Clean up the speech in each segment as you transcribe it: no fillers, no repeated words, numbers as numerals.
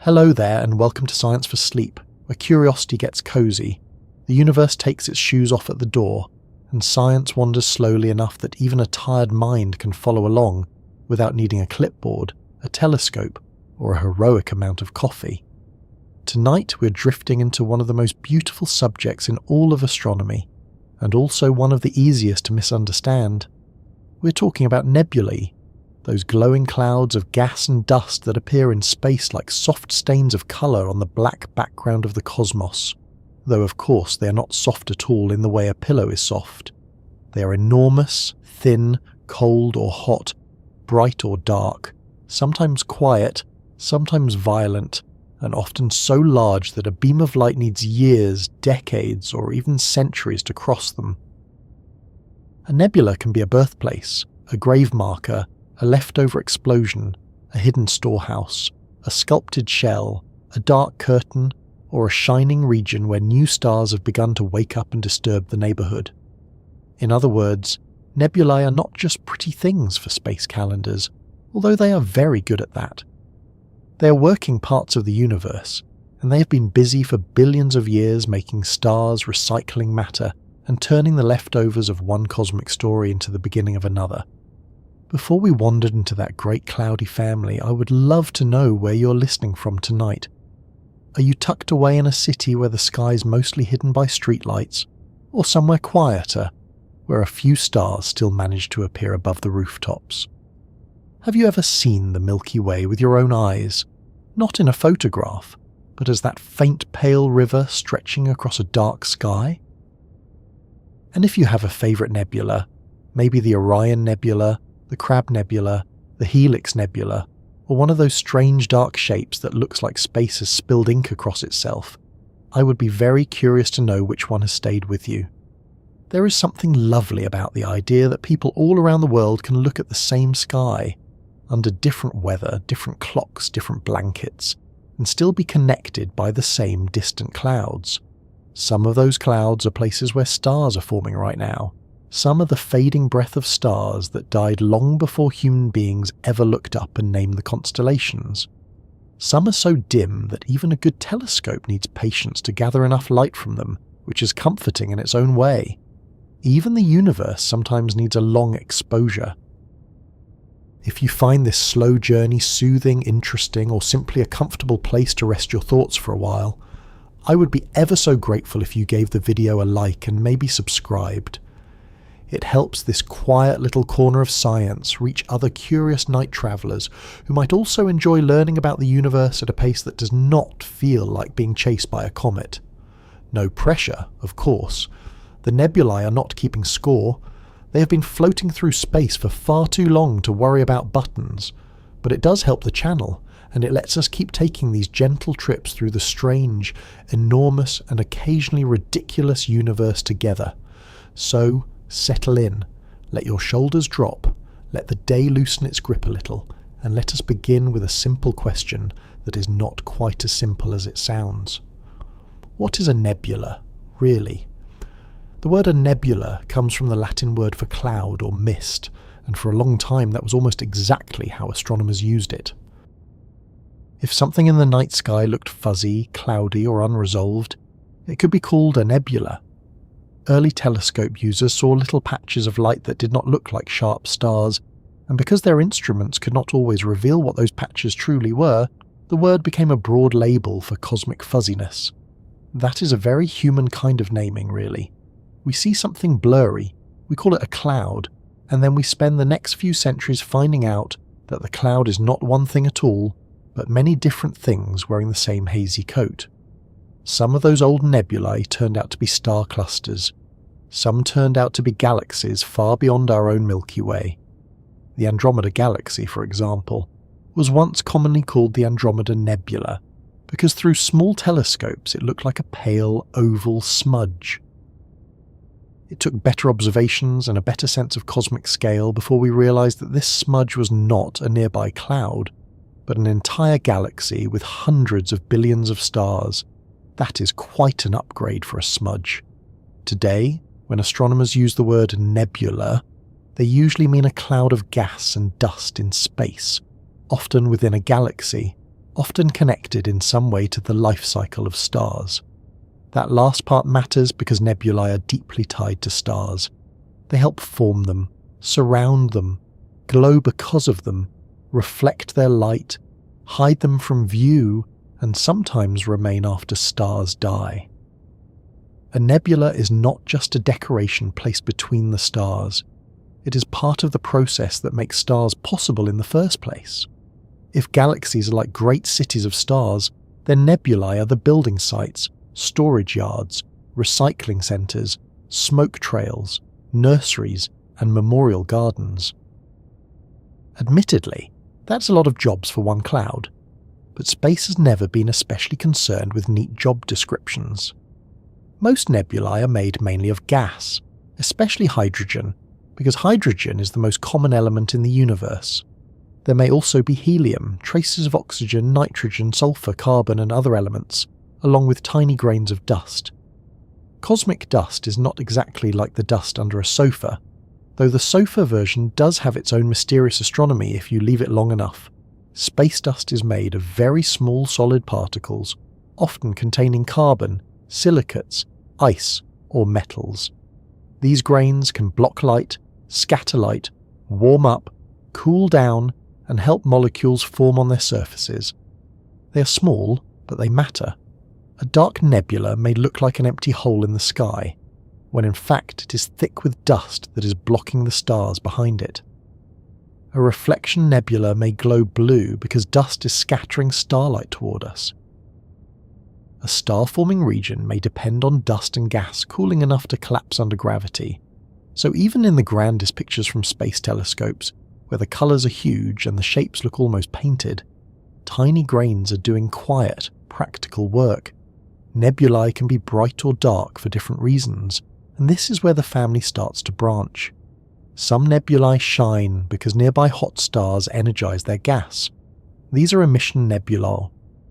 Hello there and welcome to Science for Sleep, where curiosity gets cozy, the universe takes its shoes off at the door, and science wanders slowly enough that even a tired mind can follow along without needing a clipboard, a telescope, or a heroic amount of coffee. Tonight we're drifting into one of the most beautiful subjects in all of astronomy, and also one of the easiest to misunderstand. We're talking about nebulae, those glowing clouds of gas and dust that appear in space like soft stains of colour on the black background of the cosmos, though of course they are not soft at all in the way a pillow is soft. They are enormous, thin, cold or hot, bright or dark, sometimes quiet, sometimes violent, and often so large that a beam of light needs years, decades, or even centuries to cross them. A nebula can be a birthplace, a grave marker, a leftover explosion, a hidden storehouse, a sculpted shell, a dark curtain, or a shining region where new stars have begun to wake up and disturb the neighbourhood. In other words, nebulae are not just pretty things for space calendars, although they are very good at that. They are working parts of the universe, and they have been busy for billions of years making stars, recycling matter, and turning the leftovers of one cosmic story into the beginning of another. Before we wandered into that great cloudy family, I would love to know where you're listening from tonight. Are you tucked away in a city where the sky's mostly hidden by streetlights, or somewhere quieter, where a few stars still manage to appear above the rooftops? Have you ever seen the Milky Way with your own eyes, not in a photograph, but as that faint pale river stretching across a dark sky? And if you have a favourite nebula, maybe the Orion Nebula, the Crab Nebula, the Helix Nebula, or one of those strange dark shapes that looks like space has spilled ink across itself, I would be very curious to know which one has stayed with you. There is something lovely about the idea that people all around the world can look at the same sky, under different weather, different clocks, different blankets, and still be connected by the same distant clouds. Some of those clouds are places where stars are forming right now. Some are the fading breath of stars that died long before human beings ever looked up and named the constellations. Some are so dim that even a good telescope needs patience to gather enough light from them, which is comforting in its own way. Even the universe sometimes needs a long exposure. If you find this slow journey soothing, interesting, or simply a comfortable place to rest your thoughts for a while, I would be ever so grateful if you gave the video a like and maybe subscribed. It helps this quiet little corner of science reach other curious night travellers who might also enjoy learning about the universe at a pace that does not feel like being chased by a comet. No pressure, of course. The nebulae are not keeping score. They have been floating through space for far too long to worry about buttons, but it does help the channel, and it lets us keep taking these gentle trips through the strange, enormous, and occasionally ridiculous universe together. So, settle in, let your shoulders drop, let the day loosen its grip a little, and let us begin with a simple question that is not quite as simple as it sounds. What is a nebula, really? The word a nebula comes from the Latin word for cloud or mist, and for a long time that was almost exactly how astronomers used it. If something in the night sky looked fuzzy, cloudy, or unresolved, it could be called a nebula. Early telescope users saw little patches of light that did not look like sharp stars, and because their instruments could not always reveal what those patches truly were, the word became a broad label for cosmic fuzziness. That is a very human kind of naming, really. We see something blurry, we call it a cloud, and then we spend the next few centuries finding out that the cloud is not one thing at all, but many different things wearing the same hazy coat. Some of those old nebulae turned out to be star clusters. Some turned out to be galaxies far beyond our own Milky Way. The Andromeda Galaxy, for example, was once commonly called the Andromeda Nebula, because through small telescopes it looked like a pale, oval smudge. It took better observations and a better sense of cosmic scale before we realised that this smudge was not a nearby cloud, but an entire galaxy with hundreds of billions of stars. That is quite an upgrade for a smudge. Today, when astronomers use the word nebula, they usually mean a cloud of gas and dust in space, often within a galaxy, often connected in some way to the life cycle of stars. That last part matters because nebulae are deeply tied to stars. They help form them, surround them, glow because of them, reflect their light, hide them from view, and sometimes remain after stars die. A nebula is not just a decoration placed between the stars. It is part of the process that makes stars possible in the first place. If galaxies are like great cities of stars, then nebulae are the building sites, storage yards, recycling centres, smoke trails, nurseries, and memorial gardens. Admittedly, that's a lot of jobs for one cloud, but space has never been especially concerned with neat job descriptions. Most nebulae are made mainly of gas, especially hydrogen, because hydrogen is the most common element in the universe. There may also be helium, traces of oxygen, nitrogen, sulfur, carbon, and other elements, along with tiny grains of dust. Cosmic dust is not exactly like the dust under a sofa, though the sofa version does have its own mysterious astronomy if you leave it long enough. Space dust is made of very small solid particles, often containing carbon, silicates, ice, or metals. These grains can block light, scatter light, warm up, cool down, and help molecules form on their surfaces. They are small, but they matter. A dark nebula may look like an empty hole in the sky, when in fact it is thick with dust that is blocking the stars behind it. A reflection nebula may glow blue because dust is scattering starlight toward us. A star-forming region may depend on dust and gas cooling enough to collapse under gravity, so even in the grandest pictures from space telescopes, where the colours are huge and the shapes look almost painted, tiny grains are doing quiet, practical work. Nebulae can be bright or dark for different reasons, and this is where the family starts to branch. Some nebulae shine because nearby hot stars energize their gas. These are emission nebulae.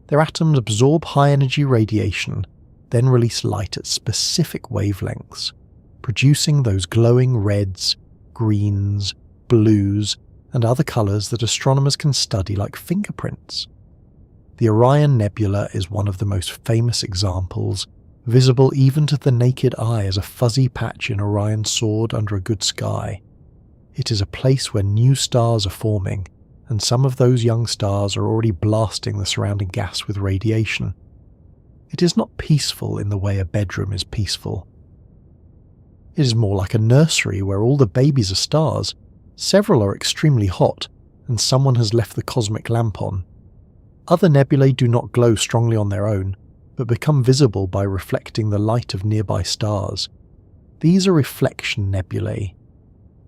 Their atoms absorb high-energy radiation, then release light at specific wavelengths, producing those glowing reds, greens, blues, and other colours that astronomers can study like fingerprints. The Orion Nebula is one of the most famous examples, visible even to the naked eye as a fuzzy patch in Orion's sword under a good sky. It is a place where new stars are forming, and some of those young stars are already blasting the surrounding gas with radiation. It is not peaceful in the way a bedroom is peaceful. It is more like a nursery where all the babies are stars, several are extremely hot, and someone has left the cosmic lamp on. Other nebulae do not glow strongly on their own, but become visible by reflecting the light of nearby stars. These are reflection nebulae.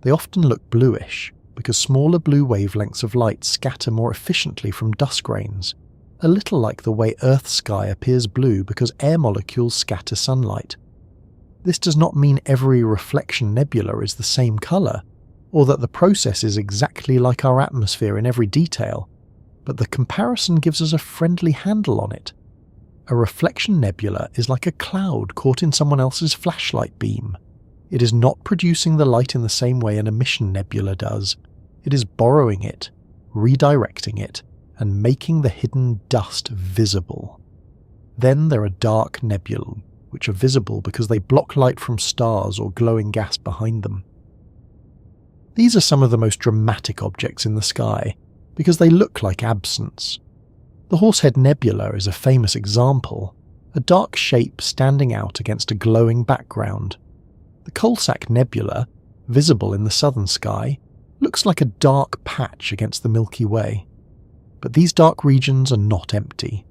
They often look bluish, because smaller blue wavelengths of light scatter more efficiently from dust grains, a little like the way Earth's sky appears blue because air molecules scatter sunlight. This does not mean every reflection nebula is the same colour, or that the process is exactly like our atmosphere in every detail, but the comparison gives us a friendly handle on it. A reflection nebula is like a cloud caught in someone else's flashlight beam. It is not producing the light in the same way an emission nebula does. It is borrowing it, redirecting it, and making the hidden dust visible. Then there are dark nebulae, which are visible because they block light from stars or glowing gas behind them. These are some of the most dramatic objects in the sky, because they look like absence. The Horsehead Nebula is a famous example, a dark shape standing out against a glowing background. The Coalsack Nebula, visible in the southern sky, looks like a dark patch against the Milky Way. But these dark regions are not empty.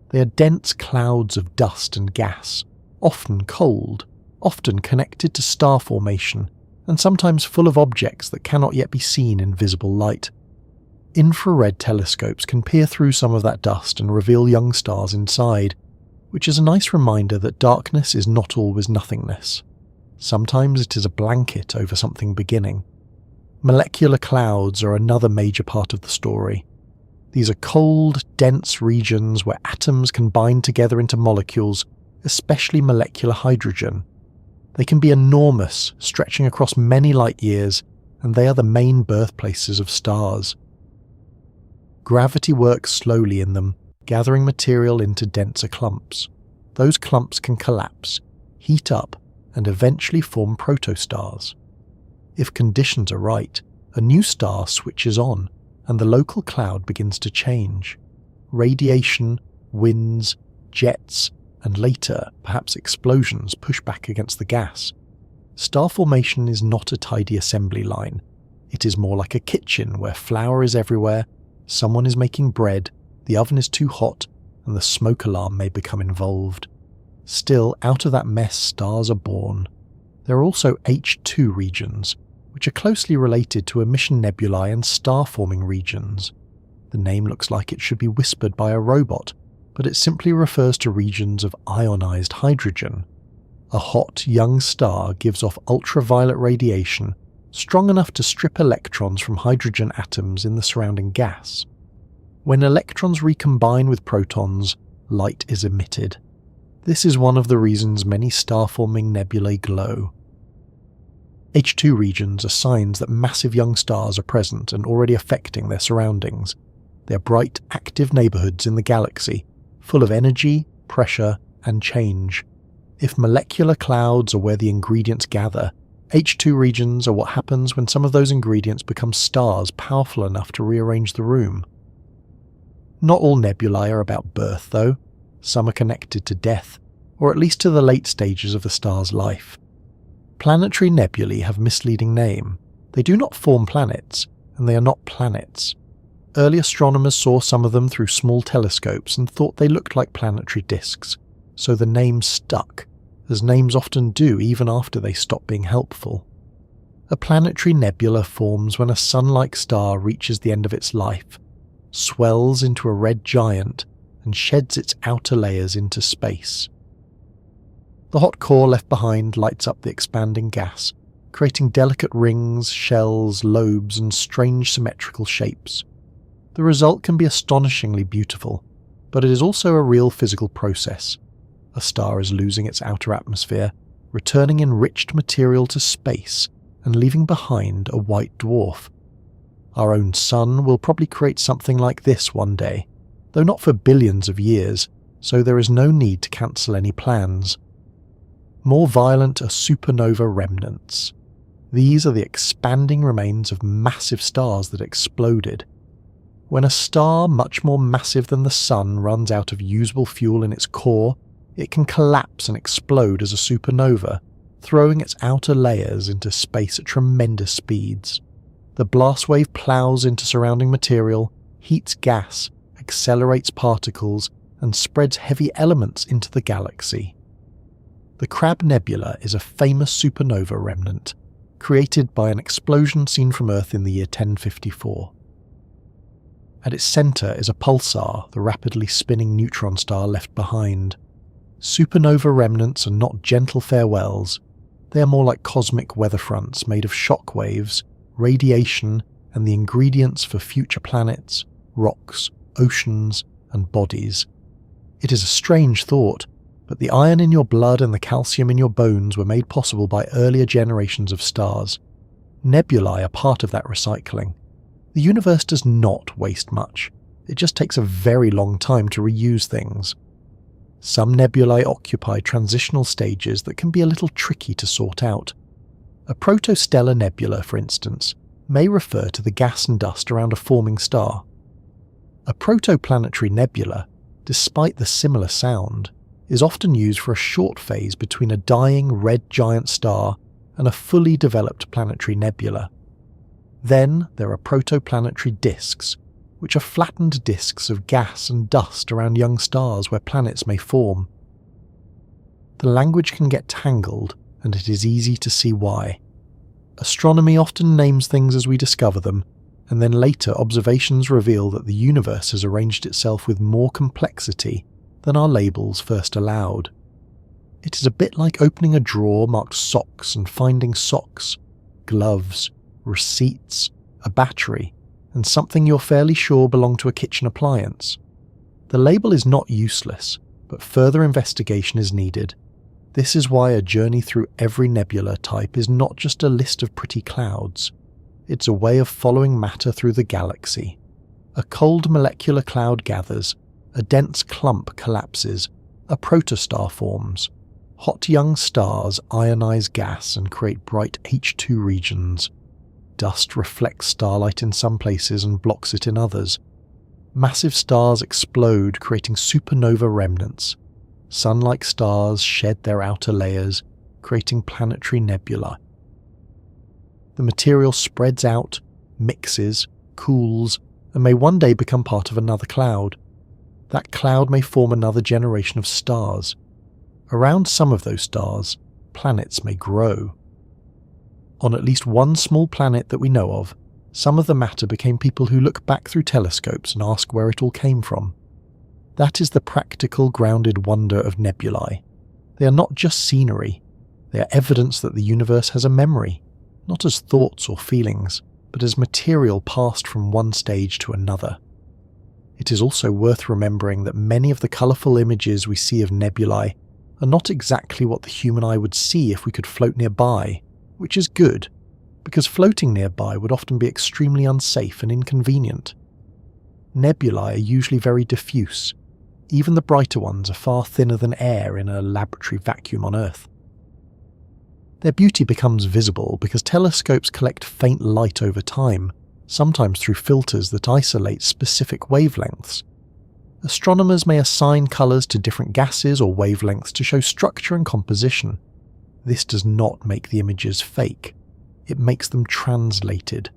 They are dense clouds of dust and gas, often cold, often connected to star formation, and sometimes full of objects that cannot yet be seen in visible light. Infrared telescopes can peer through some of that dust and reveal young stars inside, which is a nice reminder that darkness is not always nothingness. Sometimes it is a blanket over something beginning. Molecular clouds are another major part of the story. These are cold, dense regions where atoms can bind together into molecules, especially molecular hydrogen. They can be enormous, stretching across many light years, and they are the main birthplaces of stars. Gravity works slowly in them, gathering material into denser clumps. Those clumps can collapse, heat up, and eventually form protostars. If conditions are right, a new star switches on, and the local cloud begins to change. Radiation, winds, jets, and later, perhaps explosions push back against the gas. Star formation is not a tidy assembly line. It is more like a kitchen where flour is everywhere, someone is making bread, the oven is too hot, and the smoke alarm may become involved. Still, out of that mess stars are born. There are also H2 regions, which are closely related to emission nebulae and star-forming regions. The name looks like it should be whispered by a robot, but it simply refers to regions of ionized hydrogen. A hot, young star gives off ultraviolet radiation strong enough to strip electrons from hydrogen atoms in the surrounding gas. When electrons recombine with protons, light is emitted. This is one of the reasons many star-forming nebulae glow. H2 regions are signs that massive young stars are present and already affecting their surroundings. They are bright, active neighborhoods in the galaxy, full of energy, pressure, and change. If molecular clouds are where the ingredients gather, H2 regions are what happens when some of those ingredients become stars powerful enough to rearrange the room. Not all nebulae are about birth, though. Some are connected to death, or at least to the late stages of a star's life. Planetary nebulae have a misleading name. They do not form planets, and they are not planets. Early astronomers saw some of them through small telescopes and thought they looked like planetary disks, so the name stuck, as names often do even after they stop being helpful. A planetary nebula forms when a sun-like star reaches the end of its life, swells into a red giant, and sheds its outer layers into space. The hot core left behind lights up the expanding gas, creating delicate rings, shells, lobes, and strange symmetrical shapes. The result can be astonishingly beautiful, but it is also a real physical process. A star is losing its outer atmosphere, returning enriched material to space, and leaving behind a white dwarf. Our own sun will probably create something like this one day, though not for billions of years, so there is no need to cancel any plans. More violent are supernova remnants. These are the expanding remains of massive stars that exploded. When a star much more massive than the Sun runs out of usable fuel in its core, it can collapse and explode as a supernova, throwing its outer layers into space at tremendous speeds. The blast wave plows into surrounding material, heats gas, accelerates particles, and spreads heavy elements into the galaxy. The Crab Nebula is a famous supernova remnant, created by an explosion seen from Earth in the year 1054. At its centre is a pulsar, the rapidly spinning neutron star left behind. Supernova remnants are not gentle farewells. They are more like cosmic weather fronts made of shock waves, radiation, and the ingredients for future planets, rocks, oceans, and bodies. It is a strange thought, but the iron in your blood and the calcium in your bones were made possible by earlier generations of stars. Nebulae are part of that recycling. The universe does not waste much. It just takes a very long time to reuse things. Some nebulae occupy transitional stages that can be a little tricky to sort out. A protostellar nebula, for instance, may refer to the gas and dust around a forming star. A protoplanetary nebula, despite the similar sound, is often used for a short phase between a dying red giant star and a fully developed planetary nebula. Then there are protoplanetary disks, which are flattened disks of gas and dust around young stars where planets may form. The language can get tangled, and it is easy to see why. Astronomy often names things as we discover them, and then later observations reveal that the universe has arranged itself with more complexity than our labels first allowed. It is a bit like opening a drawer marked socks and finding socks, gloves, receipts, a battery, and something you're fairly sure belong to a kitchen appliance. The label is not useless, but further investigation is needed. This is why a journey through every nebula type is not just a list of pretty clouds. It's a way of following matter through the galaxy. A cold molecular cloud gathers, A dense clump collapses, a protostar forms. Hot young stars ionize gas and create bright H2 regions. Dust reflects starlight in some places and blocks it in others. Massive stars explode, creating supernova remnants. Sun-like stars shed their outer layers, creating planetary nebulae. The material spreads out, mixes, cools, and may one day become part of another cloud. That cloud may form another generation of stars. Around some of those stars, planets may grow. On at least one small planet that we know of, some of the matter became people who look back through telescopes and ask where it all came from. That is the practical, grounded wonder of nebulae. They are not just scenery. They are evidence that the universe has a memory, not as thoughts or feelings, but as material passed from one stage to another. It is also worth remembering that many of the colourful images we see of nebulae are not exactly what the human eye would see if we could float nearby, which is good, because floating nearby would often be extremely unsafe and inconvenient. Nebulae are usually very diffuse. Even the brighter ones are far thinner than air in a laboratory vacuum on Earth. Their beauty becomes visible because telescopes collect faint light over time, sometimes through filters that isolate specific wavelengths. Astronomers may assign colours to different gases or wavelengths to show structure and composition. This does not make the images fake. It makes them translated.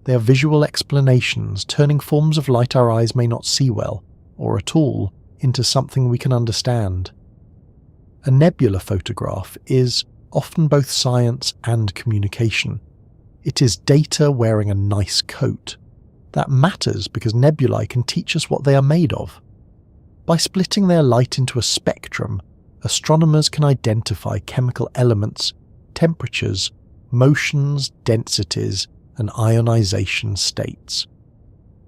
They are visual explanations, turning forms of light our eyes may not see well, or at all, into something we can understand. A nebula photograph is often both science and communication. It is data wearing a nice coat. That matters because nebulae can teach us what they are made of. By splitting their light into a spectrum, astronomers can identify chemical elements, temperatures, motions, densities, and ionization states.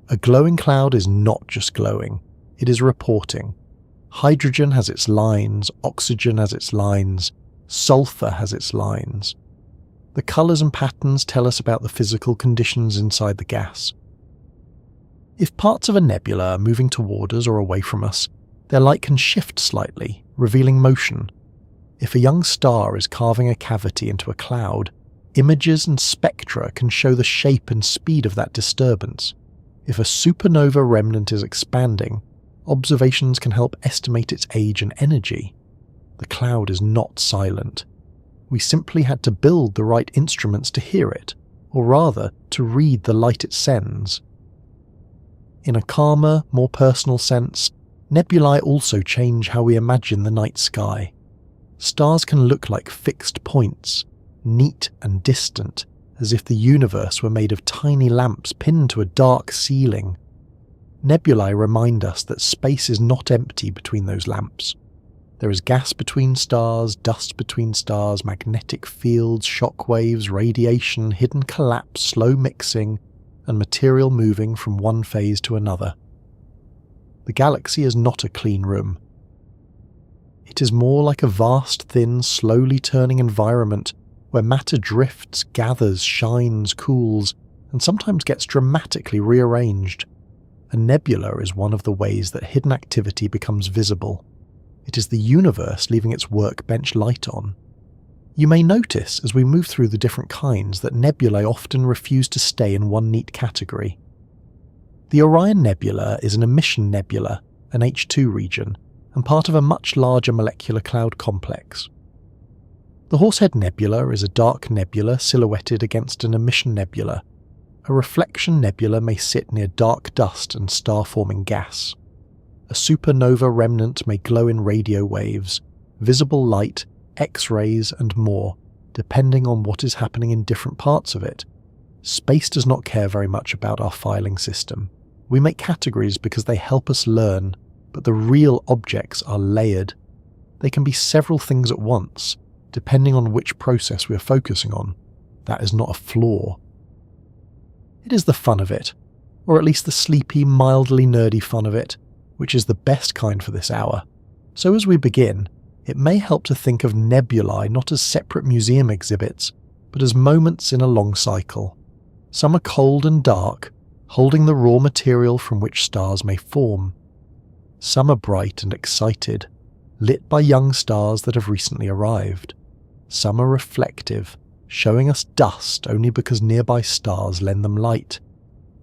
A glowing cloud is not just glowing, it is reporting. Hydrogen has its lines, oxygen has its lines, sulfur has its lines. The colours and patterns tell us about the physical conditions inside the gas. If parts of a nebula are moving toward us or away from us, their light can shift slightly, revealing motion. If a young star is carving a cavity into a cloud, images and spectra can show the shape and speed of that disturbance. If a supernova remnant is expanding, observations can help estimate its age and energy. The cloud is not silent. We simply had to build the right instruments to hear it, or rather, to read the light it sends. In a calmer, more personal sense, nebulae also change how we imagine the night sky. Stars can look like fixed points, neat and distant, as if the universe were made of tiny lamps pinned to a dark ceiling. Nebulae remind us that space is not empty between those lamps. There is gas between stars, dust between stars, magnetic fields, shock waves, radiation, hidden collapse, slow mixing, and material moving from one phase to another. The galaxy is not a clean room. It is more like a vast, thin, slowly turning environment where matter drifts, gathers, shines, cools, and sometimes gets dramatically rearranged. A nebula is one of the ways that hidden activity becomes visible. It is the universe leaving its workbench light on. You may notice as we move through the different kinds that nebulae often refuse to stay in one neat category. The Orion Nebula is an emission nebula, an H2 region, and part of a much larger molecular cloud complex. The Horsehead Nebula is a dark nebula silhouetted against an emission nebula. A reflection nebula may sit near dark dust and star-forming gas. A supernova remnant may glow in radio waves, visible light, X-rays, and more, depending on what is happening in different parts of it. Space does not care very much about our filing system. We make categories because they help us learn, but the real objects are layered. They can be several things at once, depending on which process we are focusing on. That is not a flaw. It is the fun of it, or at least the sleepy, mildly nerdy fun of it, which is the best kind for this hour. So as we begin, it may help to think of nebulae not as separate museum exhibits, but as moments in a long cycle. Some are cold and dark, holding the raw material from which stars may form. Some are bright and excited, lit by young stars that have recently arrived. Some are reflective, showing us dust only because nearby stars lend them light.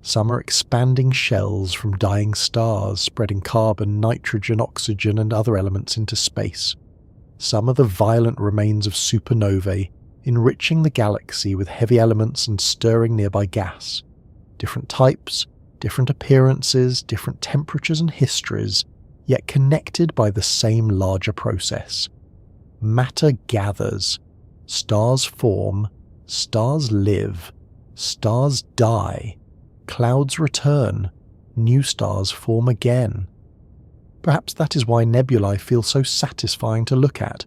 Some are expanding shells from dying stars, spreading carbon, nitrogen, oxygen, and other elements into space. Some are the violent remains of supernovae, enriching the galaxy with heavy elements and stirring nearby gas. Different types, different appearances, different temperatures and histories, yet connected by the same larger process. Matter gathers, stars form, stars live, stars die, clouds return, new stars form again. Perhaps that is why nebulae feel so satisfying to look at.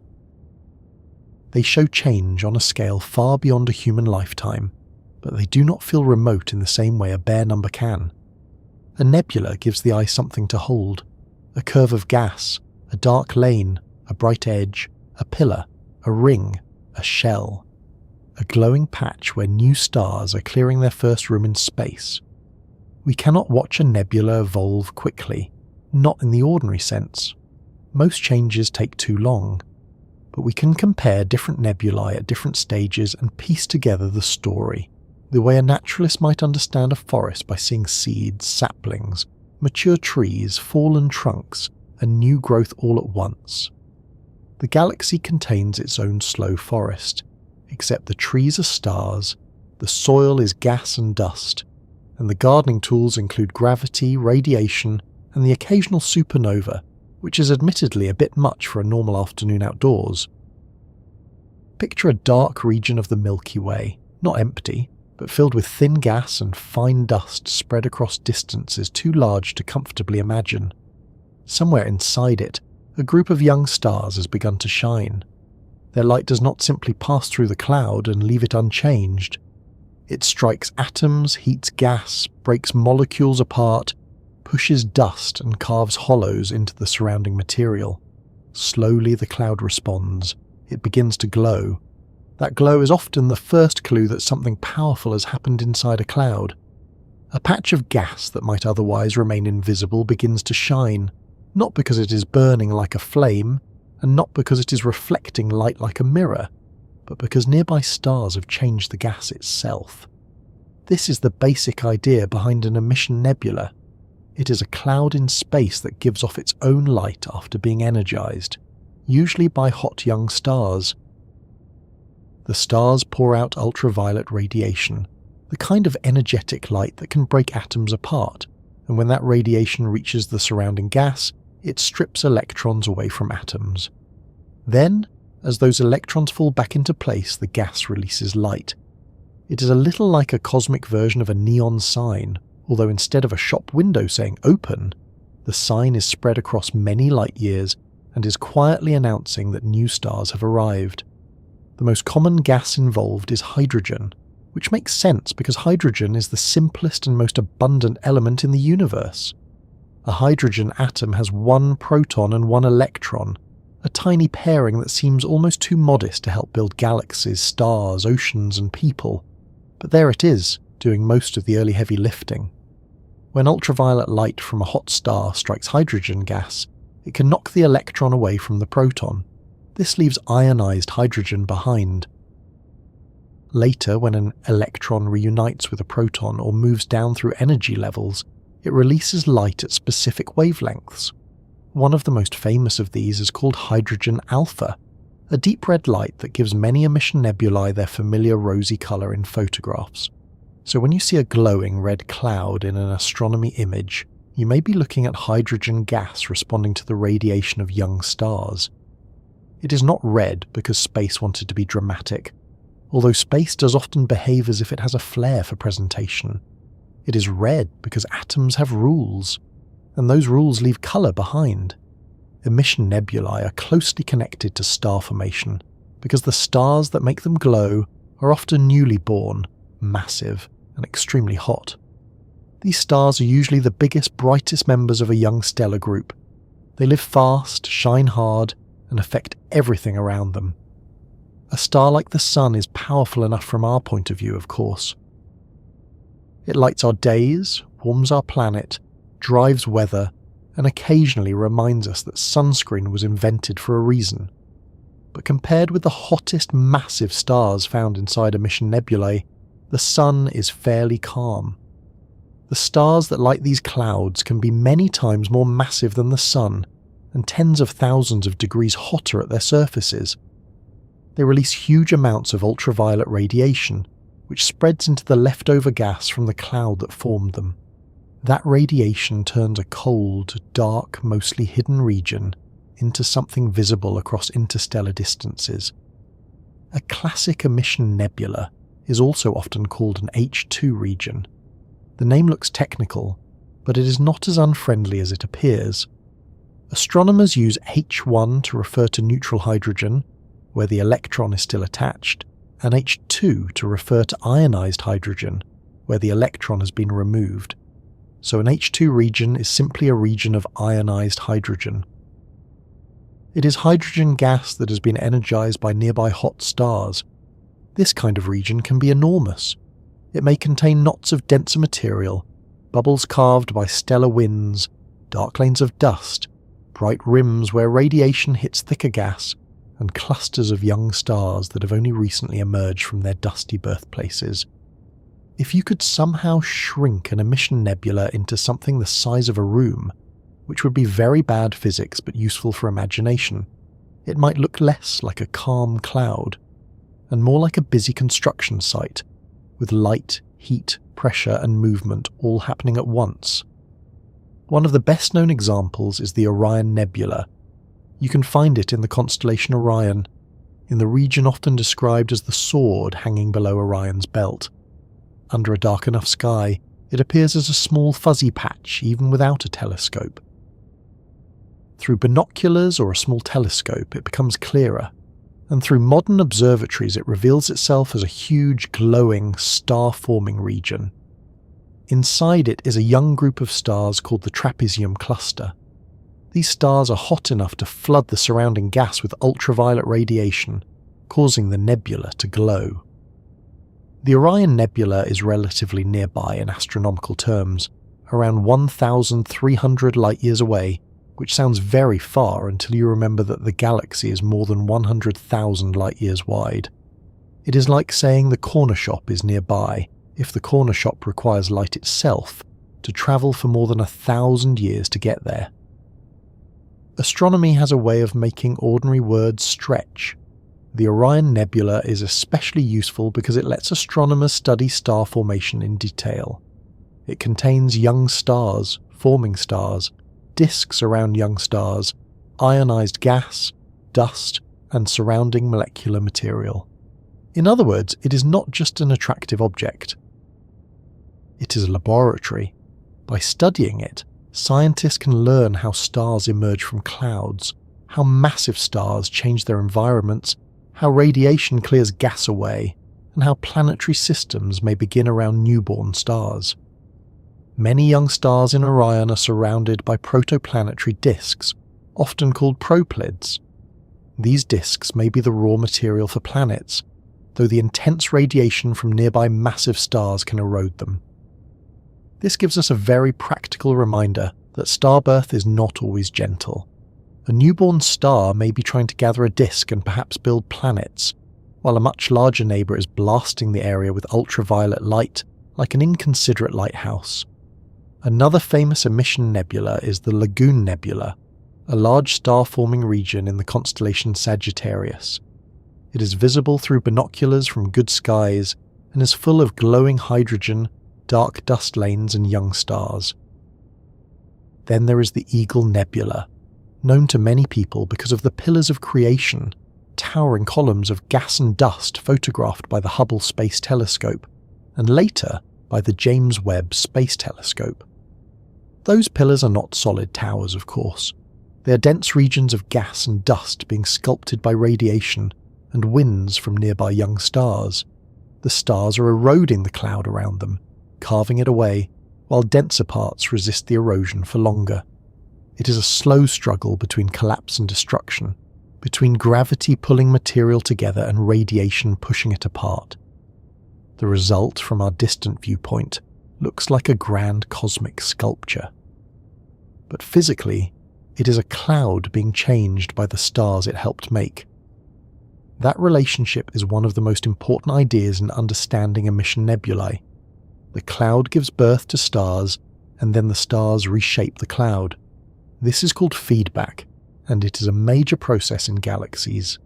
They show change on a scale far beyond a human lifetime, but they do not feel remote in the same way a bare number can. A nebula gives the eye something to hold, a curve of gas, a dark lane, a bright edge, a pillar, a ring, a shell, a glowing patch where new stars are clearing their first room in space. We cannot watch a nebula evolve quickly, not in the ordinary sense. Most changes take too long, but we can compare different nebulae at different stages and piece together the story, the way a naturalist might understand a forest by seeing seeds, saplings, mature trees, fallen trunks, and new growth all at once. The galaxy contains its own slow forest, except the trees are stars, the soil is gas and dust, and the gardening tools include gravity, radiation, and the occasional supernova, which is admittedly a bit much for a normal afternoon outdoors. Picture a dark region of the Milky Way, not empty, but filled with thin gas and fine dust spread across distances too large to comfortably imagine. Somewhere inside it, a group of young stars has begun to shine. Their light does not simply pass through the cloud and leave it unchanged. It strikes atoms, heats gas, breaks molecules apart, pushes dust and carves hollows into the surrounding material. Slowly the cloud responds. It begins to glow. That glow is often the first clue that something powerful has happened inside a cloud. A patch of gas that might otherwise remain invisible begins to shine, not because it is burning like a flame, and not because it is reflecting light like a mirror, but because nearby stars have changed the gas itself. This is the basic idea behind an emission nebula. It is a cloud in space that gives off its own light after being energized, usually by hot young stars. The stars pour out ultraviolet radiation, the kind of energetic light that can break atoms apart, and when that radiation reaches the surrounding gas, it strips electrons away from atoms. Then, as those electrons fall back into place, the gas releases light. It is a little like a cosmic version of a neon sign, although instead of a shop window saying open, the sign is spread across many light years and is quietly announcing that new stars have arrived. The most common gas involved is hydrogen, which makes sense because hydrogen is the simplest and most abundant element in the universe. A hydrogen atom has one proton and one electron, a tiny pairing that seems almost too modest to help build galaxies, stars, oceans, and people. But there it is, doing most of the early heavy lifting. When ultraviolet light from a hot star strikes hydrogen gas, it can knock the electron away from the proton. This leaves ionized hydrogen behind. Later, when an electron reunites with a proton or moves down through energy levels, it releases light at specific wavelengths. One of the most famous of these is called hydrogen alpha, a deep red light that gives many emission nebulae their familiar rosy colour in photographs. So when you see a glowing red cloud in an astronomy image, you may be looking at hydrogen gas responding to the radiation of young stars. It is not red because space wanted to be dramatic, although space does often behave as if it has a flair for presentation. It is red because atoms have rules, and those rules leave colour behind. Emission nebulae are closely connected to star formation because the stars that make them glow are often newly born, massive, and extremely hot. These stars are usually the biggest, brightest members of a young stellar group. They live fast, shine hard, and affect everything around them. A star like the Sun is powerful enough from our point of view, of course. It lights our days, warms our planet, drives weather, and occasionally reminds us that sunscreen was invented for a reason. But compared with the hottest massive stars found inside emission nebulae, the Sun is fairly calm. The stars that light these clouds can be many times more massive than the Sun, and tens of thousands of degrees hotter at their surfaces. They release huge amounts of ultraviolet radiation, which spreads into the leftover gas from the cloud that formed them. That radiation turns a cold, dark, mostly hidden region into something visible across interstellar distances. A classic emission nebula is also often called an H2 region. The name looks technical, but it is not as unfriendly as it appears. Astronomers use H1 to refer to neutral hydrogen, where the electron is still attached, and H2 to refer to ionized hydrogen, where the electron has been removed. So an H2 region is simply a region of ionized hydrogen. It is hydrogen gas that has been energized by nearby hot stars. This kind of region can be enormous. It may contain knots of denser material, bubbles carved by stellar winds, dark lanes of dust, bright rims where radiation hits thicker gas, and clusters of young stars that have only recently emerged from their dusty birthplaces. If you could somehow shrink an emission nebula into something the size of a room, which would be very bad physics but useful for imagination, it might look less like a calm cloud, and more like a busy construction site, with light, heat, pressure and movement all happening at once. One of the best-known examples is the Orion Nebula. You can find it in the constellation Orion, in the region often described as the sword hanging below Orion's belt. Under a dark enough sky, it appears as a small fuzzy patch even without a telescope. Through binoculars or a small telescope, it becomes clearer, and through modern observatories it reveals itself as a huge, glowing, star-forming region. Inside it is a young group of stars called the Trapezium Cluster. These stars are hot enough to flood the surrounding gas with ultraviolet radiation, causing the nebula to glow. The Orion Nebula is relatively nearby in astronomical terms, around 1,300 light-years away, which sounds very far until you remember that the galaxy is more than 100,000 light-years wide. It is like saying the corner shop is nearby, if the corner shop requires light itself to travel for more than 1,000 years to get there. Astronomy has a way of making ordinary words stretch. The Orion Nebula is especially useful because it lets astronomers study star formation in detail. It contains young stars, forming stars, disks around young stars, ionized gas, dust, and surrounding molecular material. In other words, it is not just an attractive object. It is a laboratory. By studying it, scientists can learn how stars emerge from clouds, how massive stars change their environments, how radiation clears gas away, and how planetary systems may begin around newborn stars. Many young stars in Orion are surrounded by protoplanetary disks, often called proplyds. These disks may be the raw material for planets, though the intense radiation from nearby massive stars can erode them. This gives us a very practical reminder that star birth is not always gentle. A newborn star may be trying to gather a disk and perhaps build planets, while a much larger neighbour is blasting the area with ultraviolet light like an inconsiderate lighthouse. Another famous emission nebula is the Lagoon Nebula, a large star-forming region in the constellation Sagittarius. It is visible through binoculars from good skies and is full of glowing hydrogen, dark dust lanes and young stars. Then there is the Eagle Nebula, known to many people because of the pillars of creation, towering columns of gas and dust photographed by the Hubble Space Telescope, and later by the James Webb Space Telescope. Those pillars are not solid towers, of course. They are dense regions of gas and dust being sculpted by radiation and winds from nearby young stars. The stars are eroding the cloud around them, carving it away, while denser parts resist the erosion for longer. It is a slow struggle between collapse and destruction, between gravity pulling material together and radiation pushing it apart. The result, from our distant viewpoint, looks like a grand cosmic sculpture. but physically, it is a cloud being changed by the stars it helped make. That relationship is one of the most important ideas in understanding emission nebulae. The cloud gives birth to stars, and then the stars reshape the cloud. This is called feedback, and it is a major process in galaxies.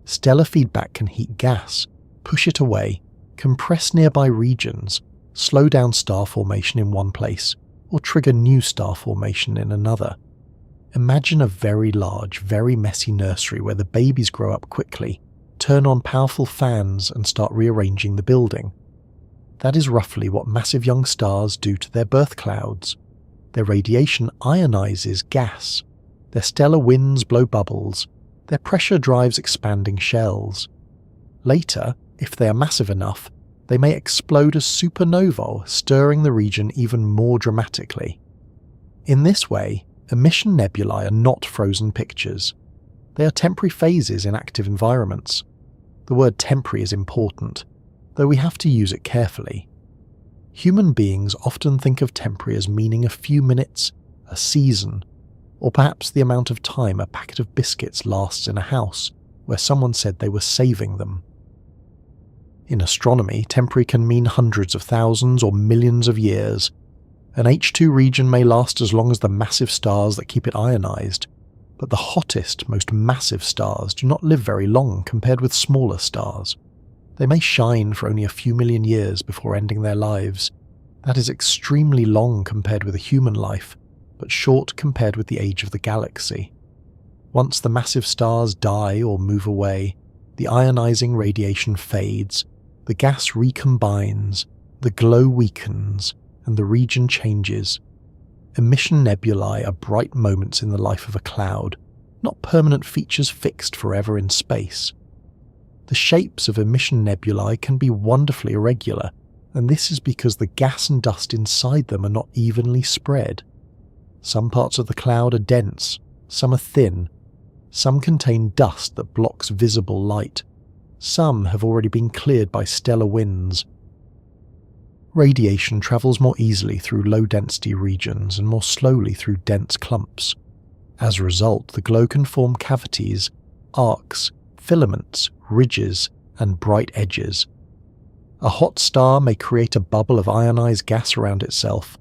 Stellar feedback can heat gas, push it away, compress nearby regions, slow down star formation in one place, or trigger new star formation in another. Imagine a very large, very messy nursery where the babies grow up quickly, turn on powerful fans and start rearranging the building. That is roughly what massive young stars do to their birth clouds. Their radiation ionizes gas. Their stellar winds blow bubbles. Their pressure drives expanding shells. Later, if they are massive enough, they may explode as supernova, stirring the region even more dramatically. In this way, emission nebulae are not frozen pictures. They are temporary phases in active environments. The word temporary is important, though we have to use it carefully. Human beings often think of temporary as meaning a few minutes, a season, or perhaps the amount of time a packet of biscuits lasts in a house where someone said they were saving them. In astronomy, temporary can mean hundreds of thousands or millions of years. An H2 region may last as long as the massive stars that keep it ionized, but the hottest, most massive stars do not live very long compared with smaller stars. They may shine for only a few million years before ending their lives. That is extremely long compared with a human life, but short compared with the age of the galaxy. Once the massive stars die or move away, the ionizing radiation fades, the gas recombines, the glow weakens, and the region changes. Emission nebulae are bright moments in the life of a cloud, not permanent features fixed forever in space. The shapes of emission nebulae can be wonderfully irregular, and this is because the gas and dust inside them are not evenly spread. Some parts of the cloud are dense, some are thin, some contain dust that blocks visible light. Some have already been cleared by stellar winds. Radiation travels more easily through low-density regions and more slowly through dense clumps. As a result, the glow can form cavities, arcs, filaments, ridges, and bright edges. A hot star may create a bubble of ionized gas around itself,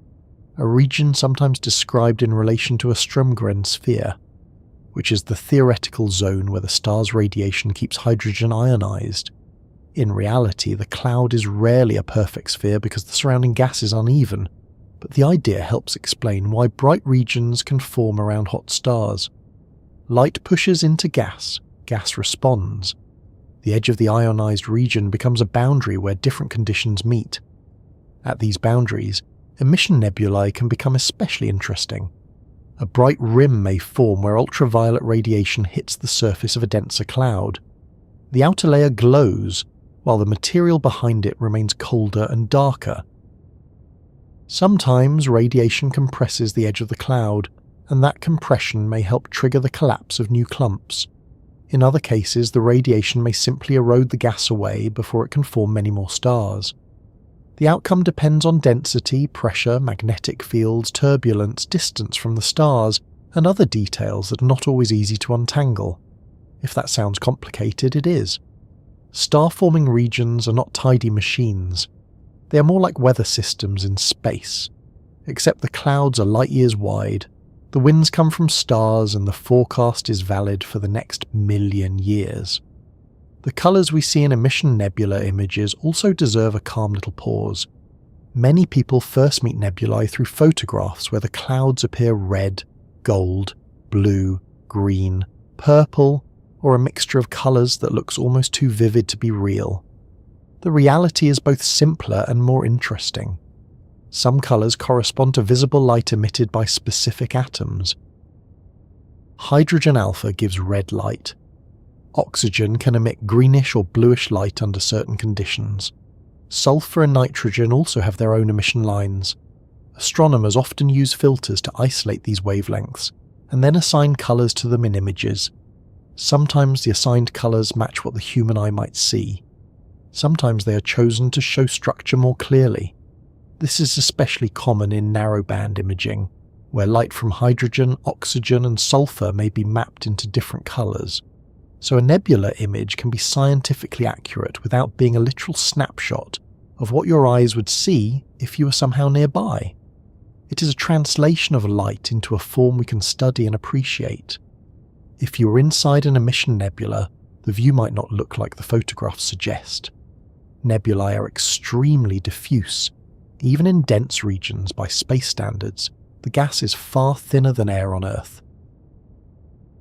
a region sometimes described in relation to a Strömgren sphere, which is the theoretical zone where the star's radiation keeps hydrogen ionized. In reality, the cloud is rarely a perfect sphere because the surrounding gas is uneven, but the idea helps explain why bright regions can form around hot stars. Light pushes into gas, gas responds. The edge of the ionized region becomes a boundary where different conditions meet. At these boundaries, emission nebulae can become especially interesting. A bright rim may form where ultraviolet radiation hits the surface of a denser cloud. The outer layer glows, while the material behind it remains colder and darker. Sometimes radiation compresses the edge of the cloud, and that compression may help trigger the collapse of new clumps. In other cases, the radiation may simply erode the gas away before it can form many more stars. The outcome depends on density, pressure, magnetic fields, turbulence, distance from the stars, and other details that are not always easy to untangle. If that sounds complicated, it is. Star-forming regions are not tidy machines. They are more like weather systems in space, except the clouds are light years wide, the winds come from stars, and the forecast is valid for the next million years. The colours we see in emission nebula images also deserve a calm little pause. Many people first meet nebulae through photographs where the clouds appear red, gold, blue, green, purple, or a mixture of colours that looks almost too vivid to be real. The reality is both simpler and more interesting. Some colours correspond to visible light emitted by specific atoms. Hydrogen alpha gives red light. Oxygen can emit greenish or bluish light under certain conditions. Sulfur and nitrogen also have their own emission lines. Astronomers often use filters to isolate these wavelengths, and then assign colours to them in images. Sometimes the assigned colours match what the human eye might see. Sometimes they are chosen to show structure more clearly. This is especially common in narrowband imaging, where light from hydrogen, oxygen, and sulfur may be mapped into different colours. So a nebula image can be scientifically accurate without being a literal snapshot of what your eyes would see if you were somehow nearby. It is a translation of light into a form we can study and appreciate. If you were inside an emission nebula, the view might not look like the photographs suggest. Nebulae are extremely diffuse. Even in dense regions by space standards, the gas is far thinner than air on Earth.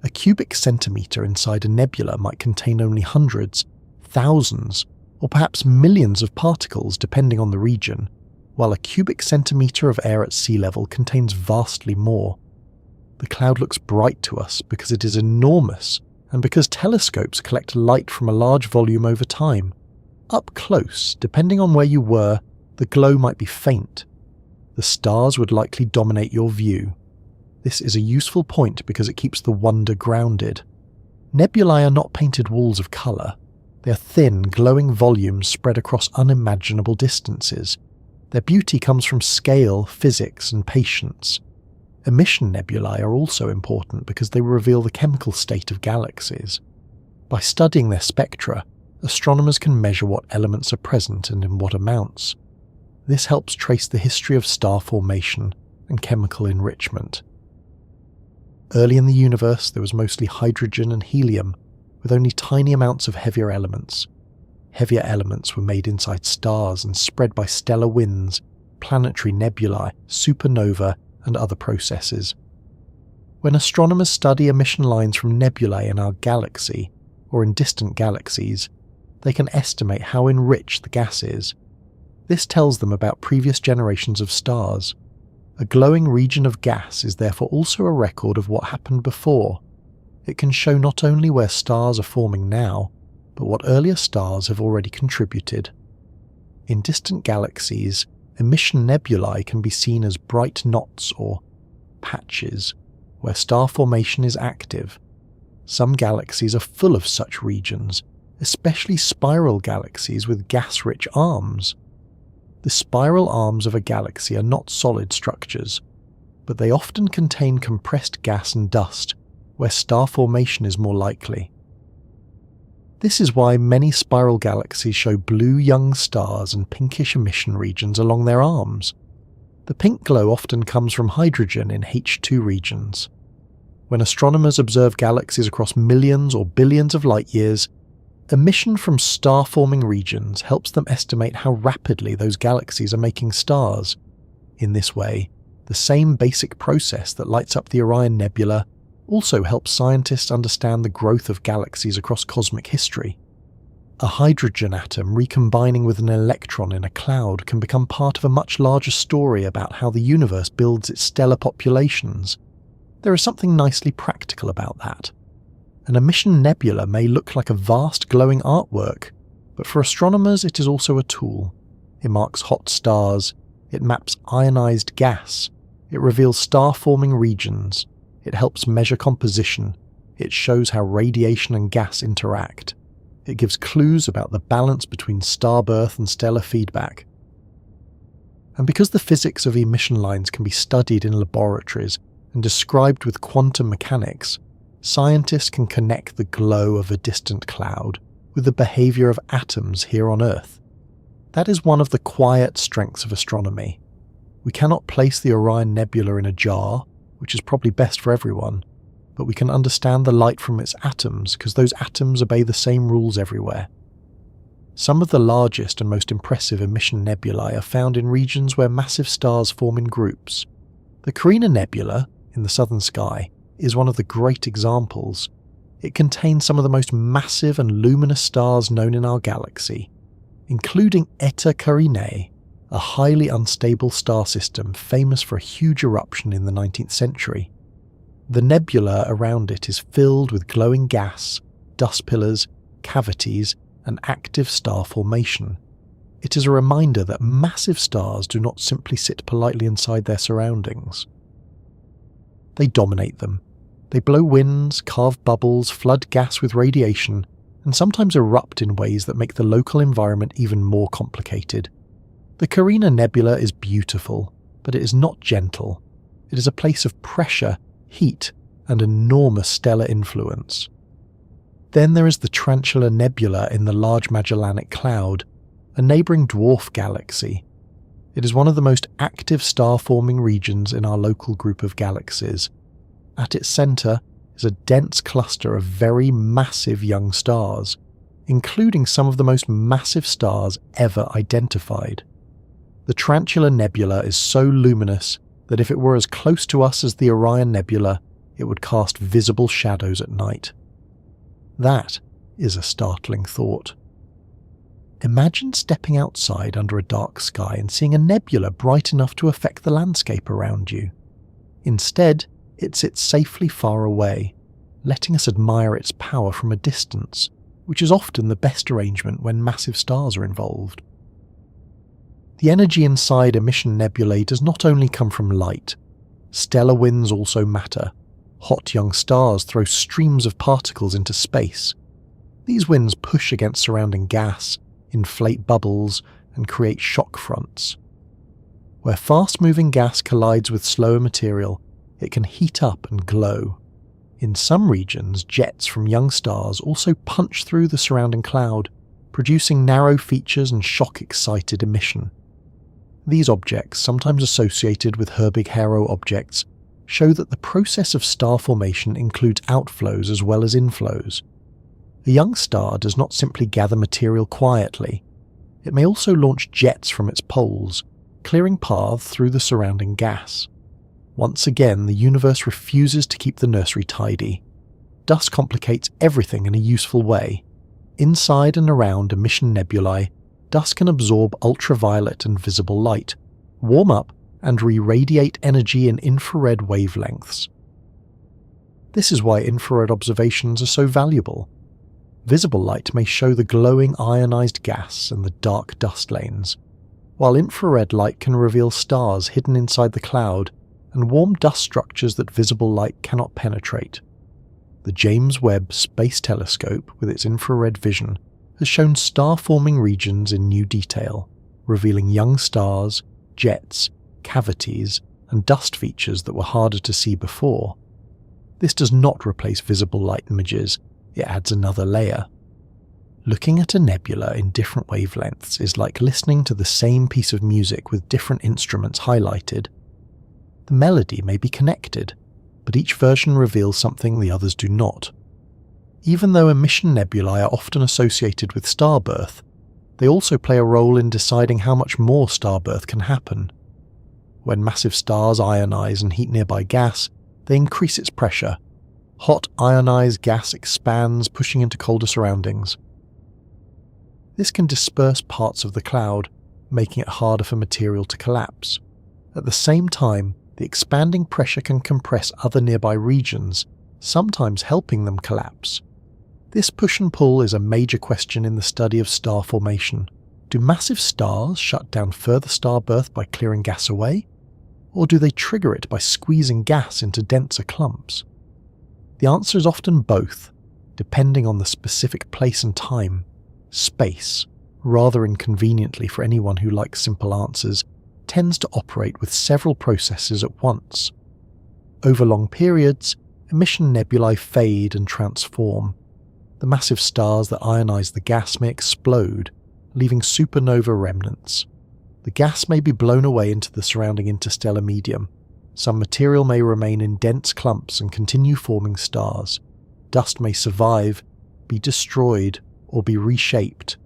A cubic centimetre inside a nebula might contain only hundreds, thousands, or perhaps millions of particles depending on the region, while a cubic centimetre of air at sea level contains vastly more. The cloud looks bright to us because it is enormous and because telescopes collect light from a large volume over time. Up close, depending on where you were, the glow might be faint. The stars would likely dominate your view. This is a useful point because it keeps the wonder grounded. Nebulae are not painted walls of colour. They are thin, glowing volumes spread across unimaginable distances. Their beauty comes from scale, physics, and patience. Emission nebulae are also important because they reveal the chemical state of galaxies. By studying their spectra, astronomers can measure what elements are present and in what amounts. This helps trace the history of star formation and chemical enrichment. Early in the universe, there was mostly hydrogen and helium, with only tiny amounts of heavier elements. Heavier elements were made inside stars and spread by stellar winds, planetary nebulae, supernova, and other processes. When astronomers study emission lines from nebulae in our galaxy, or in distant galaxies, they can estimate how enriched the gas is. This tells them about previous generations of stars. A glowing region of gas is therefore also a record of what happened before. It can show not only where stars are forming now, but what earlier stars have already contributed. In distant galaxies, emission nebulae can be seen as bright knots or patches, where star formation is active. Some galaxies are full of such regions, especially spiral galaxies with gas-rich arms. The spiral arms of a galaxy are not solid structures, but they often contain compressed gas and dust, where star formation is more likely. This is why many spiral galaxies show blue young stars and pinkish emission regions along their arms. The pink glow often comes from hydrogen in H2 regions. When astronomers observe galaxies across millions or billions of light years, emission from star-forming regions helps them estimate how rapidly those galaxies are making stars. In this way, the same basic process that lights up the Orion Nebula also helps scientists understand the growth of galaxies across cosmic history. A hydrogen atom recombining with an electron in a cloud can become part of a much larger story about how the universe builds its stellar populations. There is something nicely practical about that. An emission nebula may look like a vast glowing artwork, but for astronomers it is also a tool. It marks hot stars, it maps ionized gas, it reveals star-forming regions, it helps measure composition, it shows how radiation and gas interact. It gives clues about the balance between star birth and stellar feedback. And because the physics of emission lines can be studied in laboratories and described with quantum mechanics, scientists can connect the glow of a distant cloud with the behaviour of atoms here on Earth. That is one of the quiet strengths of astronomy. We cannot place the Orion Nebula in a jar, which is probably best for everyone, but we can understand the light from its atoms because those atoms obey the same rules everywhere. Some of the largest and most impressive emission nebulae are found in regions where massive stars form in groups. The Carina Nebula, in the southern sky, is one of the great examples. It contains some of the most massive and luminous stars known in our galaxy, including Eta Carinae, a highly unstable star system famous for a huge eruption in the 19th century. The nebula around it is filled with glowing gas, dust pillars, cavities, and active star formation. It is a reminder that massive stars do not simply sit politely inside their surroundings. They dominate them. They blow winds, carve bubbles, flood gas with radiation, and sometimes erupt in ways that make the local environment even more complicated. The Carina Nebula is beautiful, but it is not gentle. It is a place of pressure, heat, and enormous stellar influence. Then there is the Tarantula Nebula in the Large Magellanic Cloud, a neighbouring dwarf galaxy. It is one of the most active star-forming regions in our local group of galaxies. At its centre is a dense cluster of very massive young stars, including some of the most massive stars ever identified. The Tarantula Nebula is so luminous that if it were as close to us as the Orion Nebula, it would cast visible shadows at night. That is a startling thought. Imagine stepping outside under a dark sky and seeing a nebula bright enough to affect the landscape around you. Instead, it sits safely far away, letting us admire its power from a distance, which is often the best arrangement when massive stars are involved. The energy inside emission nebulae does not only come from light. Stellar winds also matter. Hot young stars throw streams of particles into space. These winds push against surrounding gas, inflate bubbles, and create shock fronts. Where fast-moving gas collides with slower material, it can heat up and glow. In some regions, jets from young stars also punch through the surrounding cloud, producing narrow features and shock-excited emission. These objects, sometimes associated with Herbig-Haro objects, show that the process of star formation includes outflows as well as inflows. A young star does not simply gather material quietly. It may also launch jets from its poles, clearing paths through the surrounding gas. Once again, the universe refuses to keep the nursery tidy. Dust complicates everything in a useful way. Inside and around emission nebulae, dust can absorb ultraviolet and visible light, warm up, and re-radiate energy in infrared wavelengths. This is why infrared observations are so valuable. Visible light may show the glowing ionized gas and the dark dust lanes, while infrared light can reveal stars hidden inside the cloud and warm dust structures that visible light cannot penetrate. The James Webb Space Telescope, with its infrared vision, has shown star-forming regions in new detail, revealing young stars, jets, cavities, and dust features that were harder to see before. This does not replace visible light images, it adds another layer. Looking at a nebula in different wavelengths is like listening to the same piece of music with different instruments highlighted. The melody may be connected, but each version reveals something the others do not. Even though emission nebulae are often associated with starbirth, they also play a role in deciding how much more starbirth can happen. When massive stars ionize and heat nearby gas, they increase its pressure. Hot ionized gas expands, pushing into colder surroundings. This can disperse parts of the cloud, making it harder for material to collapse. At the same time, the expanding pressure can compress other nearby regions, sometimes helping them collapse. This push and pull is a major question in the study of star formation. Do massive stars shut down further starbirth by clearing gas away? Or do they trigger it by squeezing gas into denser clumps? The answer is often both, depending on the specific place and time. Space, rather inconveniently for anyone who likes simple answers, tends to operate with several processes at once. Over long periods, emission nebulae fade and transform. The massive stars that ionize the gas may explode, leaving supernova remnants. The gas may be blown away into the surrounding interstellar medium. Some material may remain in dense clumps and continue forming stars. Dust may survive, be destroyed, or be reshaped.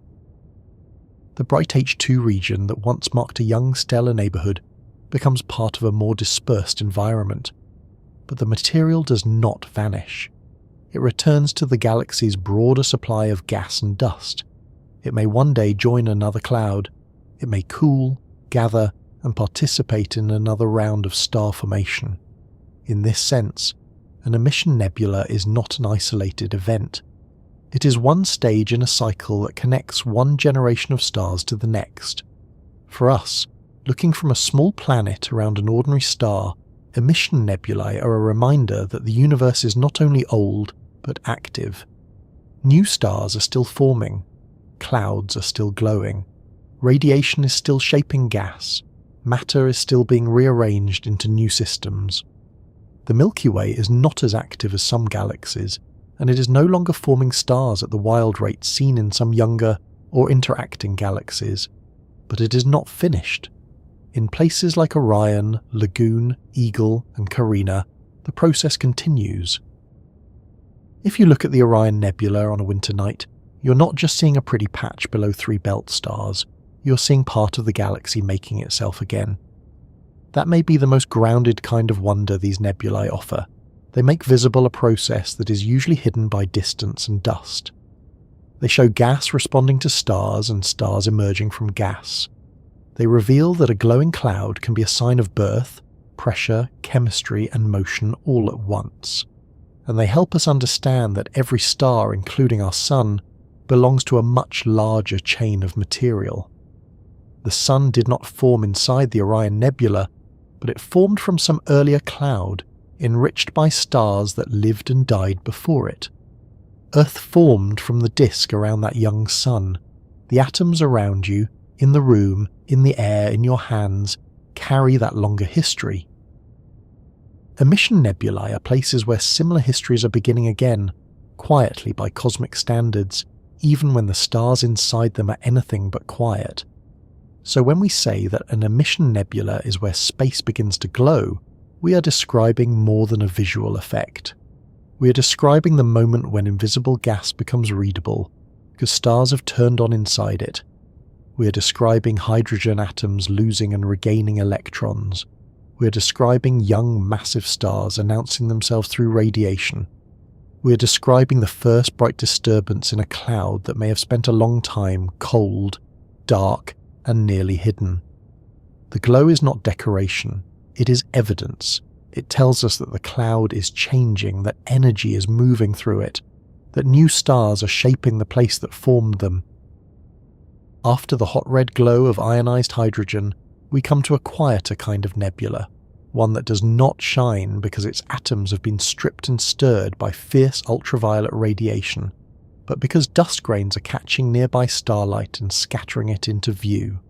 The bright H2 region that once marked a young stellar neighbourhood becomes part of a more dispersed environment. But the material does not vanish. It returns to the galaxy's broader supply of gas and dust. It may one day join another cloud. It may cool, gather, and participate in another round of star formation. In this sense, an emission nebula is not an isolated event. It is one stage in a cycle that connects one generation of stars to the next. For us, looking from a small planet around an ordinary star, emission nebulae are a reminder that the universe is not only old, but active. New stars are still forming. Clouds are still glowing. Radiation is still shaping gas. matter is still being rearranged into new systems. The Milky Way is not as active as some galaxies, and it is no longer forming stars at the wild rate seen in some younger or interacting galaxies. But it is not finished. In places like Orion, Lagoon, Eagle, and Carina, the process continues. If you look at the Orion Nebula on a winter night, you're not just seeing a pretty patch below 3 belt stars, you're seeing part of the galaxy making itself again. That may be the most grounded kind of wonder these nebulae offer. They make visible a process that is usually hidden by distance and dust. They show gas responding to stars and stars emerging from gas. They reveal that a glowing cloud can be a sign of birth, pressure, chemistry, and motion all at once. And they help us understand that every star, including our Sun, belongs to a much larger chain of material. The Sun did not form inside the Orion Nebula, but it formed from some earlier cloud, enriched by stars that lived and died before it. Earth formed from the disk around that young Sun. The atoms around you, in the room, in the air, in your hands, carry that longer history. Emission nebulae are places where similar histories are beginning again, quietly by cosmic standards, even when the stars inside them are anything but quiet. So when we say that an emission nebula is where space begins to glow, we are describing more than a visual effect. We are describing the moment when invisible gas becomes readable, because stars have turned on inside it. We are describing hydrogen atoms losing and regaining electrons. We are describing young massive stars announcing themselves through radiation. We are describing the first bright disturbance in a cloud that may have spent a long time cold, dark, and nearly hidden. The glow is not decoration, it is evidence. It tells us that the cloud is changing, that energy is moving through it, that new stars are shaping the place that formed them. After the hot red glow of ionized hydrogen, we come to a quieter kind of nebula, one that does not shine because its atoms have been stripped and stirred by fierce ultraviolet radiation, but because dust grains are catching nearby starlight and scattering it into view.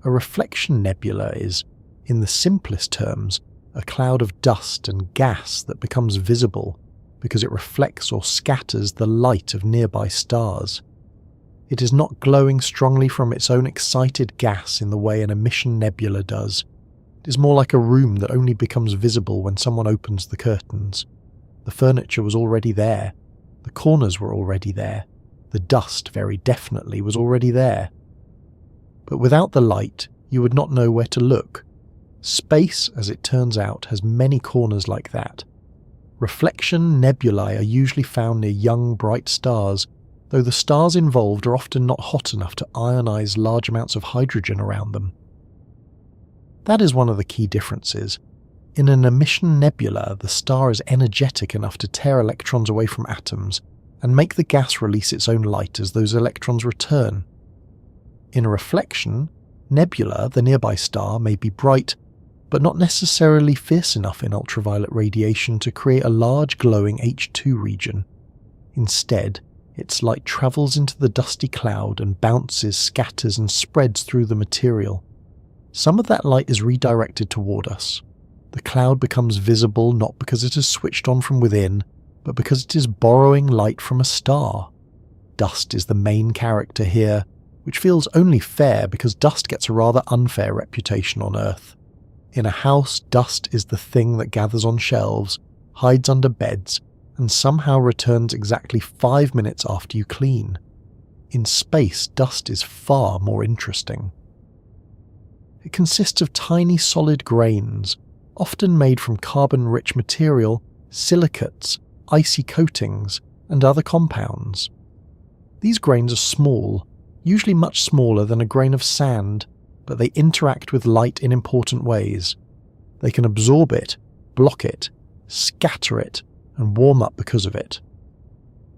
A reflection nebula is, in the simplest terms, a cloud of dust and gas that becomes visible because it reflects or scatters the light of nearby stars. It is not glowing strongly from its own excited gas in the way an emission nebula does. It is more like a room that only becomes visible when someone opens the curtains. The furniture was already there. The corners were already there. The dust, very definitely, was already there. But without the light, you would not know where to look. Space, as it turns out, has many corners like that. Reflection nebulae are usually found near young, bright stars, though the stars involved are often not hot enough to ionize large amounts of hydrogen around them. That is one of the key differences. In an emission nebula, the star is energetic enough to tear electrons away from atoms and make the gas release its own light as those electrons return. In a reflection, nebula, the nearby star, may be bright, but not necessarily fierce enough in ultraviolet radiation to create a large glowing H2 region. Instead, its light travels into the dusty cloud and bounces, scatters, and spreads through the material. Some of that light is redirected toward us. The cloud becomes visible not because it is switched on from within, but because it is borrowing light from a star. Dust is the main character here, which feels only fair because dust gets a rather unfair reputation on Earth. In a house, dust is the thing that gathers on shelves, hides under beds, and somehow returns exactly 5 minutes after you clean. In space, dust is far more interesting. It consists of tiny solid grains, often made from carbon-rich material, silicates, icy coatings, and other compounds. These grains are small, usually much smaller than a grain of sand, but they interact with light in important ways. They can absorb it, block it, scatter it, and warm up because of it.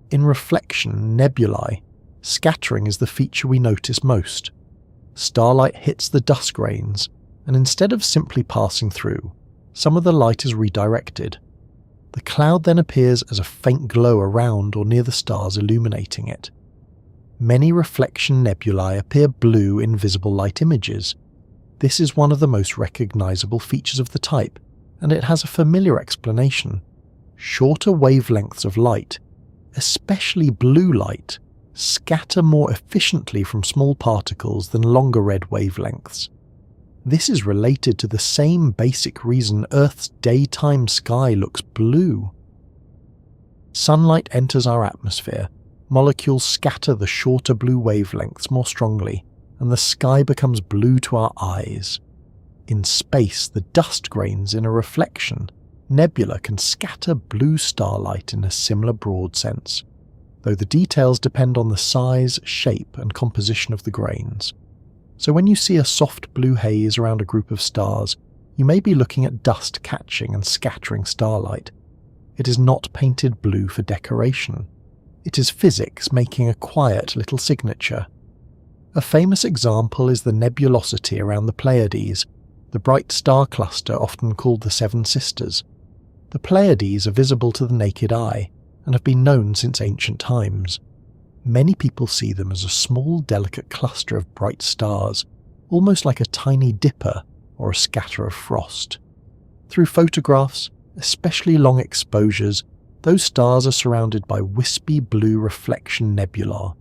In reflection nebulae, scattering is the feature we notice most. Starlight hits the dust grains, and instead of simply passing through, some of the light is redirected. The cloud then appears as a faint glow around or near the stars illuminating it. Many reflection nebulae appear blue in visible light images. This is one of the most recognizable features of the type, and it has a familiar explanation. Shorter wavelengths of light, especially blue light, scatter more efficiently from small particles than longer red wavelengths. This is related to the same basic reason Earth's daytime sky looks blue. Sunlight enters our atmosphere, molecules scatter the shorter blue wavelengths more strongly, and the sky becomes blue to our eyes. In space, the dust grains in a reflection, nebula can scatter blue starlight in a similar broad sense, though the details depend on the size, shape, and composition of the grains. So when you see a soft blue haze around a group of stars, you may be looking at dust catching and scattering starlight. It is not painted blue for decoration. It is physics making a quiet little signature. A famous example is the nebulosity around the Pleiades, the bright star cluster often called the Seven Sisters. The Pleiades are visible to the naked eye and have been known since ancient times. Many people see them as a small, delicate cluster of bright stars, almost like a tiny dipper or a scatter of frost. Through photographs, especially long exposures, those stars are surrounded by wispy blue reflection nebulae.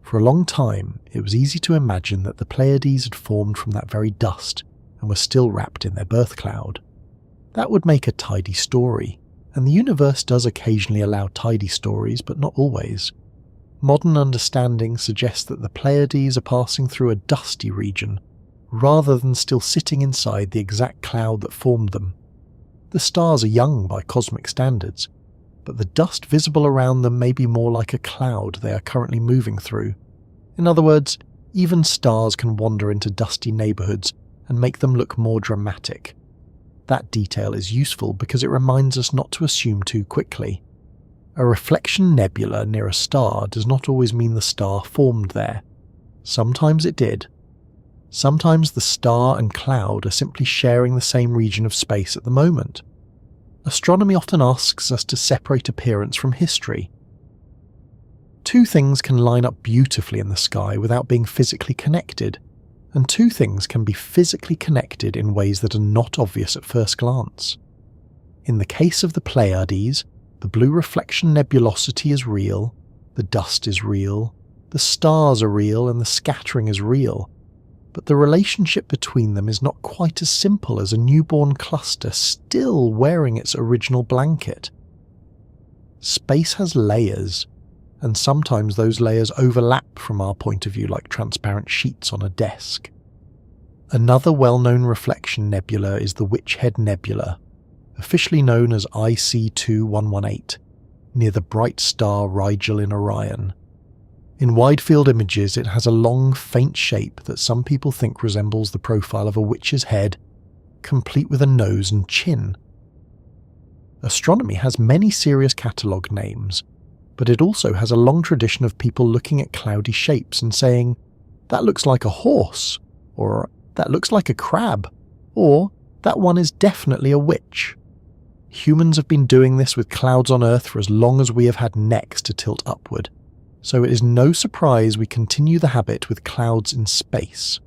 For a long time, it was easy to imagine that the Pleiades had formed from that very dust and were still wrapped in their birth cloud. That would make a tidy story, and the universe does occasionally allow tidy stories, but not always. Modern understanding suggests that the Pleiades are passing through a dusty region, rather than still sitting inside the exact cloud that formed them. The stars are young by cosmic standards, but the dust visible around them may be more like a cloud they are currently moving through. In other words, even stars can wander into dusty neighbourhoods and make them look more dramatic. That detail is useful because it reminds us not to assume too quickly. A reflection nebula near a star does not always mean the star formed there. Sometimes it did. Sometimes the star and cloud are simply sharing the same region of space at the moment. Astronomy often asks us to separate appearance from history. Two things can line up beautifully in the sky without being physically connected, and two things can be physically connected in ways that are not obvious at first glance. In the case of the Pleiades, the blue reflection nebulosity is real, the dust is real, the stars are real, and the scattering is real. But the relationship between them is not quite as simple as a newborn cluster still wearing its original blanket. Space has layers, and sometimes those layers overlap from our point of view like transparent sheets on a desk. Another well-known reflection nebula is the Witchhead Nebula, officially known as IC2118, near the bright star Rigel in Orion. In wide-field images, it has a long, faint shape that some people think resembles the profile of a witch's head, complete with a nose and chin. Astronomy has many serious catalogue names, but it also has a long tradition of people looking at cloudy shapes and saying, "That looks like a horse," or "That looks like a crab," or "That one is definitely a witch." Humans have been doing this with clouds on Earth for as long as we have had necks to tilt upward, so it is no surprise we continue the habit with clouds in space.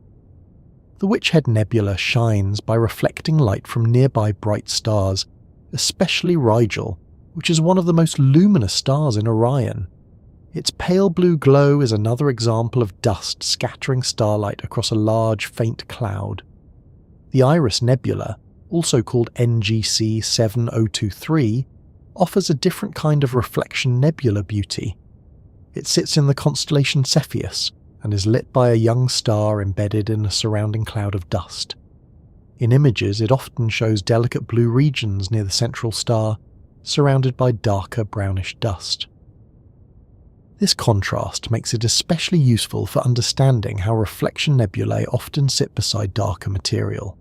The Witchhead Nebula shines by reflecting light from nearby bright stars, especially Rigel, which is one of the most luminous stars in Orion. Its pale blue glow is another example of dust scattering starlight across a large, faint cloud. The Iris Nebula, also called NGC 7023, offers a different kind of reflection nebula beauty. It sits in the constellation Cepheus and is lit by a young star embedded in a surrounding cloud of dust. In images, it often shows delicate blue regions near the central star, surrounded by darker brownish dust. This contrast makes it especially useful for understanding how reflection nebulae often sit beside darker material.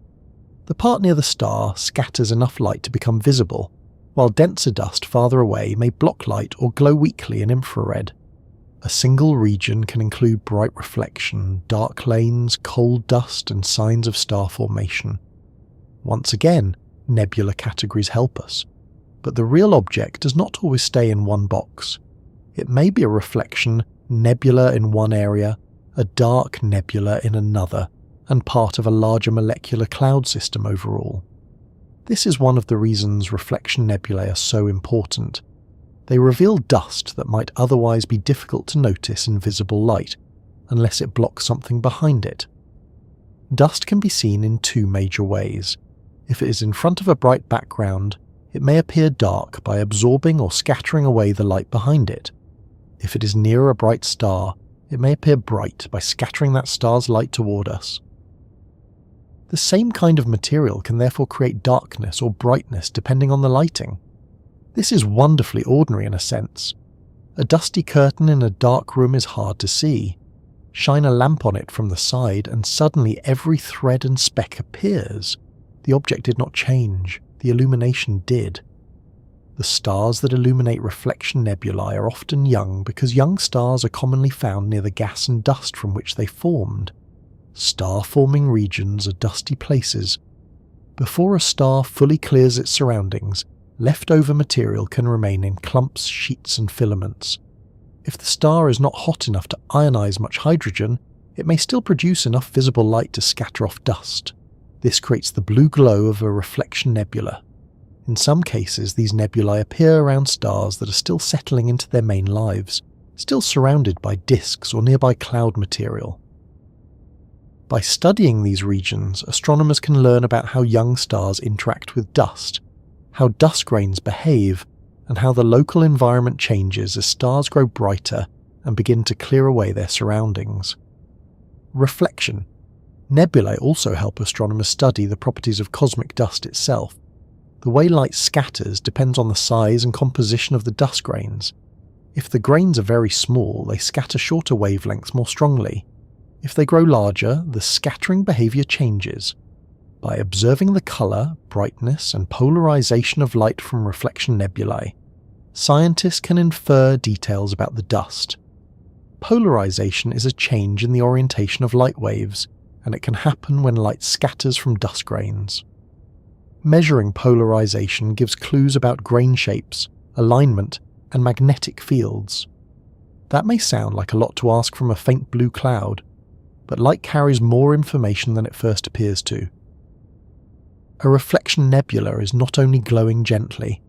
The part near the star scatters enough light to become visible, while denser dust farther away may block light or glow weakly in infrared. A single region can include bright reflection, dark lanes, cold dust, and signs of star formation. Once again, nebula categories help us, but the real object does not always stay in one box. It may be a reflection nebula in one area, a dark nebula in another, and part of a larger molecular cloud system overall. This is one of the reasons reflection nebulae are so important. They reveal dust that might otherwise be difficult to notice in visible light, unless it blocks something behind it. Dust can be seen in two major ways. If it is in front of a bright background, it may appear dark by absorbing or scattering away the light behind it. If it is near a bright star, it may appear bright by scattering that star's light toward us. The same kind of material can therefore create darkness or brightness depending on the lighting. This is wonderfully ordinary in a sense. A dusty curtain in a dark room is hard to see. Shine a lamp on it from the side and suddenly every thread and speck appears. The object did not change, the illumination did. The stars that illuminate reflection nebulae are often young because young stars are commonly found near the gas and dust from which they formed. Star-forming regions are dusty places. Before a star fully clears its surroundings, leftover material can remain in clumps, sheets and filaments. If the star is not hot enough to ionize much hydrogen, it may still produce enough visible light to scatter off dust. This creates the blue glow of a reflection nebula. In some cases, these nebulae appear around stars that are still settling into their main lives, still surrounded by disks or nearby cloud material. By studying these regions, astronomers can learn about how young stars interact with dust, how dust grains behave, and how the local environment changes as stars grow brighter and begin to clear away their surroundings. Reflection. Nebulae also help astronomers study the properties of cosmic dust itself. The way light scatters depends on the size and composition of the dust grains. If the grains are very small, they scatter shorter wavelengths more strongly. If they grow larger, the scattering behavior changes. By observing the color, brightness, and polarization of light from reflection nebulae, scientists can infer details about the dust. Polarization is a change in the orientation of light waves, and it can happen when light scatters from dust grains. Measuring polarization gives clues about grain shapes, alignment, and magnetic fields. That may sound like a lot to ask from a faint blue cloud, but light carries more information than it first appears to. A reflection nebula is not only glowing gently,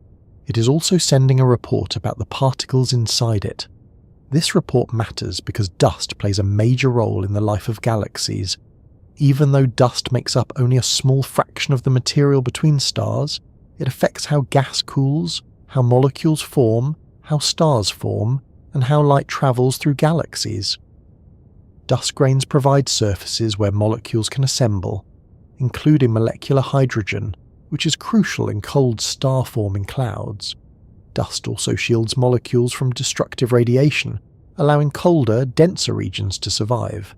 it is also sending a report about the particles inside it. This report matters because dust plays a major role in the life of galaxies. Even though dust makes up only a small fraction of the material between stars, it affects how gas cools, how molecules form, how stars form, and how light travels through galaxies. Dust grains provide surfaces where molecules can assemble, including molecular hydrogen, which is crucial in cold star-forming clouds. Dust also shields molecules from destructive radiation, allowing colder, denser regions to survive.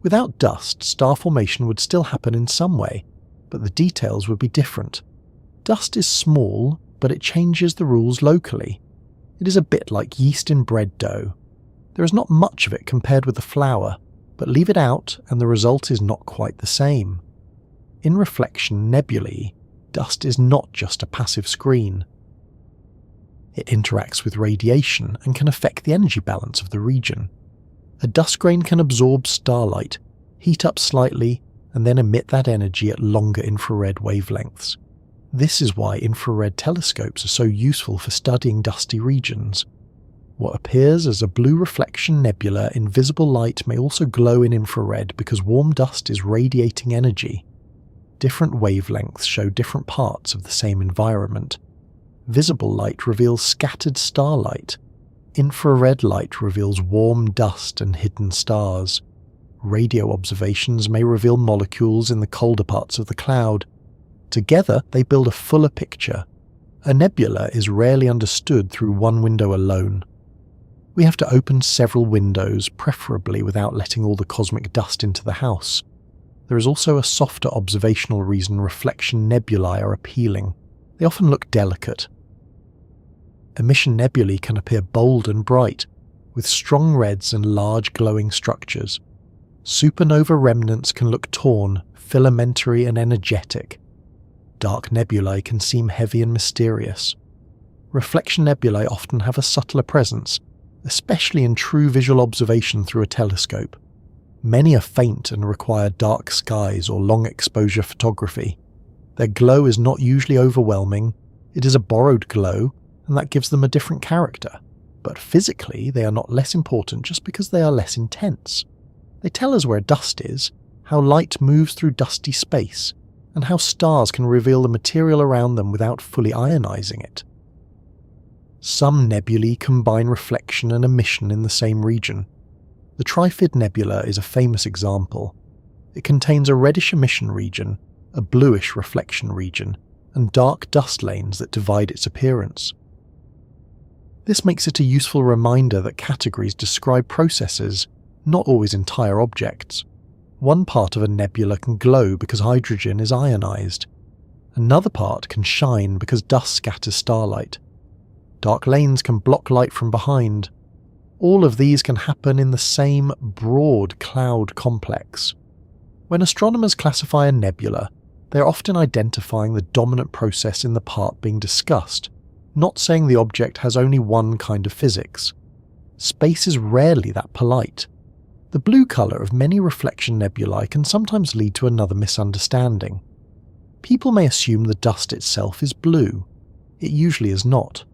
Without dust, star formation would still happen in some way, but the details would be different. Dust is small, but it changes the rules locally. It is a bit like yeast in bread dough. There is not much of it compared with the flour, but leave it out and the result is not quite the same. In reflection nebulae, dust is not just a passive screen. It interacts with radiation and can affect the energy balance of the region. A dust grain can absorb starlight, heat up slightly, and then emit that energy at longer infrared wavelengths. This is why infrared telescopes are so useful for studying dusty regions. What appears as a blue reflection nebula in visible light may also glow in infrared because warm dust is radiating energy. Different wavelengths show different parts of the same environment. Visible light reveals scattered starlight. Infrared light reveals warm dust and hidden stars. Radio observations may reveal molecules in the colder parts of the cloud. Together, they build a fuller picture. A nebula is rarely understood through one window alone. We have to open several windows, preferably without letting all the cosmic dust into the house. There is also a softer observational reason reflection nebulae are appealing. They often look delicate. Emission nebulae can appear bold and bright, with strong reds and large glowing structures. Supernova remnants can look torn, filamentary and energetic. Dark nebulae can seem heavy and mysterious. Reflection nebulae often have a subtler presence, especially in true visual observation through a telescope. Many are faint and require dark skies or long exposure photography. Their glow is not usually overwhelming, it is a borrowed glow, and that gives them a different character. But physically, they are not less important just because they are less intense. They tell us where dust is, how light moves through dusty space, and how stars can reveal the material around them without fully ionizing it. Some nebulae combine reflection and emission in the same region. The Trifid Nebula is a famous example. It contains a reddish emission region, a bluish reflection region, and dark dust lanes that divide its appearance. This makes it a useful reminder that categories describe processes, not always entire objects. One part of a nebula can glow because hydrogen is ionized. Another part can shine because dust scatters starlight. Dark lanes can block light from behind. All of these can happen in the same broad cloud complex. When astronomers classify a nebula, they are often identifying the dominant process in the part being discussed, not saying the object has only one kind of physics. Space is rarely that polite. The blue colour of many reflection nebulae can sometimes lead to another misunderstanding. People may assume the dust itself is blue. It usually is not.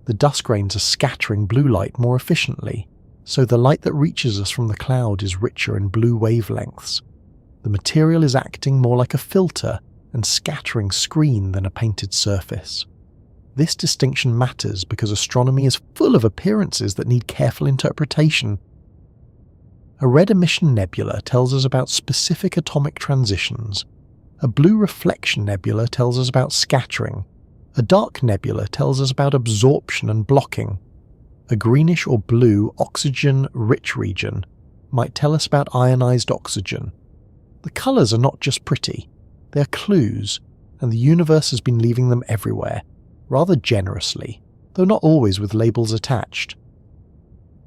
The dust grains are scattering blue light more efficiently, so the light that reaches us from the cloud is richer in blue wavelengths. The material is acting more like a filter and scattering screen than a painted surface. This distinction matters because astronomy is full of appearances that need careful interpretation. A red emission nebula tells us about specific atomic transitions. A blue reflection nebula tells us about scattering. A dark nebula tells us about absorption and blocking. A greenish or blue oxygen-rich region might tell us about ionized oxygen. The colours are not just pretty, they are clues, and the universe has been leaving them everywhere, rather generously, though not always with labels attached.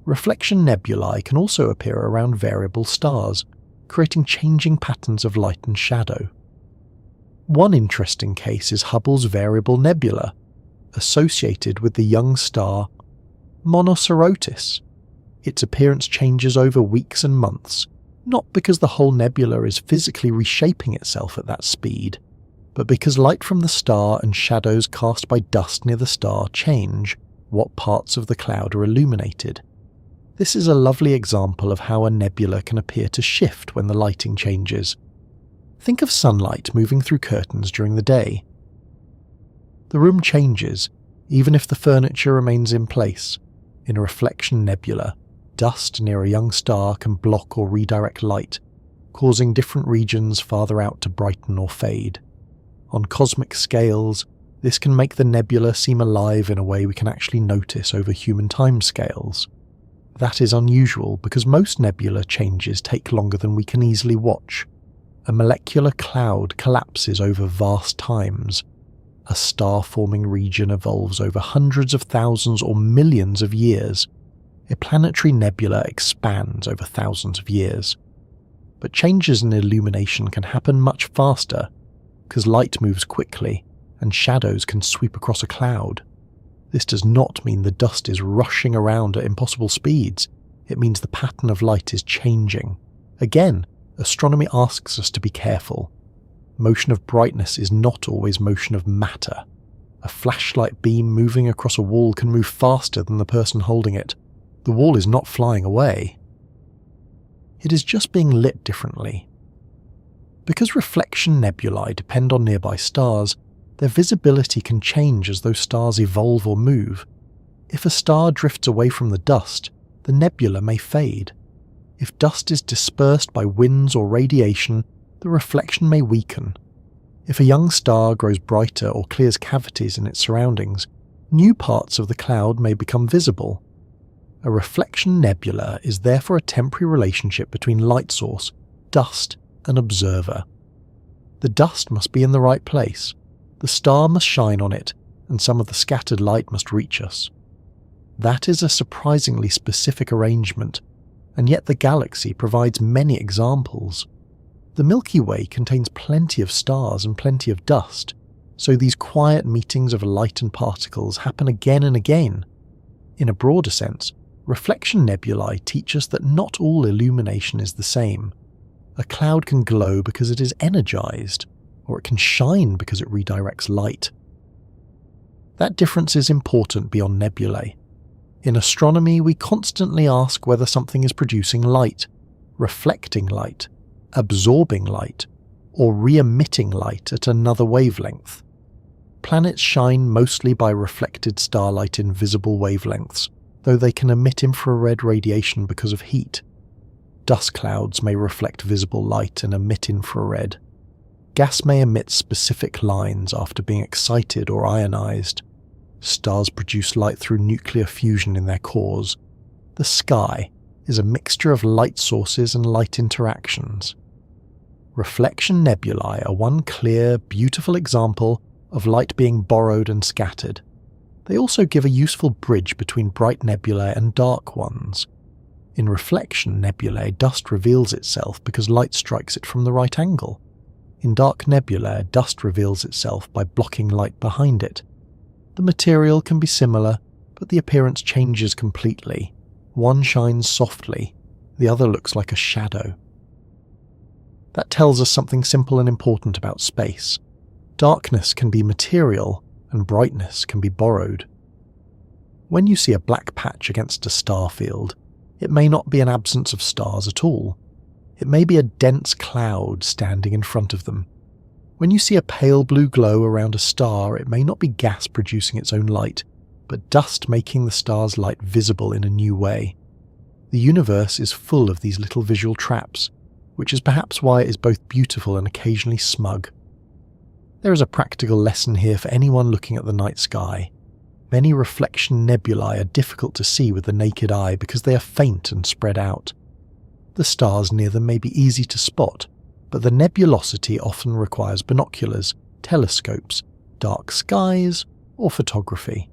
Reflection nebulae can also appear around variable stars, creating changing patterns of light and shadow. One interesting case is Hubble's Variable Nebula, associated with the young star Monocerotis. Its appearance changes over weeks and months, not because the whole nebula is physically reshaping itself at that speed, but because light from the star and shadows cast by dust near the star change what parts of the cloud are illuminated. This is a lovely example of how a nebula can appear to shift when the lighting changes. Think of sunlight moving through curtains during the day. The room changes, even if the furniture remains in place. In a reflection nebula, dust near a young star can block or redirect light, causing different regions farther out to brighten or fade. On cosmic scales, this can make the nebula seem alive in a way we can actually notice over human timescales. That is unusual because most nebula changes take longer than we can easily watch. A molecular cloud collapses over vast times. A star-forming region evolves over hundreds of thousands or millions of years. A planetary nebula expands over thousands of years. But changes in illumination can happen much faster, because light moves quickly, and shadows can sweep across a cloud. This does not mean the dust is rushing around at impossible speeds. It means the pattern of light is changing. Again, astronomy asks us to be careful. Motion of brightness is not always motion of matter. A flashlight beam moving across a wall can move faster than the person holding it. The wall is not flying away. It is just being lit differently. Because reflection nebulae depend on nearby stars, their visibility can change as those stars evolve or move. If a star drifts away from the dust, the nebula may fade. If dust is dispersed by winds or radiation, the reflection may weaken. If a young star grows brighter or clears cavities in its surroundings, new parts of the cloud may become visible. A reflection nebula is therefore a temporary relationship between light source, dust, and observer. The dust must be in the right place, the star must shine on it, and some of the scattered light must reach us. That is a surprisingly specific arrangement, and yet the galaxy provides many examples. The Milky Way contains plenty of stars and plenty of dust, so these quiet meetings of light and particles happen again and again. In a broader sense, Reflection nebulae teach us that not all illumination is the same. A cloud can glow because it is energized, or it can shine because it redirects light. That difference is important beyond nebulae. In astronomy, we constantly ask whether something is producing light, reflecting light, absorbing light, or re-emitting light at another wavelength. Planets shine mostly by reflected starlight in visible wavelengths, though they can emit infrared radiation because of heat. Dust clouds may reflect visible light and emit infrared. Gas may emit specific lines after being excited or ionized. Stars produce light through nuclear fusion in their cores. The sky is a mixture of light sources and light interactions. Reflection nebulae are one clear, beautiful example of light being borrowed and scattered. They also give a useful bridge between bright nebulae and dark ones. In reflection nebulae, dust reveals itself because light strikes it from the right angle. In dark nebulae, dust reveals itself by blocking light behind it. The material can be similar, but the appearance changes completely. One shines softly, the other looks like a shadow. That tells us something simple and important about space. Darkness can be material, and brightness can be borrowed. When you see a black patch against a star field, it may not be an absence of stars at all. It may be a dense cloud standing in front of them. When you see a pale blue glow around a star, it may not be gas producing its own light, but dust making the star's light visible in a new way. The universe is full of these little visual traps, which is perhaps why it is both beautiful and occasionally smug. There is a practical lesson here for anyone looking at the night sky. Many reflection nebulae are difficult to see with the naked eye because they are faint and spread out. The stars near them may be easy to spot, but the nebulosity often requires binoculars, telescopes, dark skies, or photography.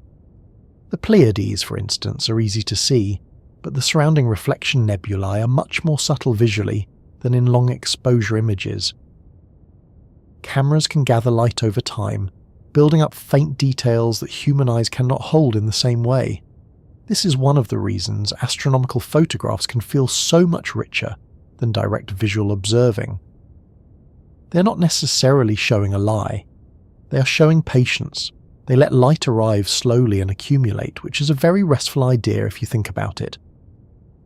The Pleiades, for instance, are easy to see, but the surrounding reflection nebulae are much more subtle visually than in long exposure images. Cameras can gather light over time, building up faint details that human eyes cannot hold in the same way. This is one of the reasons astronomical photographs can feel so much richer than direct visual observing. They're not necessarily showing a lie. They are showing patience. They let light arrive slowly and accumulate, which is a very restful idea if you think about it.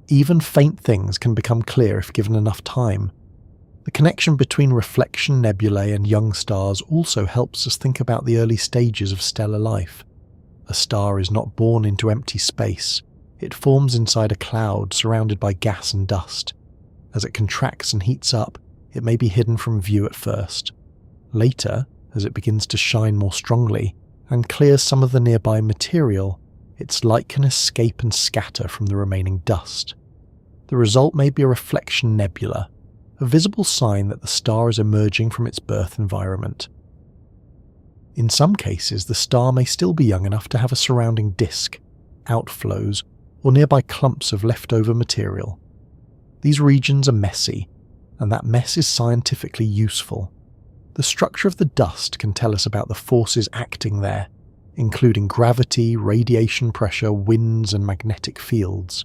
Even faint things can become clear if given enough time. The connection between reflection nebulae and young stars also helps us think about the early stages of stellar life. A star is not born into empty space. It forms inside a cloud surrounded by gas and dust. As it contracts and heats up, it may be hidden from view at first. Later, as it begins to shine more strongly and clears some of the nearby material, its light can escape and scatter from the remaining dust. The result may be a reflection nebula, a visible sign that the star is emerging from its birth environment. In some cases, the star may still be young enough to have a surrounding disk, outflows, or nearby clumps of leftover material. These regions are messy, and that mess is scientifically useful. The structure of the dust can tell us about the forces acting there, including gravity, radiation pressure, winds, and magnetic fields.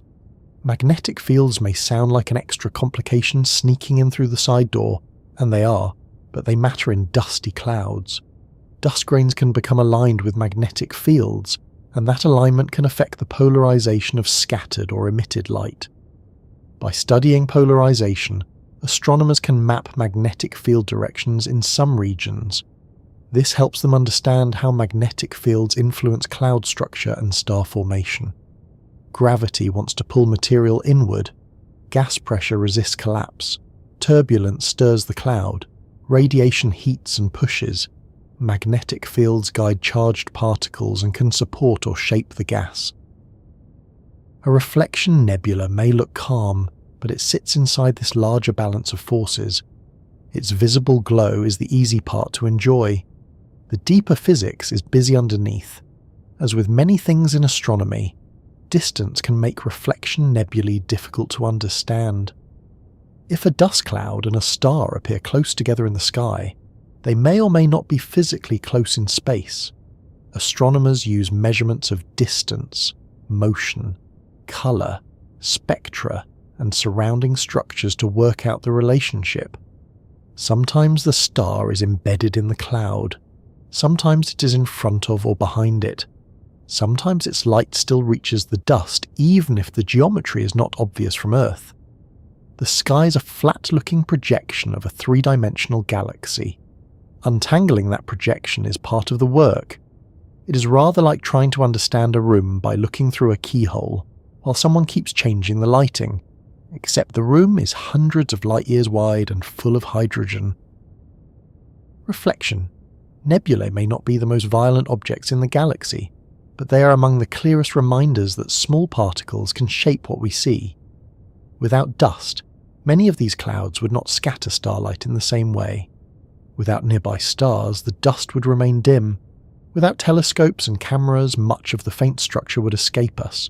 Magnetic fields may sound like an extra complication sneaking in through the side door, and they are, but they matter in dusty clouds. Dust grains can become aligned with magnetic fields, and that alignment can affect the polarization of scattered or emitted light. By studying polarization, astronomers can map magnetic field directions in some regions. This helps them understand how magnetic fields influence cloud structure and star formation. Gravity wants to pull material inward. Gas pressure resists collapse. Turbulence stirs the cloud. Radiation heats and pushes. Magnetic fields guide charged particles and can support or shape the gas. A reflection nebula may look calm, but it sits inside this larger balance of forces. Its visible glow is the easy part to enjoy. The deeper physics is busy underneath. As with many things in astronomy, distance can make reflection nebulae difficult to understand. If a dust cloud and a star appear close together in the sky, they may or may not be physically close in space. Astronomers use measurements of distance, motion, colour, spectra, and surrounding structures to work out the relationship. Sometimes the star is embedded in the cloud. Sometimes it is in front of or behind it. Sometimes its light still reaches the dust even if the geometry is not obvious from Earth. The sky is a flat-looking projection of a three-dimensional galaxy. Untangling that projection is part of the work. It is rather like trying to understand a room by looking through a keyhole, while someone keeps changing the lighting, except the room is hundreds of light years wide and full of hydrogen. Reflection. Nebulae may not be the most violent objects in the galaxy, but they are among the clearest reminders that small particles can shape what we see. Without dust, many of these clouds would not scatter starlight in the same way. Without nearby stars, the dust would remain dim. Without telescopes and cameras, much of the faint structure would escape us.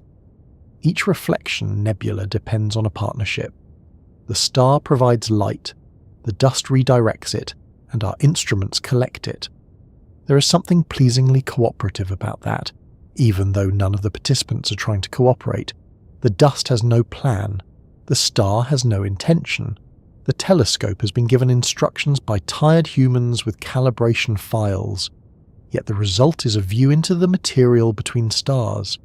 Each reflection nebula depends on a partnership. The star provides light, the dust redirects it, and our instruments collect it. There is something pleasingly cooperative about that, even though none of the participants are trying to cooperate. The dust has no plan. The star has no intention. The telescope has been given instructions by tired humans with calibration files. Yet the result is a view into the material between stars.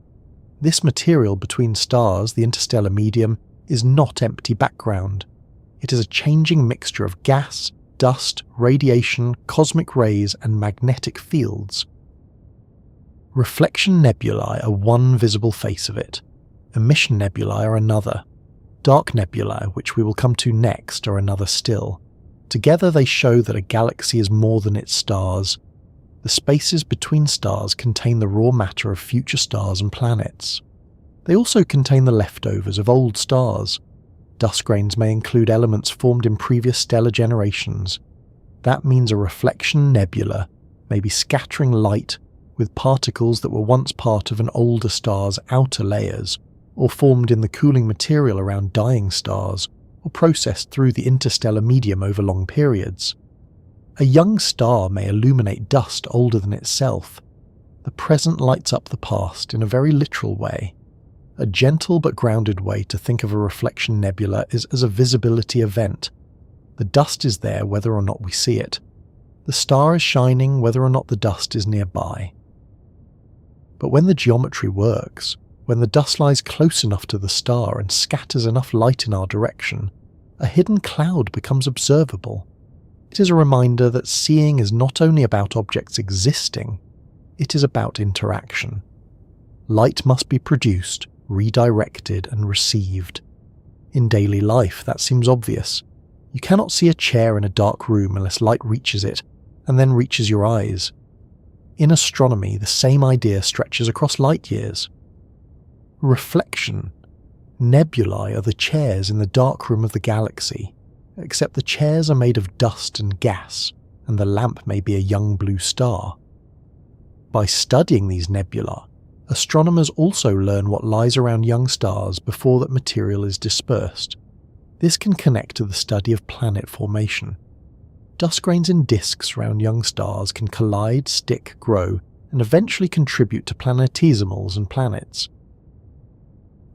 This material between stars, the interstellar medium, is not empty background. It is a changing mixture of gas, dust, radiation, cosmic rays, and magnetic fields. Reflection nebulae are one visible face of it. Emission nebulae are another. Dark nebulae, which we will come to next, are another still. Together they show that a galaxy is more than its stars. The spaces between stars contain the raw matter of future stars and planets. They also contain the leftovers of old stars. Dust grains may include elements formed in previous stellar generations. That means a reflection nebula may be scattering light with particles that were once part of an older star's outer layers, or formed in the cooling material around dying stars, or processed through the interstellar medium over long periods. A young star may illuminate dust older than itself. The present lights up the past in a very literal way. A gentle but grounded way to think of a reflection nebula is as a visibility event. The dust is there whether or not we see it. The star is shining whether or not the dust is nearby. But when the geometry works, when the dust lies close enough to the star and scatters enough light in our direction, a hidden cloud becomes observable. It is a reminder that seeing is not only about objects existing, it is about interaction. Light must be produced, redirected, and received. In daily life, that seems obvious. You cannot see a chair in a dark room unless light reaches it, and then reaches your eyes. In astronomy, the same idea stretches across light years. Reflection. Nebulae are the chairs in the dark room of the galaxy, except the chairs are made of dust and gas, and the lamp may be a young blue star. By studying these nebula, astronomers also learn what lies around young stars before that material is dispersed. This can connect to the study of planet formation. Dust grains in disks around young stars can collide, stick, grow, and eventually contribute to planetesimals and planets.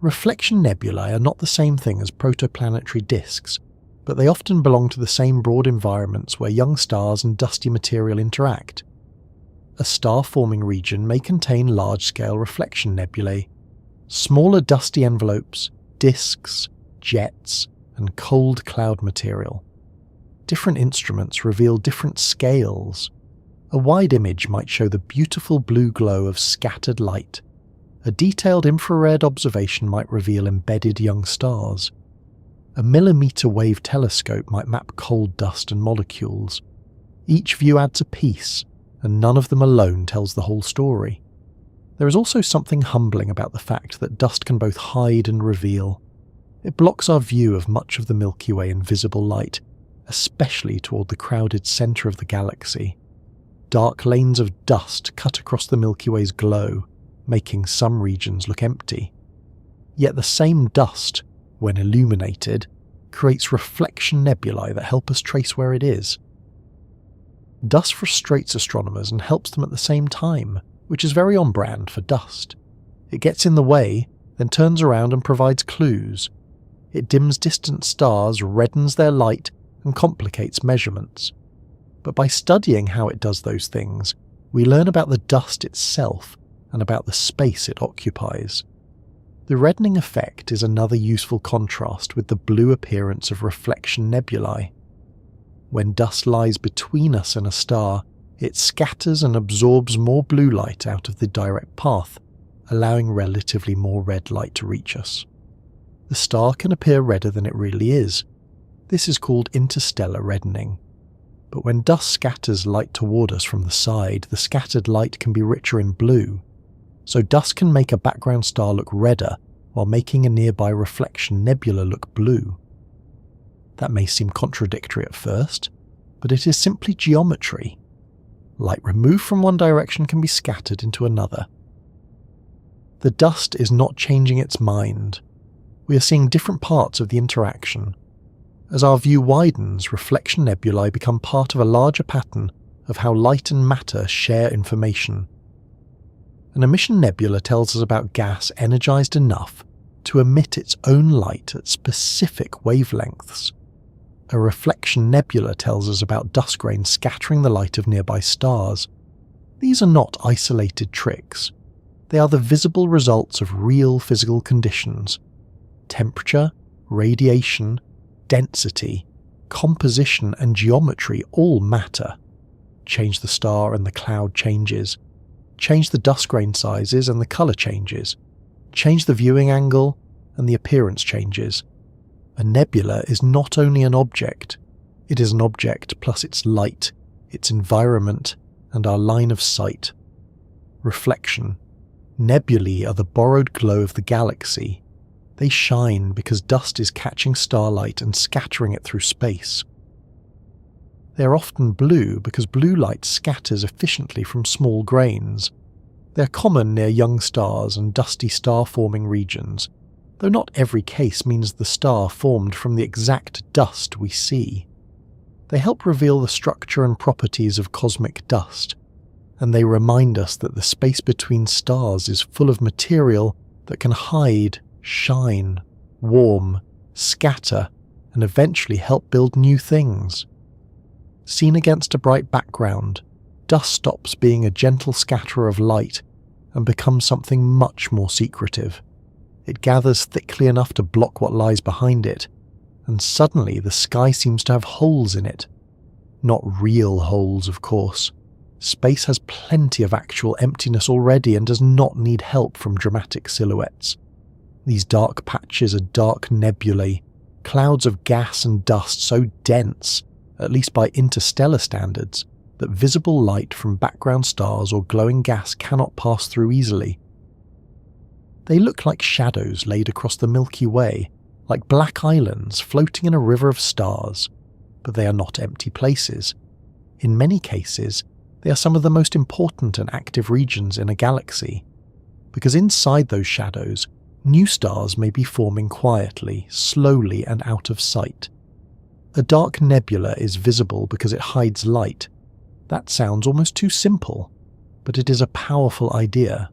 Reflection nebulae are not the same thing as protoplanetary disks, but they often belong to the same broad environments where young stars and dusty material interact. A star-forming region may contain large-scale reflection nebulae, smaller dusty envelopes, disks, jets, and cold cloud material. Different instruments reveal different scales. A wide image might show the beautiful blue glow of scattered light. A detailed infrared observation might reveal embedded young stars. A millimeter wave telescope might map cold dust and molecules. Each view adds a piece, and none of them alone tells the whole story. There is also something humbling about the fact that dust can both hide and reveal. It blocks our view of much of the Milky Way in visible light, especially toward the crowded centre of the galaxy. Dark lanes of dust cut across the Milky Way's glow, making some regions look empty. Yet the same dust, when illuminated, creates reflection nebulae that help us trace where it is. Dust frustrates astronomers and helps them at the same time, which is very on brand for dust. It gets in the way, then turns around and provides clues. It dims distant stars, reddens their light, and complicates measurements. But by studying how it does those things, we learn about the dust itself and about the space it occupies. The reddening effect is another useful contrast with the blue appearance of reflection nebulae. When dust lies between us and a star, it scatters and absorbs more blue light out of the direct path, allowing relatively more red light to reach us. The star can appear redder than it really is. This is called interstellar reddening. But when dust scatters light toward us from the side, the scattered light can be richer in blue. So dust can make a background star look redder while making a nearby reflection nebula look blue. That may seem contradictory at first, but it is simply geometry. Light removed from one direction can be scattered into another. The dust is not changing its mind. We are seeing different parts of the interaction. As our view widens, reflection nebulae become part of a larger pattern of how light and matter share information. An emission nebula tells us about gas energized enough to emit its own light at specific wavelengths. A reflection nebula tells us about dust grains scattering the light of nearby stars. These are not isolated tricks. They are the visible results of real physical conditions. Temperature, radiation, density, composition, and geometry all matter. Change the star and the cloud changes. Change the dust grain sizes and the colour changes. Change the viewing angle and the appearance changes. A nebula is not only an object, it is an object plus its light, its environment, and our line of sight. Reflection. Nebulae are the borrowed glow of the galaxy. They shine because dust is catching starlight and scattering it through space. They are often blue because blue light scatters efficiently from small grains. They are common near young stars and dusty star-forming regions, though not every case means the star formed from the exact dust we see. They help reveal the structure and properties of cosmic dust, and they remind us that the space between stars is full of material that can hide, shine, warm, scatter, and eventually help build new things. Seen against a bright background, dust stops being a gentle scatterer of light and becomes something much more secretive. It gathers thickly enough to block what lies behind it, and suddenly the sky seems to have holes in it. Not real holes, of course. Space has plenty of actual emptiness already and does not need help from dramatic silhouettes. These dark patches are dark nebulae, clouds of gas and dust so dense, at least by interstellar standards, that visible light from background stars or glowing gas cannot pass through easily. They look like shadows laid across the Milky Way, like black islands floating in a river of stars, but they are not empty places. In many cases, they are some of the most important and active regions in a galaxy, because inside those shadows, new stars may be forming quietly, slowly, and out of sight. A dark nebula is visible because it hides light. That sounds almost too simple, but it is a powerful idea.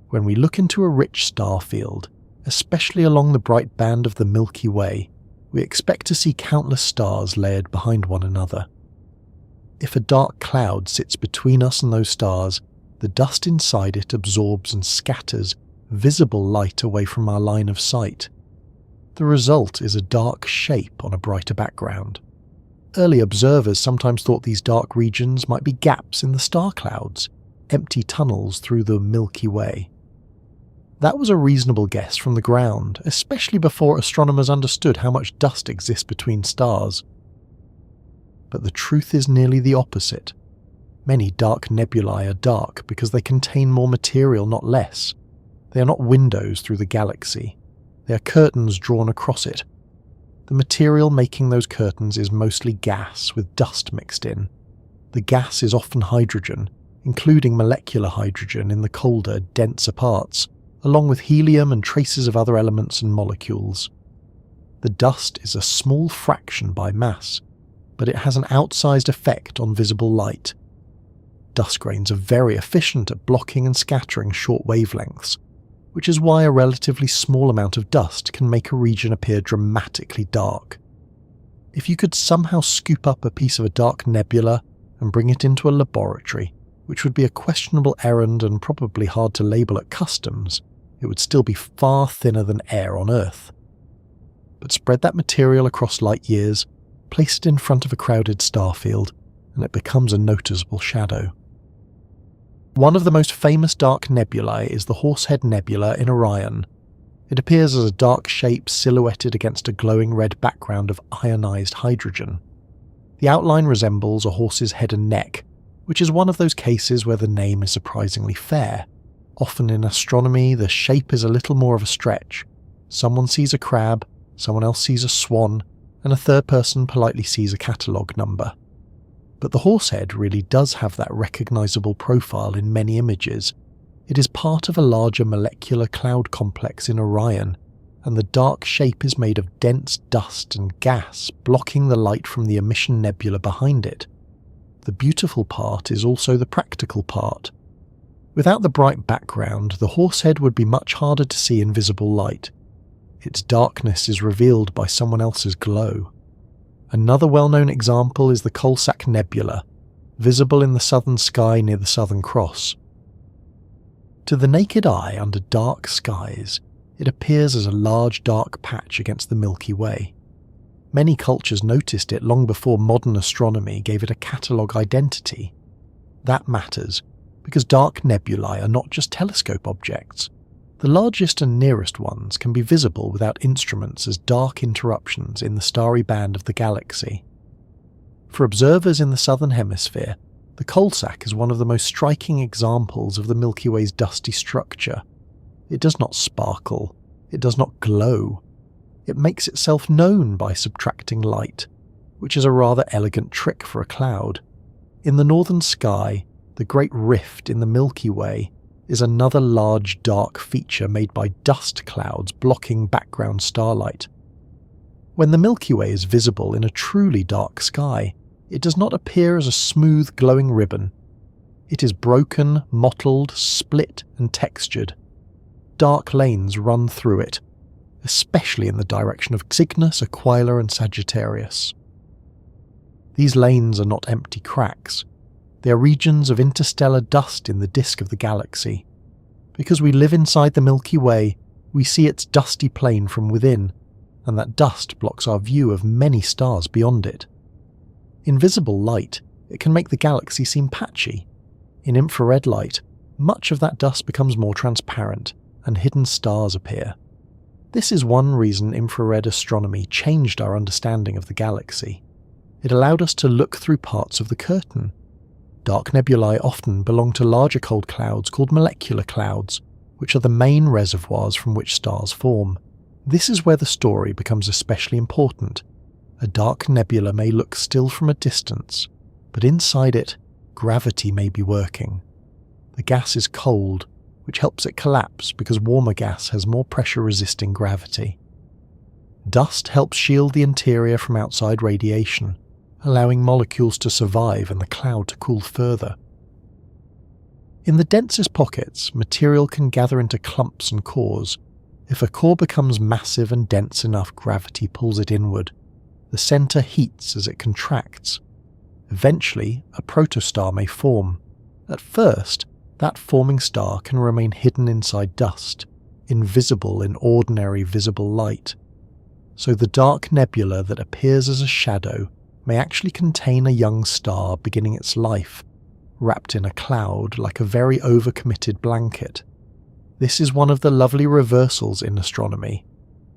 When we look into a rich star field, especially along the bright band of the Milky Way, we expect to see countless stars layered behind one another. If a dark cloud sits between us and those stars, the dust inside it absorbs and scatters visible light away from our line of sight. The result is a dark shape on a brighter background. Early observers sometimes thought these dark regions might be gaps in the star clouds, empty tunnels through the Milky Way. That was a reasonable guess from the ground, especially before astronomers understood how much dust exists between stars. But the truth is nearly the opposite. Many dark nebulae are dark because they contain more material, not less. They are not windows through the galaxy. They are curtains drawn across it. The material making those curtains is mostly gas with dust mixed in. The gas is often hydrogen, including molecular hydrogen in the colder, denser parts, along with helium and traces of other elements and molecules. The dust is a small fraction by mass, but it has an outsized effect on visible light. Dust grains are very efficient at blocking and scattering short wavelengths. which is why a relatively small amount of dust can make a region appear dramatically dark. If you could somehow scoop up a piece of a dark nebula and bring it into a laboratory, which would be a questionable errand and probably hard to label at customs, it would still be far thinner than air on Earth. But spread that material across light years, place it in front of a crowded starfield, and it becomes a noticeable shadow. One of the most famous dark nebulae is the Horsehead Nebula in Orion. It appears as a dark shape silhouetted against a glowing red background of ionized hydrogen. The outline resembles a horse's head and neck, which is one of those cases where the name is surprisingly fair. Often in astronomy, the shape is a little more of a stretch. Someone sees a crab, someone else sees a swan, and a third person politely sees a catalogue number. But the horsehead really does have that recognisable profile in many images. It is part of a larger molecular cloud complex in Orion, and the dark shape is made of dense dust and gas blocking the light from the emission nebula behind it. The beautiful part is also the practical part. Without the bright background, the horsehead would be much harder to see in visible light. Its darkness is revealed by someone else's glow. Another well-known example is the Coalsack Nebula, visible in the southern sky near the Southern Cross. To the naked eye under dark skies, it appears as a large dark patch against the Milky Way. Many cultures noticed it long before modern astronomy gave it a catalogue identity. That matters, because dark nebulae are not just telescope objects. The largest and nearest ones can be visible without instruments as dark interruptions in the starry band of the galaxy. For observers in the southern hemisphere, the Coalsack is one of the most striking examples of the Milky Way's dusty structure. It does not sparkle, it does not glow. It makes itself known by subtracting light, which is a rather elegant trick for a cloud. In the northern sky, the Great Rift in the Milky Way is another large dark feature made by dust clouds blocking background starlight. When the Milky Way is visible in a truly dark sky, it does not appear as a smooth glowing ribbon. It is broken, mottled, split and textured. Dark lanes run through it, especially in the direction of Cygnus, Aquila and Sagittarius. These lanes are not empty cracks. They are regions of interstellar dust in the disk of the galaxy. Because we live inside the Milky Way, we see its dusty plane from within, and that dust blocks our view of many stars beyond it. In visible light, it can make the galaxy seem patchy. In infrared light, much of that dust becomes more transparent, and hidden stars appear. This is one reason infrared astronomy changed our understanding of the galaxy. It allowed us to look through parts of the curtain. Dark nebulae often belong to larger cold clouds called molecular clouds, which are the main reservoirs from which stars form. This is where the story becomes especially important. A dark nebula may look still from a distance, but inside it, gravity may be working. The gas is cold, which helps it collapse because warmer gas has more pressure-resisting gravity. Dust helps shield the interior from outside radiation, allowing molecules to survive and the cloud to cool further. In the densest pockets, material can gather into clumps and cores. If a core becomes massive and dense enough, gravity pulls it inward. The centre heats as it contracts. Eventually, a protostar may form. At first, that forming star can remain hidden inside dust, invisible in ordinary visible light. So the dark nebula that appears as a shadow may actually contain a young star beginning its life, wrapped in a cloud like a very overcommitted blanket. This is one of the lovely reversals in astronomy.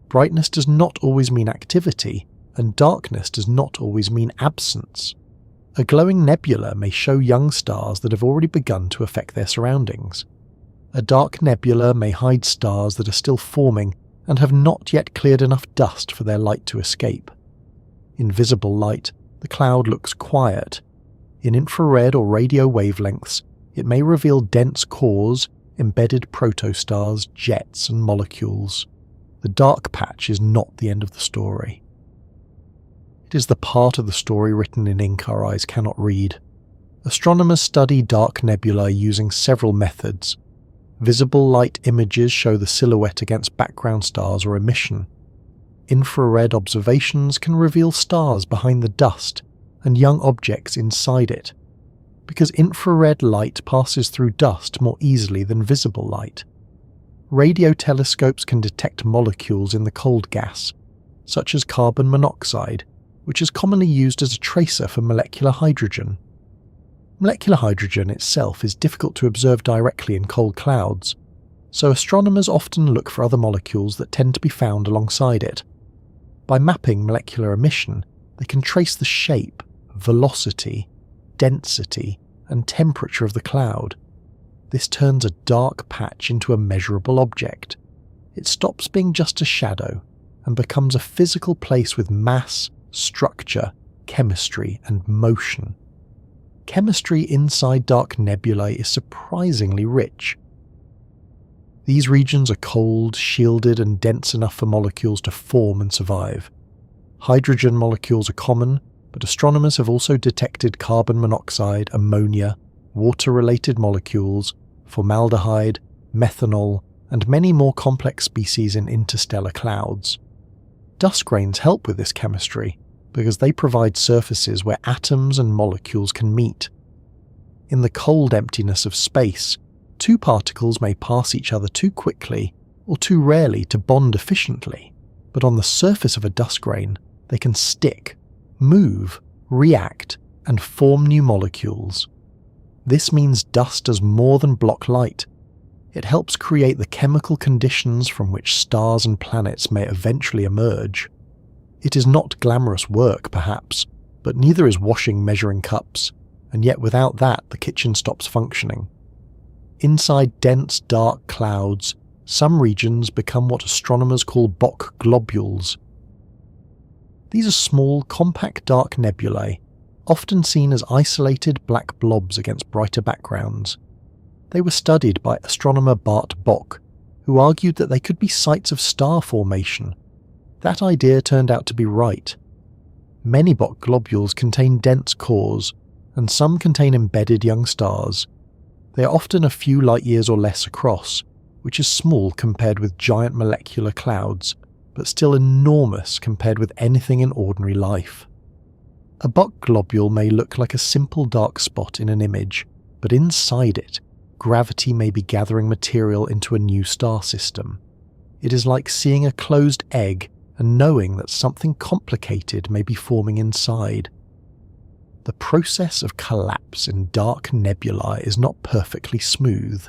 Brightness does not always mean activity, and darkness does not always mean absence. A glowing nebula may show young stars that have already begun to affect their surroundings. A dark nebula may hide stars that are still forming and have not yet cleared enough dust for their light to escape. In visible light, the cloud looks quiet. In infrared or radio wavelengths, it may reveal dense cores, embedded protostars, jets and molecules. The dark patch is not the end of the story. It is the part of the story written in ink our eyes cannot read. Astronomers study dark nebulae using several methods. Visible light images show the silhouette against background stars or emission. Infrared observations can reveal stars behind the dust and young objects inside it, because infrared light passes through dust more easily than visible light. Radio telescopes can detect molecules in the cold gas, such as carbon monoxide, which is commonly used as a tracer for molecular hydrogen. Molecular hydrogen itself is difficult to observe directly in cold clouds, so astronomers often look for other molecules that tend to be found alongside it. By mapping molecular emission, they can trace the shape, velocity, density, and temperature of the cloud. This turns a dark patch into a measurable object. It stops being just a shadow and becomes a physical place with mass, structure, chemistry, and motion. Chemistry inside dark nebulae is surprisingly rich. These regions are cold, shielded, and dense enough for molecules to form and survive. Hydrogen molecules are common, but astronomers have also detected carbon monoxide, ammonia, water-related molecules, formaldehyde, methanol, and many more complex species in interstellar clouds. Dust grains help with this chemistry because they provide surfaces where atoms and molecules can meet. In the cold emptiness of space, two particles may pass each other too quickly or too rarely to bond efficiently, but on the surface of a dust grain, they can stick, move, react, and form new molecules. This means dust does more than block light. It helps create the chemical conditions from which stars and planets may eventually emerge. It is not glamorous work, perhaps, but neither is washing measuring cups, and yet without that the kitchen stops functioning. Inside dense, dark clouds, some regions become what astronomers call Bok globules. These are small, compact dark nebulae, often seen as isolated black blobs against brighter backgrounds. They were studied by astronomer Bart Bok, who argued that they could be sites of star formation. That idea turned out to be right. Many Bok globules contain dense cores, and some contain embedded young stars. They are often a few light years or less across, which is small compared with giant molecular clouds, but still enormous compared with anything in ordinary life. A Bok globule may look like a simple dark spot in an image, but inside it, gravity may be gathering material into a new star system. It is like seeing a closed egg and knowing that something complicated may be forming inside. The process of collapse in dark nebulae is not perfectly smooth.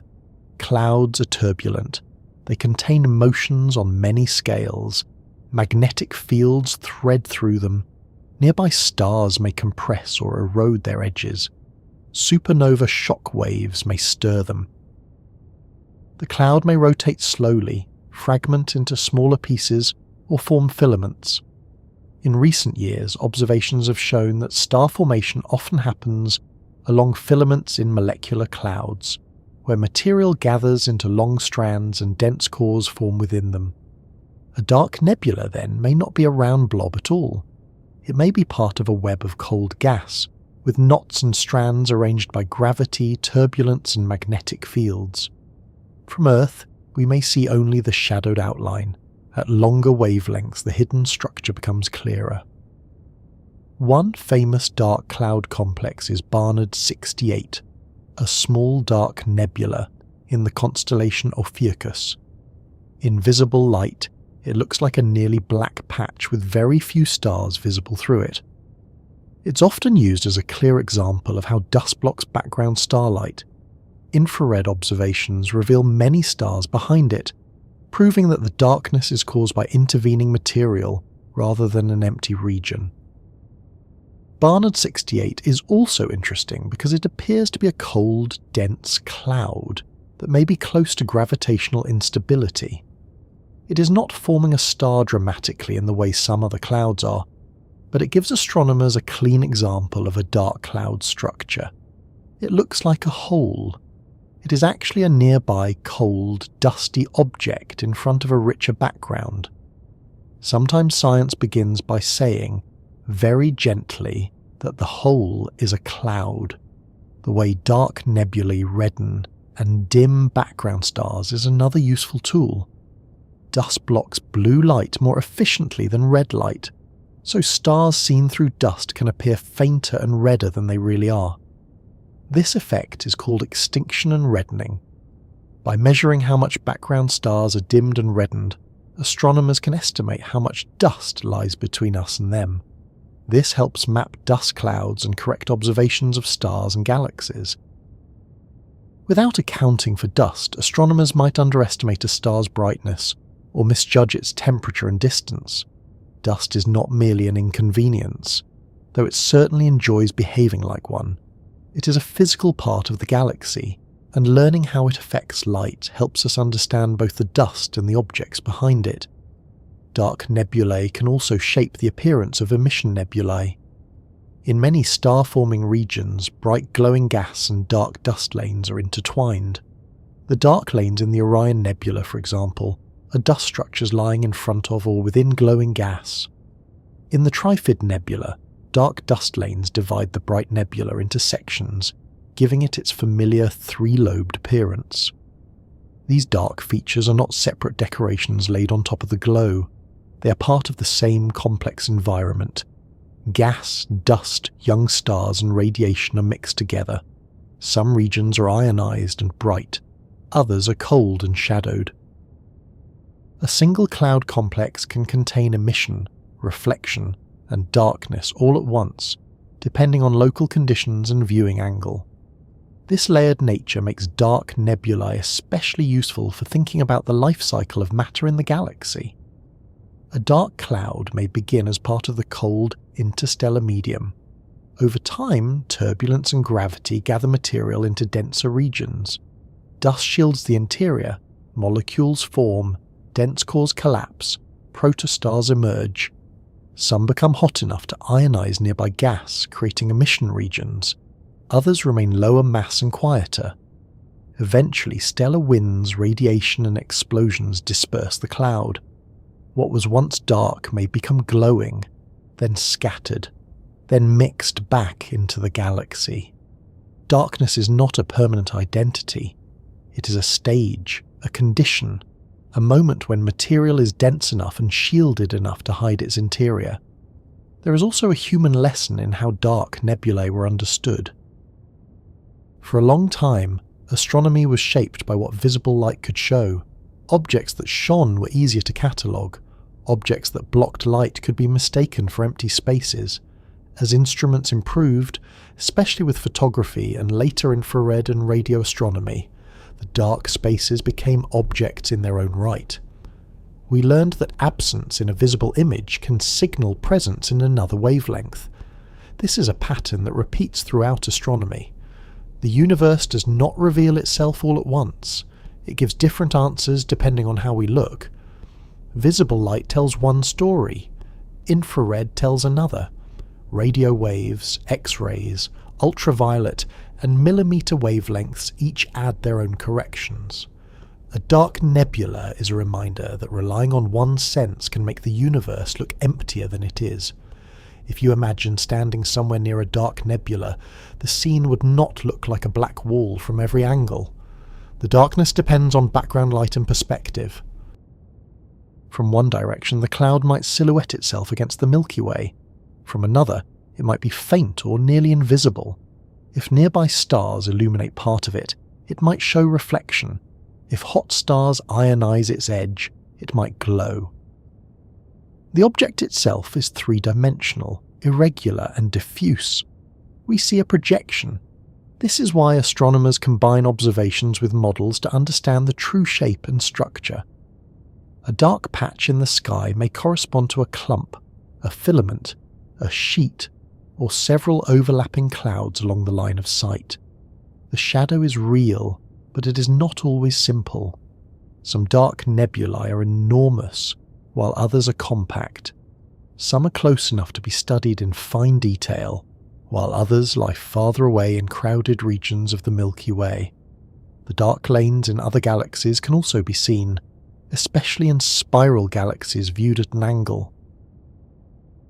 Clouds are turbulent. They contain motions on many scales. Magnetic fields thread through them. Nearby stars may compress or erode their edges. Supernova shock waves may stir them. The cloud may rotate slowly, fragment into smaller pieces, or form filaments. In recent years, observations have shown that star formation often happens along filaments in molecular clouds, where material gathers into long strands and dense cores form within them. A dark nebula, then, may not be a round blob at all. It may be part of a web of cold gas, with knots and strands arranged by gravity, turbulence, and magnetic fields. From Earth, we may see only the shadowed outline. At longer wavelengths, the hidden structure becomes clearer. One famous dark cloud complex is Barnard 68, a small dark nebula in the constellation Ophiuchus. In visible light, it looks like a nearly black patch with very few stars visible through it. It's often used as a clear example of how dust blocks background starlight. Infrared observations reveal many stars behind it, proving that the darkness is caused by intervening material rather than an empty region. Barnard 68 is also interesting because it appears to be a cold, dense cloud that may be close to gravitational instability. It is not forming a star dramatically in the way some other clouds are, but it gives astronomers a clean example of a dark cloud structure. It looks like a hole. It is actually a nearby cold, dusty object in front of a richer background. Sometimes science begins by saying, very gently, that the hole is a cloud, the way dark nebulae redden and dim background stars is another useful tool. Dust blocks blue light more efficiently than red light, so stars seen through dust can appear fainter and redder than they really are. This effect is called extinction and reddening. By measuring how much background stars are dimmed and reddened, astronomers can estimate how much dust lies between us and them. This helps map dust clouds and correct observations of stars and galaxies. Without accounting for dust, astronomers might underestimate a star's brightness or misjudge its temperature and distance. Dust is not merely an inconvenience, though it certainly enjoys behaving like one. It is a physical part of the galaxy, and learning how it affects light helps us understand both the dust and the objects behind it. Dark nebulae can also shape the appearance of emission nebulae. In many star-forming regions, bright glowing gas and dark dust lanes are intertwined. The dark lanes in the Orion Nebula, for example, are dust structures lying in front of or within glowing gas. In the Trifid Nebula, dark dust lanes divide the bright nebula into sections, giving it its familiar three-lobed appearance. These dark features are not separate decorations laid on top of the glow. They are part of the same complex environment. Gas, dust, young stars and radiation are mixed together. Some regions are ionized and bright, others are cold and shadowed. A single cloud complex can contain emission, reflection, and darkness all at once, depending on local conditions and viewing angle. This layered nature makes dark nebulae especially useful for thinking about the life cycle of matter in the galaxy. A dark cloud may begin as part of the cold interstellar medium. Over time, turbulence and gravity gather material into denser regions. Dust shields the interior, molecules form, dense cores collapse, protostars emerge. Some become hot enough to ionize nearby gas, creating emission regions. Others remain lower mass and quieter. Eventually, stellar winds, radiation and explosions disperse the cloud. What was once dark may become glowing, then scattered, then mixed back into the galaxy. Darkness is not a permanent identity. It is a stage, a condition, a moment when material is dense enough and shielded enough to hide its interior. There is also a human lesson in how dark nebulae were understood. For a long time, astronomy was shaped by what visible light could show. Objects that shone were easier to catalogue. Objects that blocked light could be mistaken for empty spaces. As instruments improved, especially with photography and later infrared and radio astronomy, the dark spaces became objects in their own right. We learned that absence in a visible image can signal presence in another wavelength. This is a pattern that repeats throughout astronomy. The universe does not reveal itself all at once. It gives different answers depending on how we look. Visible light tells one story. Infrared tells another. Radio waves, X-rays, ultraviolet, and millimeter wavelengths each add their own corrections. A dark nebula is a reminder that relying on one sense can make the universe look emptier than it is. If you imagine standing somewhere near a dark nebula, the scene would not look like a black wall from every angle. The darkness depends on background light and perspective. From one direction, the cloud might silhouette itself against the Milky Way. From another, it might be faint or nearly invisible. If nearby stars illuminate part of it, it might show reflection. If hot stars ionize its edge, it might glow. The object itself is three-dimensional, irregular and diffuse. We see a projection. This is why astronomers combine observations with models to understand the true shape and structure. A dark patch in the sky may correspond to a clump, a filament, a sheet, or several overlapping clouds along the line of sight. The shadow is real, but it is not always simple. Some dark nebulae are enormous, while others are compact. Some are close enough to be studied in fine detail, while others lie farther away in crowded regions of the Milky Way. The dark lanes in other galaxies can also be seen, especially in spiral galaxies viewed at an angle.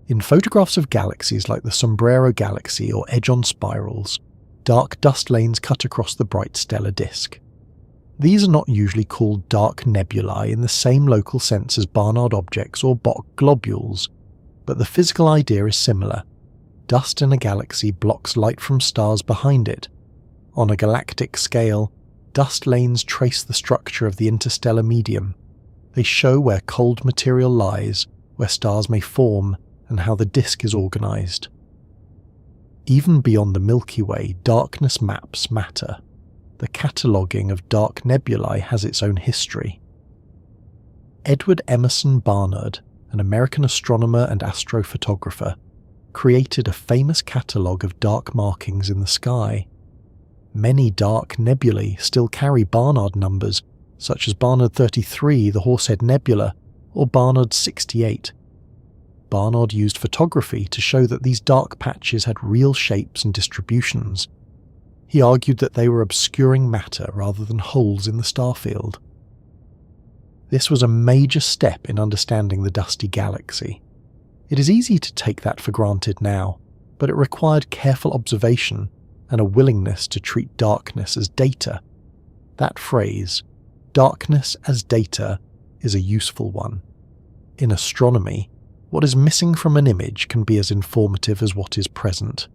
In photographs of galaxies like the Sombrero Galaxy or Edge-on spirals, dark dust lanes cut across the bright stellar disk. These are not usually called dark nebulae in the same local sense as Barnard objects or Bok globules, but the physical idea is similar. Dust in a galaxy blocks light from stars behind it. On a galactic scale, dust lanes trace the structure of the interstellar medium. They show where cold material lies, where stars may form, and how the disk is organized. Even beyond the Milky Way, darkness maps matter. The cataloguing of dark nebulae has its own history. Edward Emerson Barnard, an American astronomer and astrophotographer, created a famous catalogue of dark markings in the sky. Many dark nebulae still carry Barnard numbers, such as Barnard 33, the Horsehead Nebula, or Barnard 68. Barnard used photography to show that these dark patches had real shapes and distributions. He argued that they were obscuring matter rather than holes in the starfield. This was a major step in understanding the dusty galaxy. It is easy to take that for granted now, but it required careful observation and a willingness to treat darkness as data. That phrase, darkness as data, is a useful one. In astronomy, what is missing from an image can be as informative as what is present.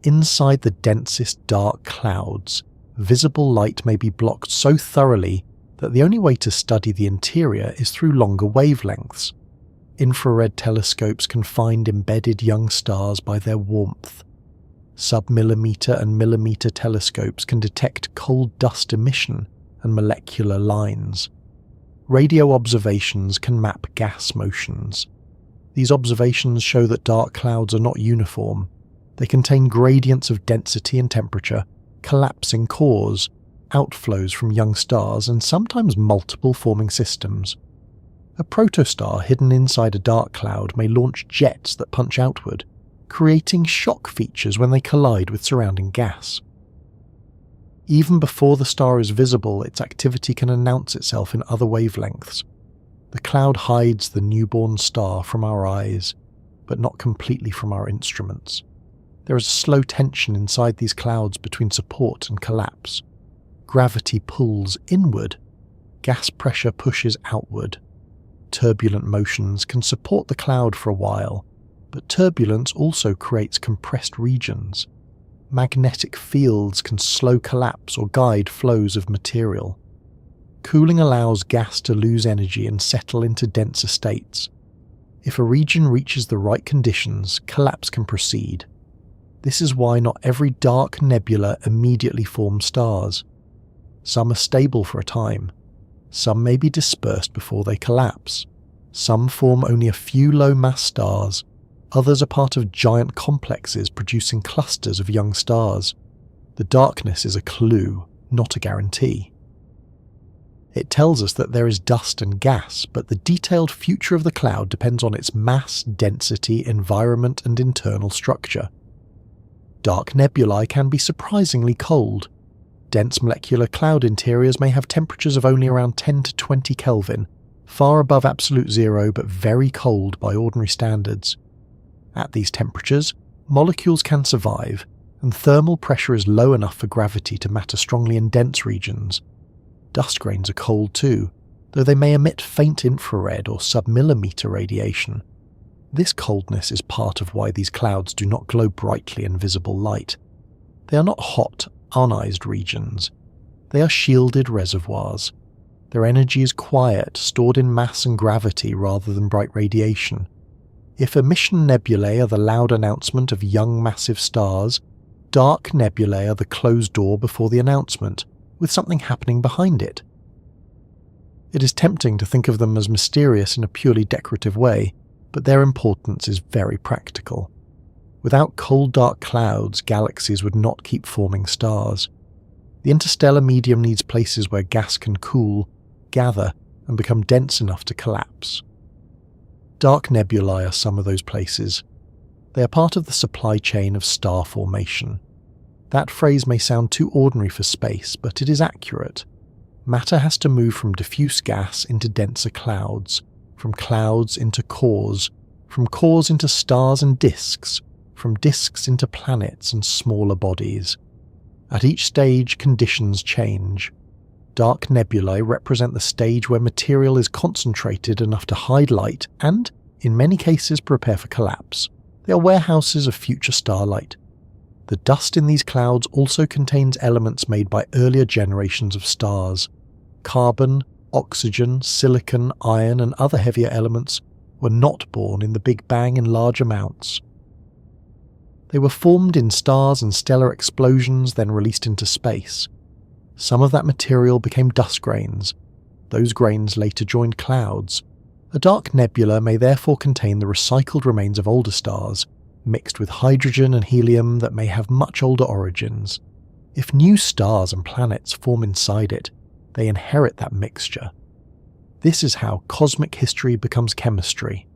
Inside the densest dark clouds, visible light may be blocked so thoroughly that the only way to study the interior is through longer wavelengths. Infrared telescopes can find embedded young stars by their warmth. Sub-millimeter and millimeter telescopes can detect cold dust emission and molecular lines. Radio observations can map gas motions. These observations show that dark clouds are not uniform. They contain gradients of density and temperature, collapsing cores, outflows from young stars, and sometimes multiple forming systems. A protostar hidden inside a dark cloud may launch jets that punch outward, creating shock features when they collide with surrounding gas. Even before the star is visible, its activity can announce itself in other wavelengths. The cloud hides the newborn star from our eyes, but not completely from our instruments. There is a slow tension inside these clouds between support and collapse. Gravity pulls inward. Gas pressure pushes outward. Turbulent motions can support the cloud for a while, but turbulence also creates compressed regions. Magnetic fields can slow collapse or guide flows of material. Cooling allows gas to lose energy and settle into denser states. If a region reaches the right conditions, collapse can proceed. This is why not every dark nebula immediately forms stars. Some are stable for a time. Some may be dispersed before they collapse. Some form only a few low-mass stars. Others are part of giant complexes producing clusters of young stars. The darkness is a clue, not a guarantee. It tells us that there is dust and gas, but the detailed future of the cloud depends on its mass, density, environment, and internal structure. Dark nebulae can be surprisingly cold. Dense molecular cloud interiors may have temperatures of only around 10 to 20 Kelvin, far above absolute zero but very cold by ordinary standards. At these temperatures, molecules can survive, and thermal pressure is low enough for gravity to matter strongly in dense regions. Dust grains are cold too, though they may emit faint infrared or submillimeter radiation. This coldness is part of why these clouds do not glow brightly in visible light. They are not hot, ionized regions. They are shielded reservoirs. Their energy is quiet, stored in mass and gravity rather than bright radiation. If emission nebulae are the loud announcement of young massive stars, dark nebulae are the closed door before the announcement, with something happening behind it. It is tempting to think of them as mysterious in a purely decorative way, but their importance is very practical. Without cold dark clouds, galaxies would not keep forming stars. The interstellar medium needs places where gas can cool, gather, and become dense enough to collapse. Dark nebulae are some of those places. They are part of the supply chain of star formation. That phrase may sound too ordinary for space, but it is accurate. Matter has to move from diffuse gas into denser clouds, from clouds into cores, from cores into stars and disks, from disks into planets and smaller bodies. At each stage, conditions change. dark nebulae represent the stage where material is concentrated enough to hide light and, in many cases, prepare for collapse. They are warehouses of future starlight. The dust in these clouds also contains elements made by earlier generations of stars. Carbon, oxygen, silicon, iron, and other heavier elements were not born in the Big Bang in large amounts. They were formed in stars and stellar explosions, then released into space. Some of that material became dust grains. Those grains later joined clouds. A dark nebula may therefore contain the recycled remains of older stars, mixed with hydrogen and helium that may have much older origins. If new stars and planets form inside it, they inherit that mixture. This is how cosmic history becomes chemistry.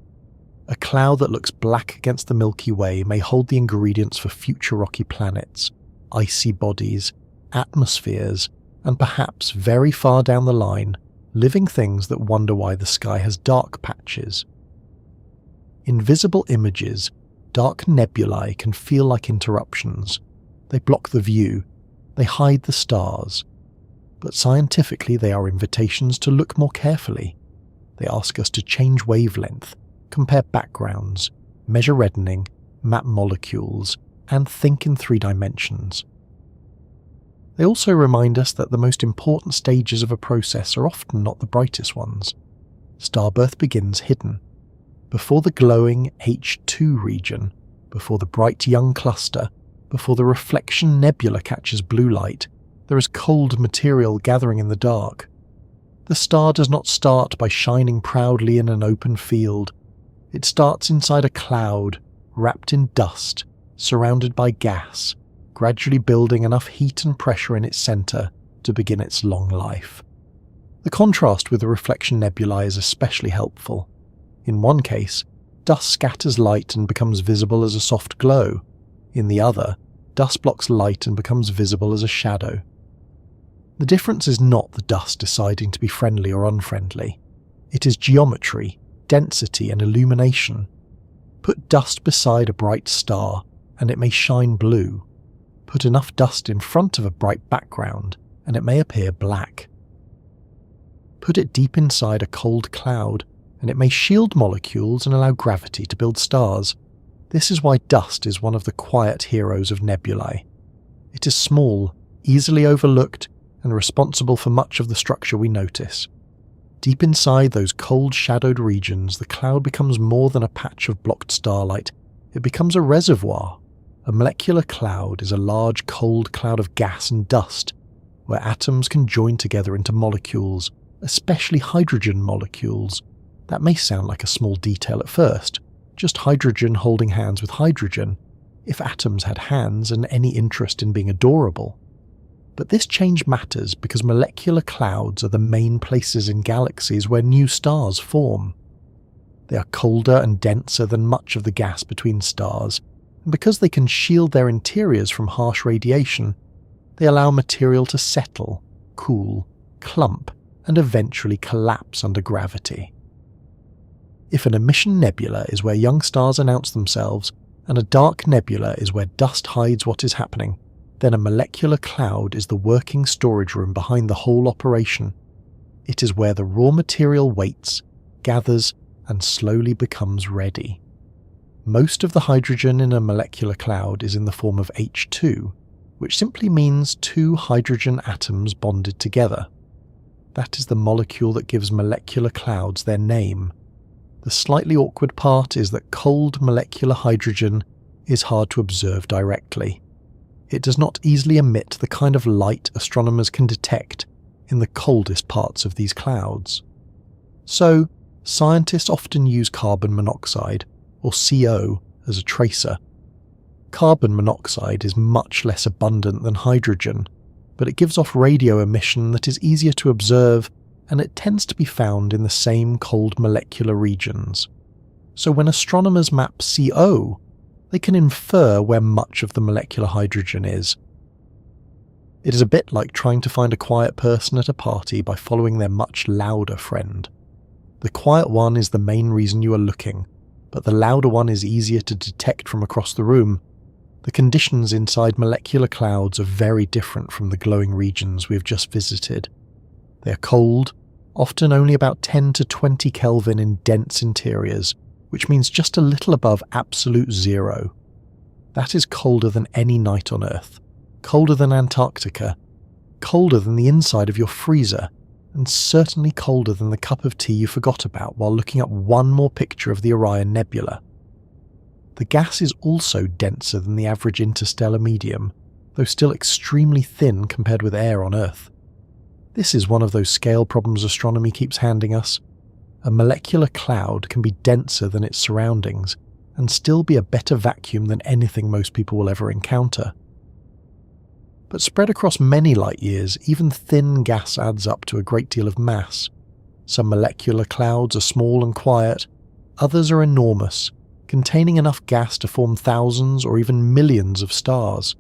A cloud that looks black against the Milky Way may hold the ingredients for future rocky planets, icy bodies, atmospheres, and perhaps very far down the line, living things that wonder why the sky has dark patches. In visible images, dark nebulae can feel like interruptions. They block the view, they hide the stars. But scientifically they are invitations to look more carefully. They ask us to change wavelength, compare backgrounds, measure reddening, map molecules, and think in 3 dimensions. They also remind us that the most important stages of a process are often not the brightest ones. Starbirth begins hidden. Before the glowing H2 region, before the bright young cluster, before the reflection nebula catches blue light, there is cold material gathering in the dark. The star does not start by shining proudly in an open field. It starts inside a cloud, wrapped in dust, surrounded by gas, gradually building enough heat and pressure in its centre to begin its long life. The contrast with the reflection nebulae is especially helpful. In one case, dust scatters light and becomes visible as a soft glow. In the other, dust blocks light and becomes visible as a shadow. The difference is not the dust deciding to be friendly or unfriendly. It is geometry, density, and illumination. Put dust beside a bright star, and it may shine blue. Put enough dust in front of a bright background, and it may appear black. Put it deep inside a cold cloud, and it may shield molecules and allow gravity to build stars. This is why dust is one of the quiet heroes of nebulae. It is small, easily overlooked, and responsible for much of the structure we notice. Deep inside those cold shadowed regions, the cloud becomes more than a patch of blocked starlight. It becomes a reservoir. A molecular cloud is a large cold cloud of gas and dust, where atoms can join together into molecules, especially hydrogen molecules. That may sound like a small detail at first, just hydrogen holding hands with hydrogen, if atoms had hands and any interest in being adorable. But this change matters because molecular clouds are the main places in galaxies where new stars form. They are colder and denser than much of the gas between stars, and because they can shield their interiors from harsh radiation, they allow material to settle, cool, clump, and eventually collapse under gravity. If an emission nebula is where young stars announce themselves, and a dark nebula is where dust hides what is happening, then a molecular cloud is the working storage room behind the whole operation. It is where the raw material waits, gathers, and slowly becomes ready. Most of the hydrogen in a molecular cloud is in the form of H2, which simply means 2 hydrogen atoms bonded together. That is the molecule that gives molecular clouds their name. The slightly awkward part is that cold molecular hydrogen is hard to observe directly. It does not easily emit the kind of light astronomers can detect in the coldest parts of these clouds. So, scientists often use carbon monoxide, or CO, as a tracer. Carbon monoxide is much less abundant than hydrogen, but it gives off radio emission that is easier to observe, and it tends to be found in the same cold molecular regions. So when astronomers map CO, they can infer where much of the molecular hydrogen is. It is a bit like trying to find a quiet person at a party by following their much louder friend. The quiet one is the main reason you are looking, but the louder one is easier to detect from across the room. The conditions inside molecular clouds are very different from the glowing regions we have just visited. They are cold, often only about 10 to 20 Kelvin in dense interiors, which means just a little above absolute zero. That is colder than any night on Earth, colder than Antarctica, colder than the inside of your freezer, and certainly colder than the cup of tea you forgot about while looking up one more picture of the Orion Nebula. The gas is also denser than the average interstellar medium, though still extremely thin compared with air on Earth. This is one of those scale problems astronomy keeps handing us. A molecular cloud can be denser than its surroundings and still be a better vacuum than anything most people will ever encounter. But spread across many light years, even thin gas adds up to a great deal of mass. Some molecular clouds are small and quiet, others are enormous, containing enough gas to form thousands or even millions of stars.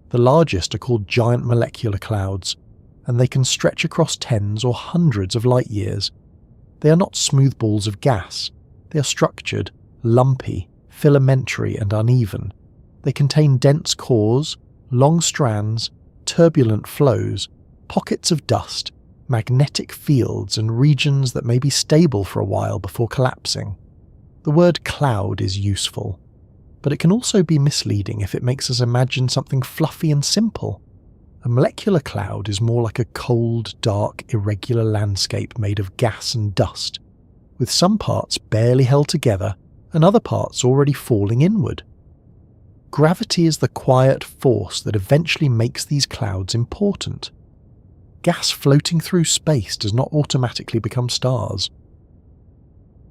The largest are called giant molecular clouds, and they can stretch across tens or hundreds of light years. They are not smooth balls of gas. They are structured, lumpy, filamentary and uneven. They contain dense cores, long strands, turbulent flows, pockets of dust, magnetic fields and regions that may be stable for a while before collapsing. The word cloud is useful, but it can also be misleading if it makes us imagine something fluffy and simple. A molecular cloud is more like a cold, dark, irregular landscape made of gas and dust, with some parts barely held together and other parts already falling inward. Gravity is the quiet force that eventually makes these clouds important. Gas floating through space does not automatically become stars.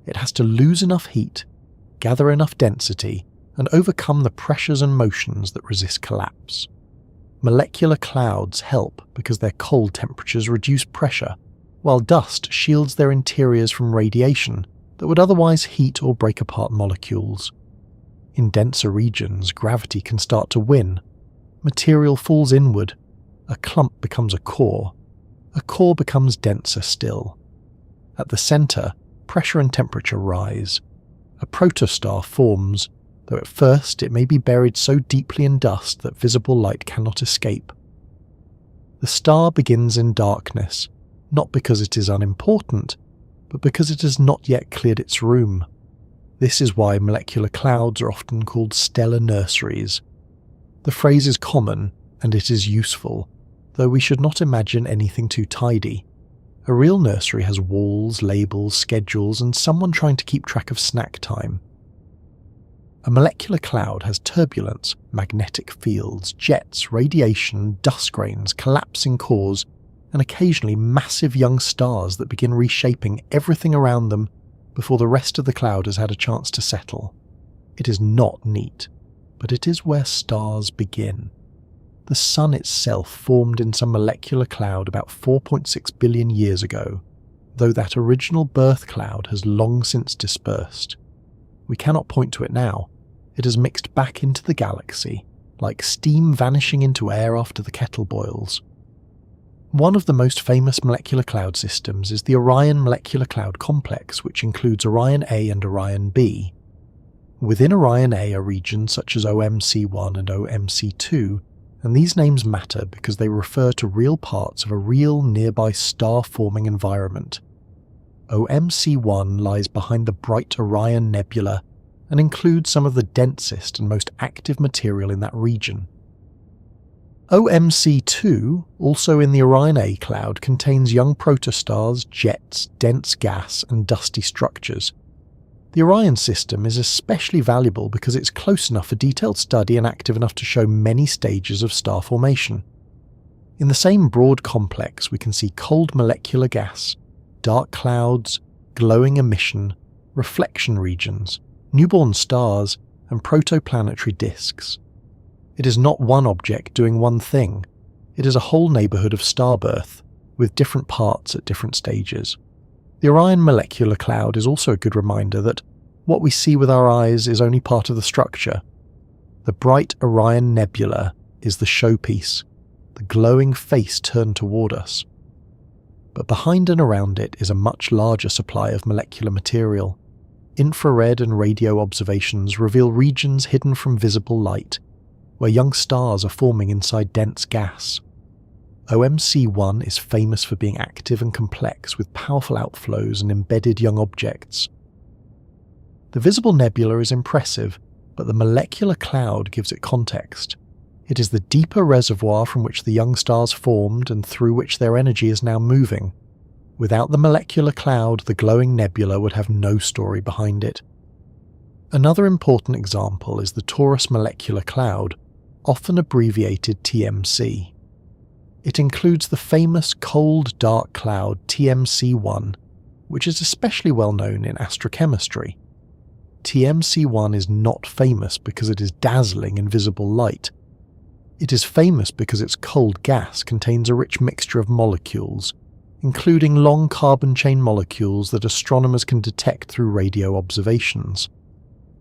It has to lose enough heat, gather enough density, and overcome the pressures and motions that resist collapse. Molecular clouds help because their cold temperatures reduce pressure, while dust shields their interiors from radiation that would otherwise heat or break apart molecules. In denser regions, gravity can start to win. Material falls inward. A clump becomes a core becomes denser still. At the center, pressure and temperature rise. A protostar forms, though at first it may be buried so deeply in dust that visible light cannot escape. The star begins in darkness, not because it is unimportant, but because it has not yet cleared its room. This is why molecular clouds are often called stellar nurseries. The phrase is common, and it is useful, though we should not imagine anything too tidy. A real nursery has walls, labels, schedules, and someone trying to keep track of snack time. A molecular cloud has turbulence, magnetic fields, jets, radiation, dust grains, collapsing cores, and occasionally massive young stars that begin reshaping everything around them before the rest of the cloud has had a chance to settle. It is not neat, but it is where stars begin. The Sun itself formed in some molecular cloud about 4.6 billion years ago, though that original birth cloud has long since dispersed. We cannot point to it now. It has mixed back into the galaxy, like steam vanishing into air after the kettle boils. One of the most famous molecular cloud systems is the Orion Molecular Cloud Complex, which includes Orion A and Orion B. Within Orion A are regions such as OMC1 and OMC2, and these names matter because they refer to real parts of a real nearby star-forming environment. OMC1 lies behind the bright Orion Nebula and includes some of the densest and most active material in that region. OMC2, also in the Orion A cloud, contains young protostars, jets, dense gas, and dusty structures. The Orion system is especially valuable because it's close enough for detailed study and active enough to show many stages of star formation. In the same broad complex, we can see cold molecular gas, dark clouds, glowing emission, reflection regions, newborn stars, and protoplanetary disks. It is not one object doing one thing. It is a whole neighbourhood of starbirth, with different parts at different stages. The Orion Molecular Cloud is also a good reminder that what we see with our eyes is only part of the structure. The bright Orion Nebula is the showpiece, the glowing face turned toward us. But behind and around it is a much larger supply of molecular material. Infrared and radio observations reveal regions hidden from visible light, where young stars are forming inside dense gas. OMC1 is famous for being active and complex with powerful outflows and embedded young objects. The visible nebula is impressive, but the molecular cloud gives it context. It is the deeper reservoir from which the young stars formed and through which their energy is now moving. Without the molecular cloud, the glowing nebula would have no story behind it. Another important example is the Taurus molecular cloud, often abbreviated TMC. It includes the famous cold dark cloud TMC1, which is especially well known in astrochemistry. TMC1 is not famous because it is dazzling in visible light. It is famous because its cold gas contains a rich mixture of molecules, including long carbon chain molecules that astronomers can detect through radio observations.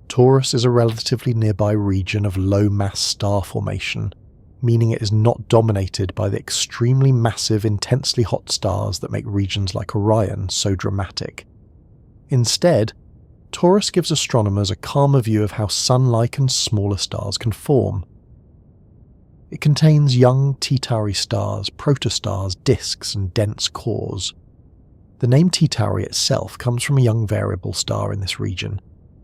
Taurus is a relatively nearby region of low-mass star formation, meaning it is not dominated by the extremely massive, intensely hot stars that make regions like Orion so dramatic. Instead, Taurus gives astronomers a calmer view of how Sun-like and smaller stars can form. It contains young T-Tauri stars, protostars, disks, and dense cores. The name T-Tauri itself comes from a young variable star in this region,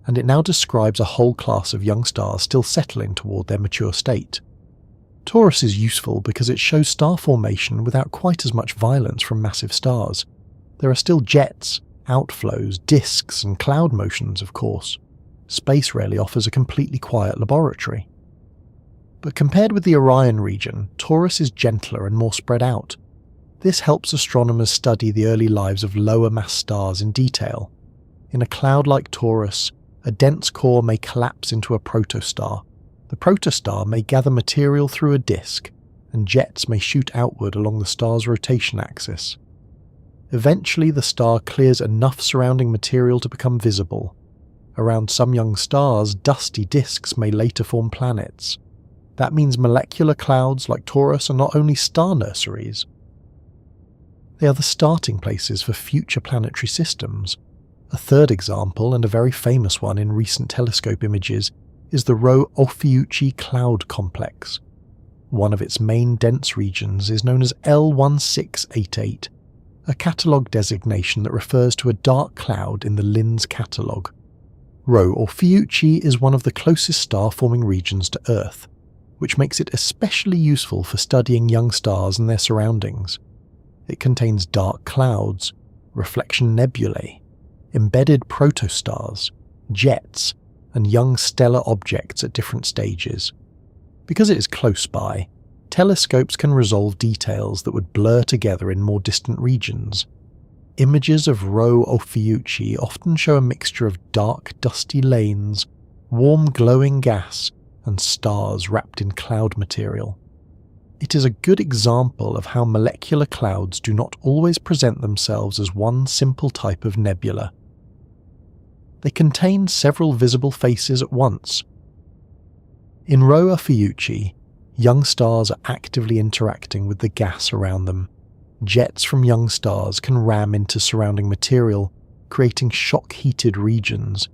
and it now describes a whole class of young stars still settling toward their mature state. Taurus is useful because it shows star formation without quite as much violence from massive stars. There are still jets, outflows, disks, and cloud motions, of course. Space rarely offers a completely quiet laboratory. But compared with the Orion region, Taurus is gentler and more spread out. This helps astronomers study the early lives of lower-mass stars in detail. In a cloud like Taurus, a dense core may collapse into a protostar. The protostar may gather material through a disk, and jets may shoot outward along the star's rotation axis. Eventually, the star clears enough surrounding material to become visible. Around some young stars, dusty disks may later form planets. That means molecular clouds like Taurus are not only star nurseries, they are the starting places for future planetary systems. A third example, and a very famous one in recent telescope images, is the Rho-Ophiuchi cloud complex. One of its main dense regions is known as L1688, a catalogue designation that refers to a dark cloud in the LINS catalogue. Rho-Ophiuchi is one of the closest star-forming regions to Earth, which makes it especially useful for studying young stars and their surroundings. It contains dark clouds, reflection nebulae, embedded protostars, jets, and young stellar objects at different stages. Because it is close by, telescopes can resolve details that would blur together in more distant regions. Images of Rho-Ophiuchi often show a mixture of dark, dusty lanes, warm, glowing gas, and stars wrapped in cloud material. It is a good example of how molecular clouds do not always present themselves as one simple type of nebula. They contain several visible faces at once. In Rho-Ophiuchi, young stars are actively interacting with the gas around them. Jets from young stars can ram into surrounding material, creating shock-heated regions.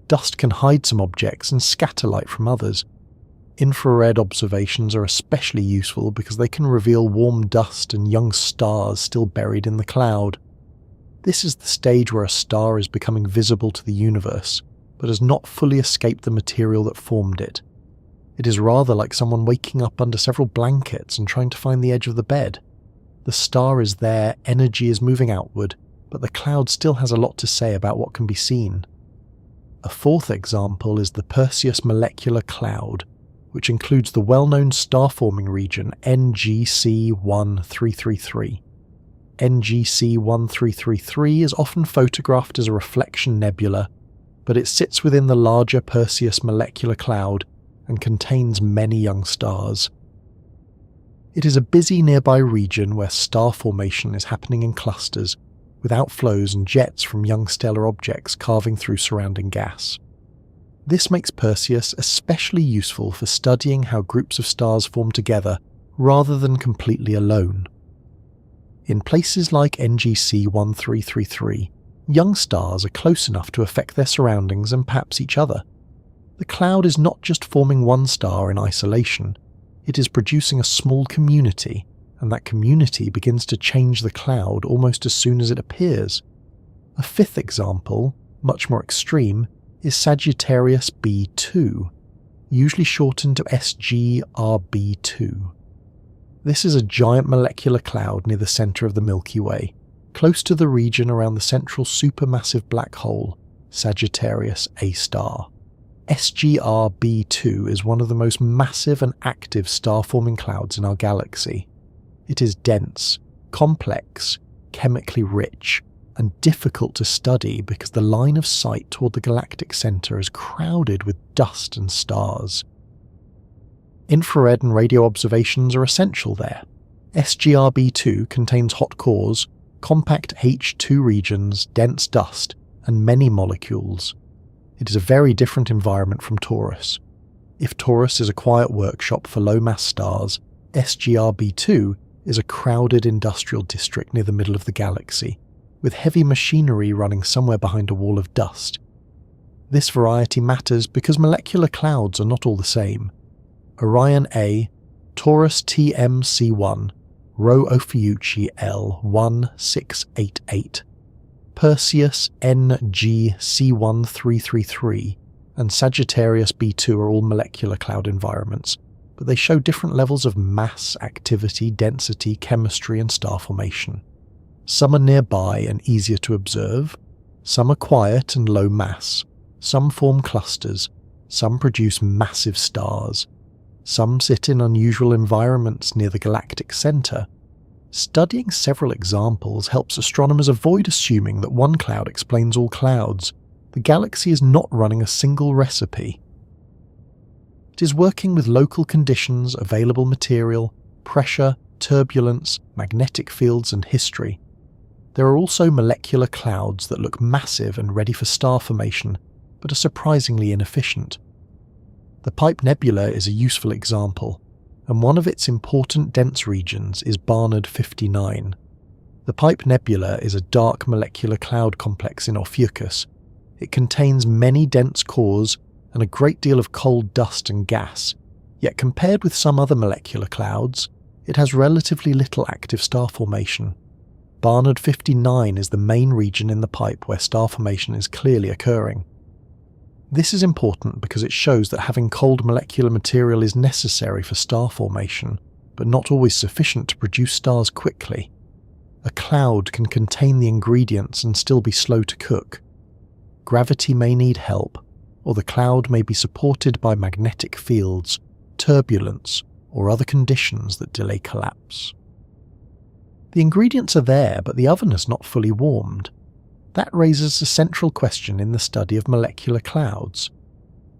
Dust can hide some objects and scatter light from others. Infrared observations are especially useful because they can reveal warm dust and young stars still buried in the cloud. This is the stage where a star is becoming visible to the universe, but has not fully escaped the material that formed it. It is rather like someone waking up under several blankets and trying to find the edge of the bed. The star is there, energy is moving outward, but the cloud still has a lot to say about what can be seen. A fourth example is the Perseus molecular cloud, which includes the well-known star-forming region NGC-1333. NGC-1333 is often photographed as a reflection nebula, but it sits within the larger Perseus molecular cloud and contains many young stars. It is a busy nearby region where star formation is happening in clusters, with outflows and jets from young stellar objects carving through surrounding gas. This makes Perseus especially useful for studying how groups of stars form together rather than completely alone. In places like NGC-1333, young stars are close enough to affect their surroundings and perhaps each other. The cloud is not just forming one star in isolation, it is producing a small community, and that community begins to change the cloud almost as soon as it appears. A fifth example, much more extreme, is Sagittarius B2, usually shortened to SGRB2. This is a giant molecular cloud near the centre of the Milky Way, close to the region around the central supermassive black hole, Sagittarius A star. SGRB2 is one of the most massive and active star-forming clouds in our galaxy. It is dense, complex, chemically rich, and difficult to study because the line of sight toward the galactic centre is crowded with dust and stars. Infrared and radio observations are essential there. SGRB2 contains hot cores, compact H2 regions, dense dust, and many molecules. It is a very different environment from Taurus. If Taurus is a quiet workshop for low-mass stars, SGRB2 is a crowded industrial district near the middle of the galaxy, with heavy machinery running somewhere behind a wall of dust. This variety matters because molecular clouds are not all the same. Orion A, Taurus TMC1, Rho Ophiuchi L1688, Perseus NGC1333, and Sagittarius B2 are all molecular cloud environments, but they show different levels of mass, activity, density, chemistry, and star formation. Some are nearby and easier to observe, some are quiet and low mass, some form clusters, some produce massive stars, some sit in unusual environments near the galactic centre. Studying several examples helps astronomers avoid assuming that one cloud explains all clouds. The galaxy is not running a single recipe. It is working with local conditions, available material, pressure, turbulence, magnetic fields, and history. There are also molecular clouds that look massive and ready for star formation, but are surprisingly inefficient. The Pipe Nebula is a useful example, and one of its important dense regions is Barnard 59. The Pipe Nebula is a dark molecular cloud complex in Ophiuchus. It contains many dense cores and a great deal of cold dust and gas, yet compared with some other molecular clouds, it has relatively little active star formation. Barnard 59 is the main region in the pipe where star formation is clearly occurring. This is important because it shows that having cold molecular material is necessary for star formation, but not always sufficient to produce stars quickly. A cloud can contain the ingredients and still be slow to cook. Gravity may need help, or the cloud may be supported by magnetic fields, turbulence, or other conditions that delay collapse. The ingredients are there, but the oven has not fully warmed. That raises a central question in the study of molecular clouds.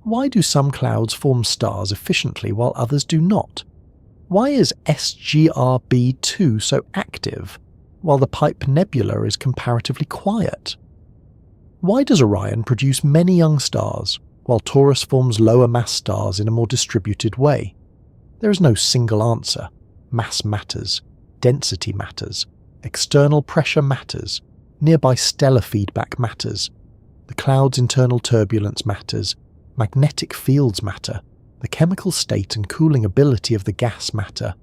Why do some clouds form stars efficiently while others do not? Why is SGRB2 so active, while the Pipe Nebula is comparatively quiet? Why does Orion produce many young stars, while Taurus forms lower mass stars in a more distributed way? There is no single answer. Mass matters, density matters, external pressure matters, nearby stellar feedback matters, the cloud's internal turbulence matters, magnetic fields matter, the chemical state and cooling ability of the gas matter.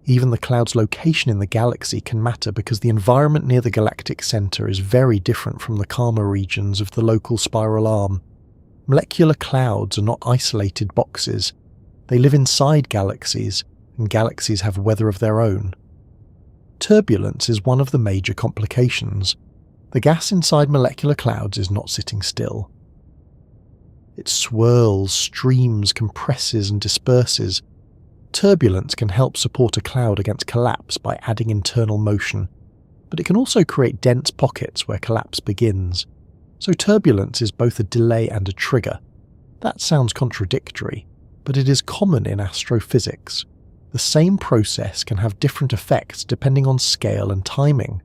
Even the cloud's location in the galaxy can matter because the environment near the galactic centre is very different from the calmer regions of the local spiral arm. Molecular clouds are not isolated boxes. They live inside galaxies, and galaxies have weather of their own. Turbulence is one of the major complications. The gas inside molecular clouds is not sitting still. It swirls, streams, compresses, and disperses. Turbulence can help support a cloud against collapse by adding internal motion, but it can also create dense pockets where collapse begins. So turbulence is both a delay and a trigger. That sounds contradictory, but it is common in astrophysics. The same process can have different effects depending on scale and timing.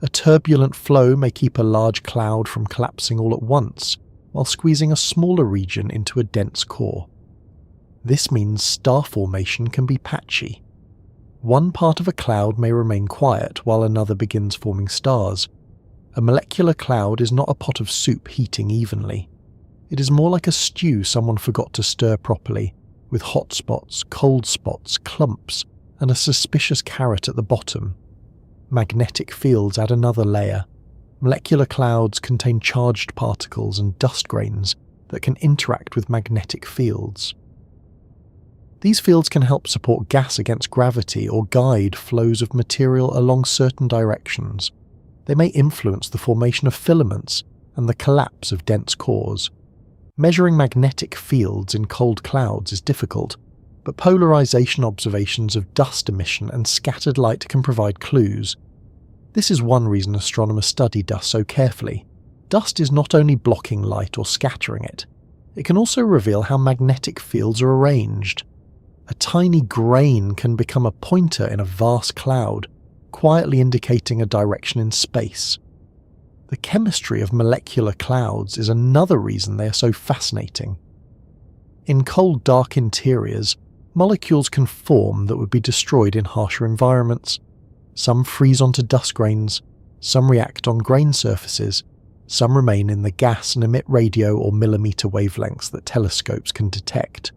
A turbulent flow may keep a large cloud from collapsing all at once, while squeezing a smaller region into a dense core. This means star formation can be patchy. One part of a cloud may remain quiet while another begins forming stars. A molecular cloud is not a pot of soup heating evenly. It is more like a stew someone forgot to stir properly, with hot spots, cold spots, clumps, and a suspicious caret at the bottom. Magnetic fields add another layer. Molecular clouds contain charged particles and dust grains that can interact with magnetic fields. These fields can help support gas against gravity or guide flows of material along certain directions. They may influence the formation of filaments and the collapse of dense cores. Measuring magnetic fields in cold clouds is difficult, but polarization observations of dust emission and scattered light can provide clues. This is one reason astronomers study dust so carefully. Dust is not only blocking light or scattering it, it can also reveal how magnetic fields are arranged. A tiny grain can become a pointer in a vast cloud, quietly indicating a direction in space. The chemistry of molecular clouds is another reason they are so fascinating. In cold, dark interiors, molecules can form that would be destroyed in harsher environments. Some freeze onto dust grains, some react on grain surfaces, some remain in the gas and emit radio or millimeter wavelengths that telescopes can detect.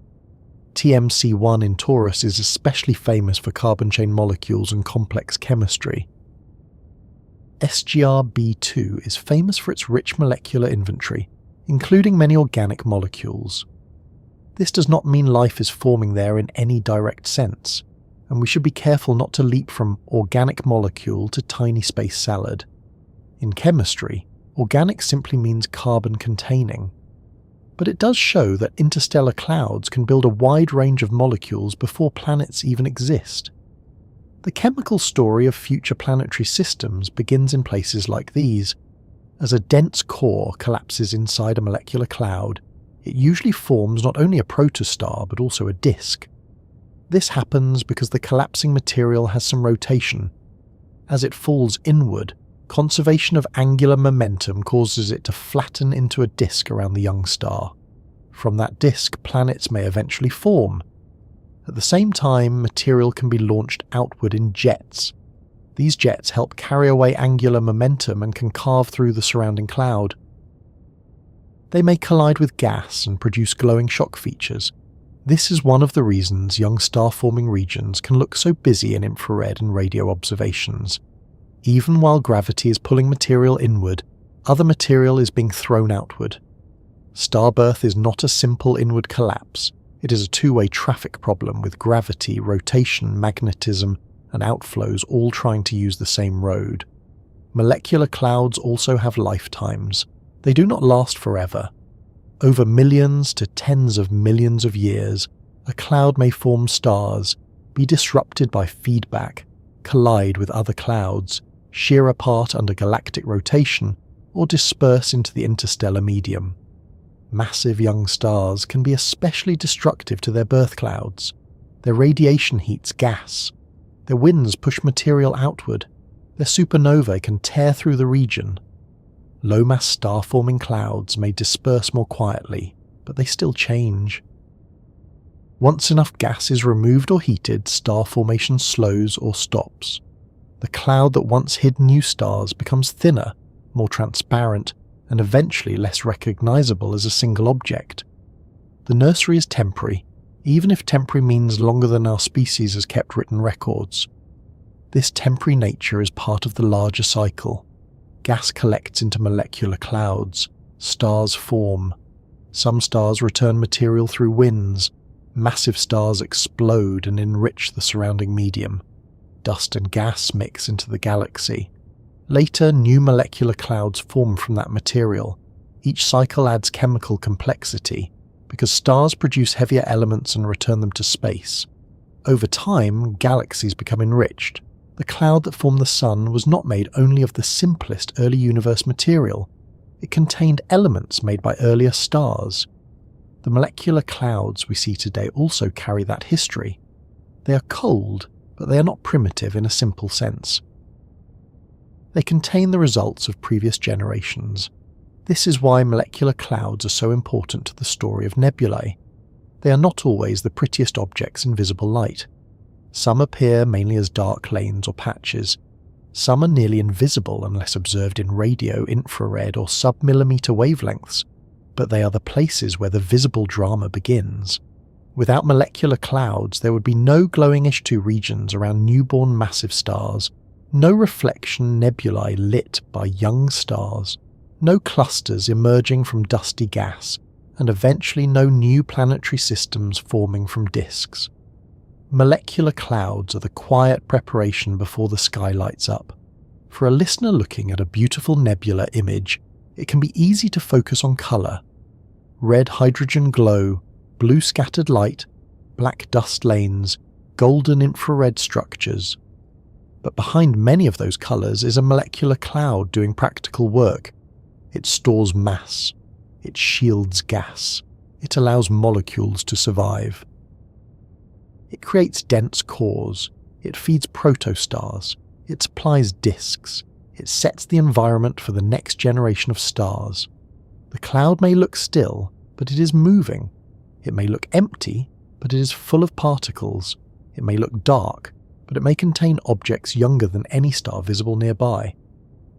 TMC1 in Taurus is especially famous for carbon chain molecules and complex chemistry. SGR-B2 is famous for its rich molecular inventory, including many organic molecules. This does not mean life is forming there in any direct sense, and we should be careful not to leap from organic molecule to tiny space salad. In chemistry, organic simply means carbon containing. But it does show that interstellar clouds can build a wide range of molecules before planets even exist. The chemical story of future planetary systems begins in places like these. As a dense core collapses inside a molecular cloud, it usually forms not only a protostar but also a disk. This happens because the collapsing material has some rotation. As it falls inward, conservation of angular momentum causes it to flatten into a disk around the young star. From that disk, planets may eventually form. At the same time, material can be launched outward in jets. These jets help carry away angular momentum and can carve through the surrounding cloud. They may collide with gas and produce glowing shock features. This is one of the reasons young star-forming regions can look so busy in infrared and radio observations. Even while gravity is pulling material inward, other material is being thrown outward. Starbirth is not a simple inward collapse. It is a two-way traffic problem with gravity, rotation, magnetism, and outflows all trying to use the same road. Molecular clouds also have lifetimes. They do not last forever. Over millions to tens of millions of years, a cloud may form stars, be disrupted by feedback, collide with other clouds, shear apart under galactic rotation, or disperse into the interstellar medium. Massive young stars can be especially destructive to their birth clouds. Their radiation heats gas. Their winds push material outward. Their supernovae can tear through the region. Low-mass star-forming clouds may disperse more quietly, but they still change. Once enough gas is removed or heated, star formation slows or stops. The cloud that once hid new stars becomes thinner, more transparent, and eventually less recognizable as a single object. The nursery is temporary, even if temporary means longer than our species has kept written records. This temporary nature is part of the larger cycle. Gas collects into molecular clouds, stars form. Some stars return material through winds. Massive stars explode and enrich the surrounding medium. Dust and gas mix into the galaxy. Later, new molecular clouds form from that material. Each cycle adds chemical complexity, because stars produce heavier elements and return them to space. Over time, galaxies become enriched. The cloud that formed the Sun was not made only of the simplest early universe material. It contained elements made by earlier stars. The molecular clouds we see today also carry that history. They are cold, but they are not primitive in a simple sense. They contain the results of previous generations. This is why molecular clouds are so important to the story of nebulae. They are not always the prettiest objects in visible light. Some appear mainly as dark lanes or patches. Some are nearly invisible unless observed in radio, infrared, or sub-millimeter wavelengths, but they are the places where the visible drama begins. Without molecular clouds, there would be no glowing H2 regions around newborn massive stars, no reflection nebulae lit by young stars, no clusters emerging from dusty gas, and eventually no new planetary systems forming from disks. Molecular clouds are the quiet preparation before the sky lights up. For a listener looking at a beautiful nebula image, it can be easy to focus on colour. Red hydrogen glow, blue scattered light, black dust lanes, golden infrared structures. But behind many of those colours is a molecular cloud doing practical work. It stores mass. It shields gas. It allows molecules to survive. It creates dense cores. It feeds protostars. It supplies disks. It sets the environment for the next generation of stars. The cloud may look still, but it is moving. It may look empty, but it is full of particles. It may look dark, but it may contain objects younger than any star visible nearby.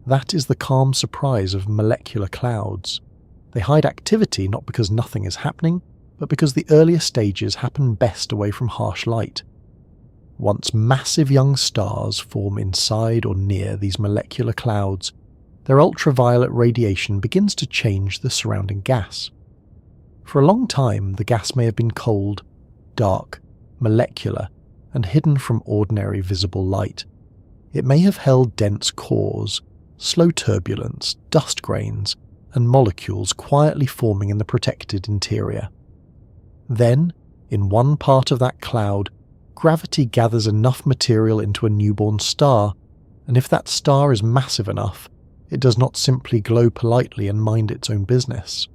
That is the calm surprise of molecular clouds. They hide activity not because nothing is happening, but because the earlier stages happen best away from harsh light. Once massive young stars form inside or near these molecular clouds, their ultraviolet radiation begins to change the surrounding gas. For a long time, the gas may have been cold, dark, molecular, and hidden from ordinary visible light. It may have held dense cores, slow turbulence, dust grains, and molecules quietly forming in the protected interior. Then, in one part of that cloud, gravity gathers enough material into a newborn star, and if that star is massive enough, it does not simply glow politely and mind its own business.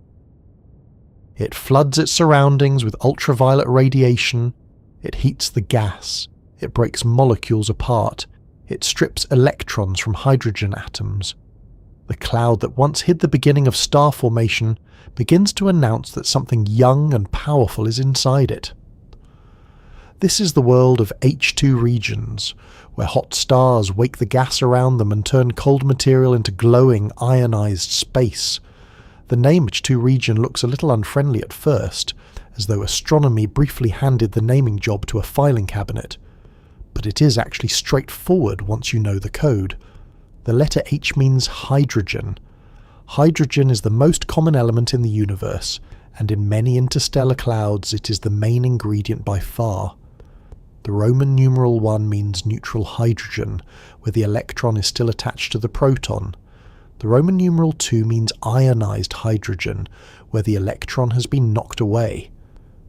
It floods its surroundings with ultraviolet radiation, it heats the gas, it breaks molecules apart, it strips electrons from hydrogen atoms. The cloud that once hid the beginning of star formation begins to announce that something young and powerful is inside it. This is the world of H2 regions, where hot stars wake the gas around them and turn cold material into glowing, ionized space. The name H2 region looks a little unfriendly at first, as though astronomy briefly handed the naming job to a filing cabinet. But it is actually straightforward once you know the code. The letter H means hydrogen. Hydrogen is the most common element in the universe, and in many interstellar clouds it is the main ingredient by far. The Roman numeral 1 means neutral hydrogen, where the electron is still attached to the proton. The Roman numeral 2 means ionized hydrogen, where the electron has been knocked away.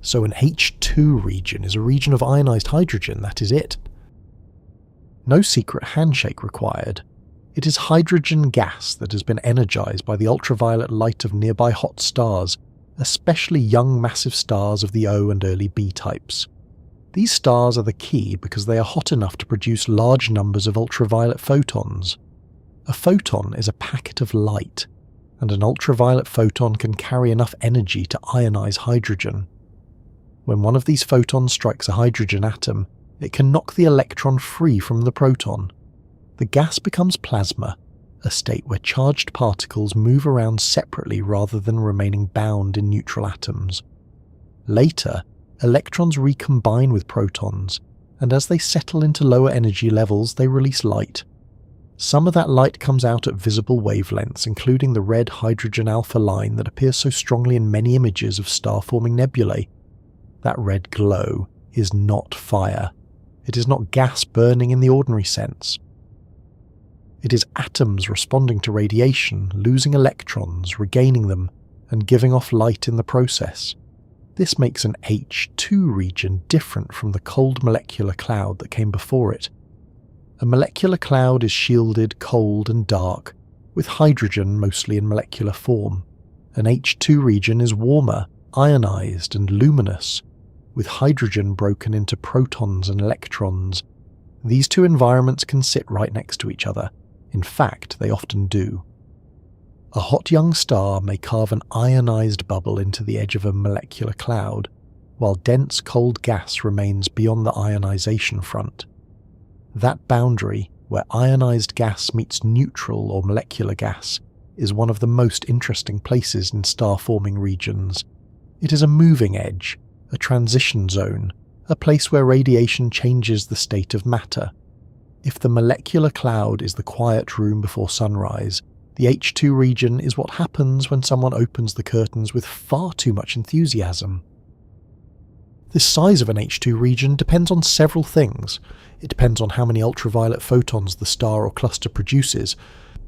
So an H2 region is a region of ionized hydrogen, that is it. No secret handshake required. It is hydrogen gas that has been energized by the ultraviolet light of nearby hot stars, especially young massive stars of the O and early B types. These stars are the key because they are hot enough to produce large numbers of ultraviolet photons. A photon is a packet of light, and an ultraviolet photon can carry enough energy to ionize hydrogen. When one of these photons strikes a hydrogen atom, it can knock the electron free from the proton. The gas becomes plasma, a state where charged particles move around separately rather than remaining bound in neutral atoms. Later, electrons recombine with protons, and as they settle into lower energy levels, they release light. Some of that light comes out at visible wavelengths, including the red hydrogen alpha line that appears so strongly in many images of star-forming nebulae. That red glow is not fire. It is not gas burning in the ordinary sense. It is atoms responding to radiation, losing electrons, regaining them, and giving off light in the process. This makes an H2 region different from the cold molecular cloud that came before it. A molecular cloud is shielded, cold and dark, with hydrogen mostly in molecular form. An H2 region is warmer, ionized and luminous, with hydrogen broken into protons and electrons. These two environments can sit right next to each other. In fact, they often do. A hot young star may carve an ionized bubble into the edge of a molecular cloud, while dense cold gas remains beyond the ionization front. That boundary, where ionized gas meets neutral or molecular gas, is one of the most interesting places in star-forming regions. It is a moving edge, a transition zone, a place where radiation changes the state of matter. If the molecular cloud is the quiet room before sunrise, the H2 region is what happens when someone opens the curtains with far too much enthusiasm. The size of an H2 region depends on several things. It depends on how many ultraviolet photons the star or cluster produces.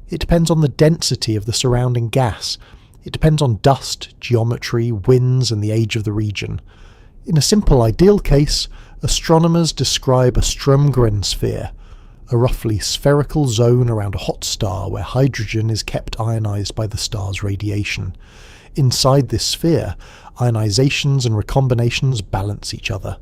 It depends on the density of the surrounding gas. It depends on dust, geometry, winds, and the age of the region. In a simple ideal case, astronomers describe a Strömgren sphere, a roughly spherical zone around a hot star where hydrogen is kept ionized by the star's radiation. Inside this sphere, ionizations and recombinations balance each other.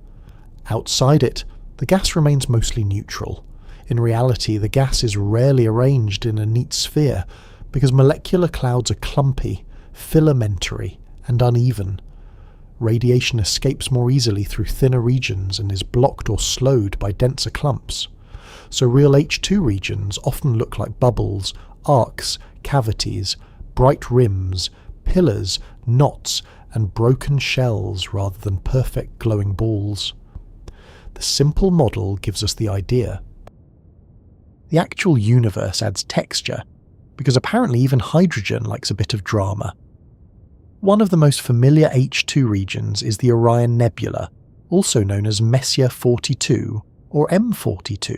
Outside it, the gas remains mostly neutral. In reality, the gas is rarely arranged in a neat sphere because molecular clouds are clumpy, filamentary, and uneven. Radiation escapes more easily through thinner regions and is blocked or slowed by denser clumps. So real H2 regions often look like bubbles, arcs, cavities, bright rims, pillars, knots, and broken shells rather than perfect glowing balls. The simple model gives us the idea. The actual universe adds texture, because apparently even hydrogen likes a bit of drama. One of the most familiar H2 regions is the Orion Nebula, also known as Messier 42 or M42.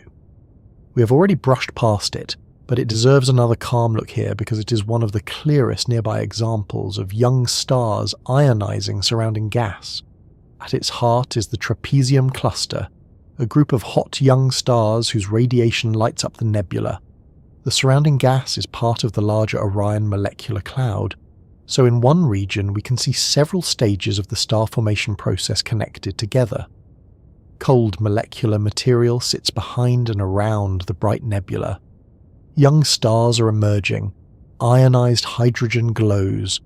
We have already brushed past it, but it deserves another calm look here because it is one of the clearest nearby examples of young stars ionizing surrounding gas. At its heart is the Trapezium cluster, a group of hot young stars whose radiation lights up the nebula. The surrounding gas is part of the larger Orion molecular cloud, so in one region we can see several stages of the star formation process connected together. Cold molecular material sits behind and around the bright nebula. Young stars are emerging, ionized hydrogen glows,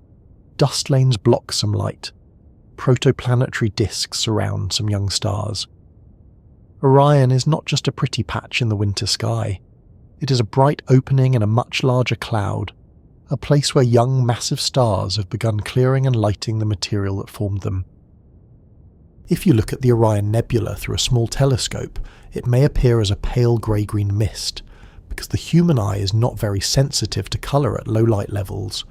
dust lanes block some light, protoplanetary disks surround some young stars. Orion is not just a pretty patch in the winter sky. It is a bright opening in a much larger cloud, a place where young massive stars have begun clearing and lighting the material that formed them. If you look at the Orion Nebula through a small telescope, it may appear as a pale grey-green mist, because the human eye is not very sensitive to colour at low light levels.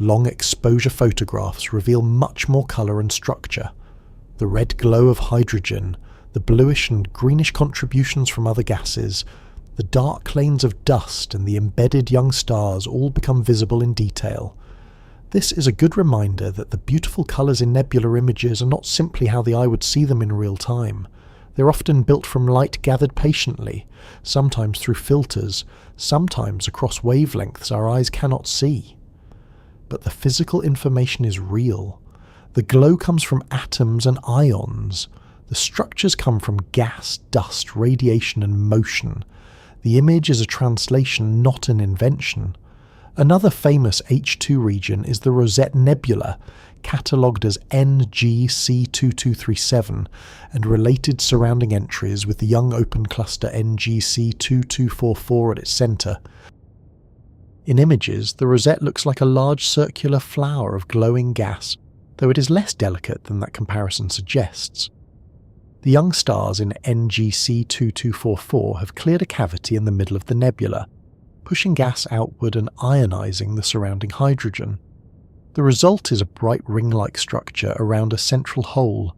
Long exposure photographs reveal much more colour and structure. The red glow of hydrogen, the bluish and greenish contributions from other gases, the dark lanes of dust and the embedded young stars all become visible in detail. This is a good reminder that the beautiful colours in nebular images are not simply how the eye would see them in real time. They're often built from light gathered patiently, sometimes through filters, sometimes across wavelengths our eyes cannot see. But the physical information is real. The glow comes from atoms and ions. The structures come from gas, dust, radiation and motion. The image is a translation, not an invention. Another famous H2 region is the Rosette Nebula, catalogued as NGC2237, and related surrounding entries with the young open cluster NGC2244 at its centre. In images, the rosette looks like a large circular flower of glowing gas, though it is less delicate than that comparison suggests. The young stars in NGC2244 have cleared a cavity in the middle of the nebula, pushing gas outward and ionizing the surrounding hydrogen. The result is a bright ring-like structure around a central hole.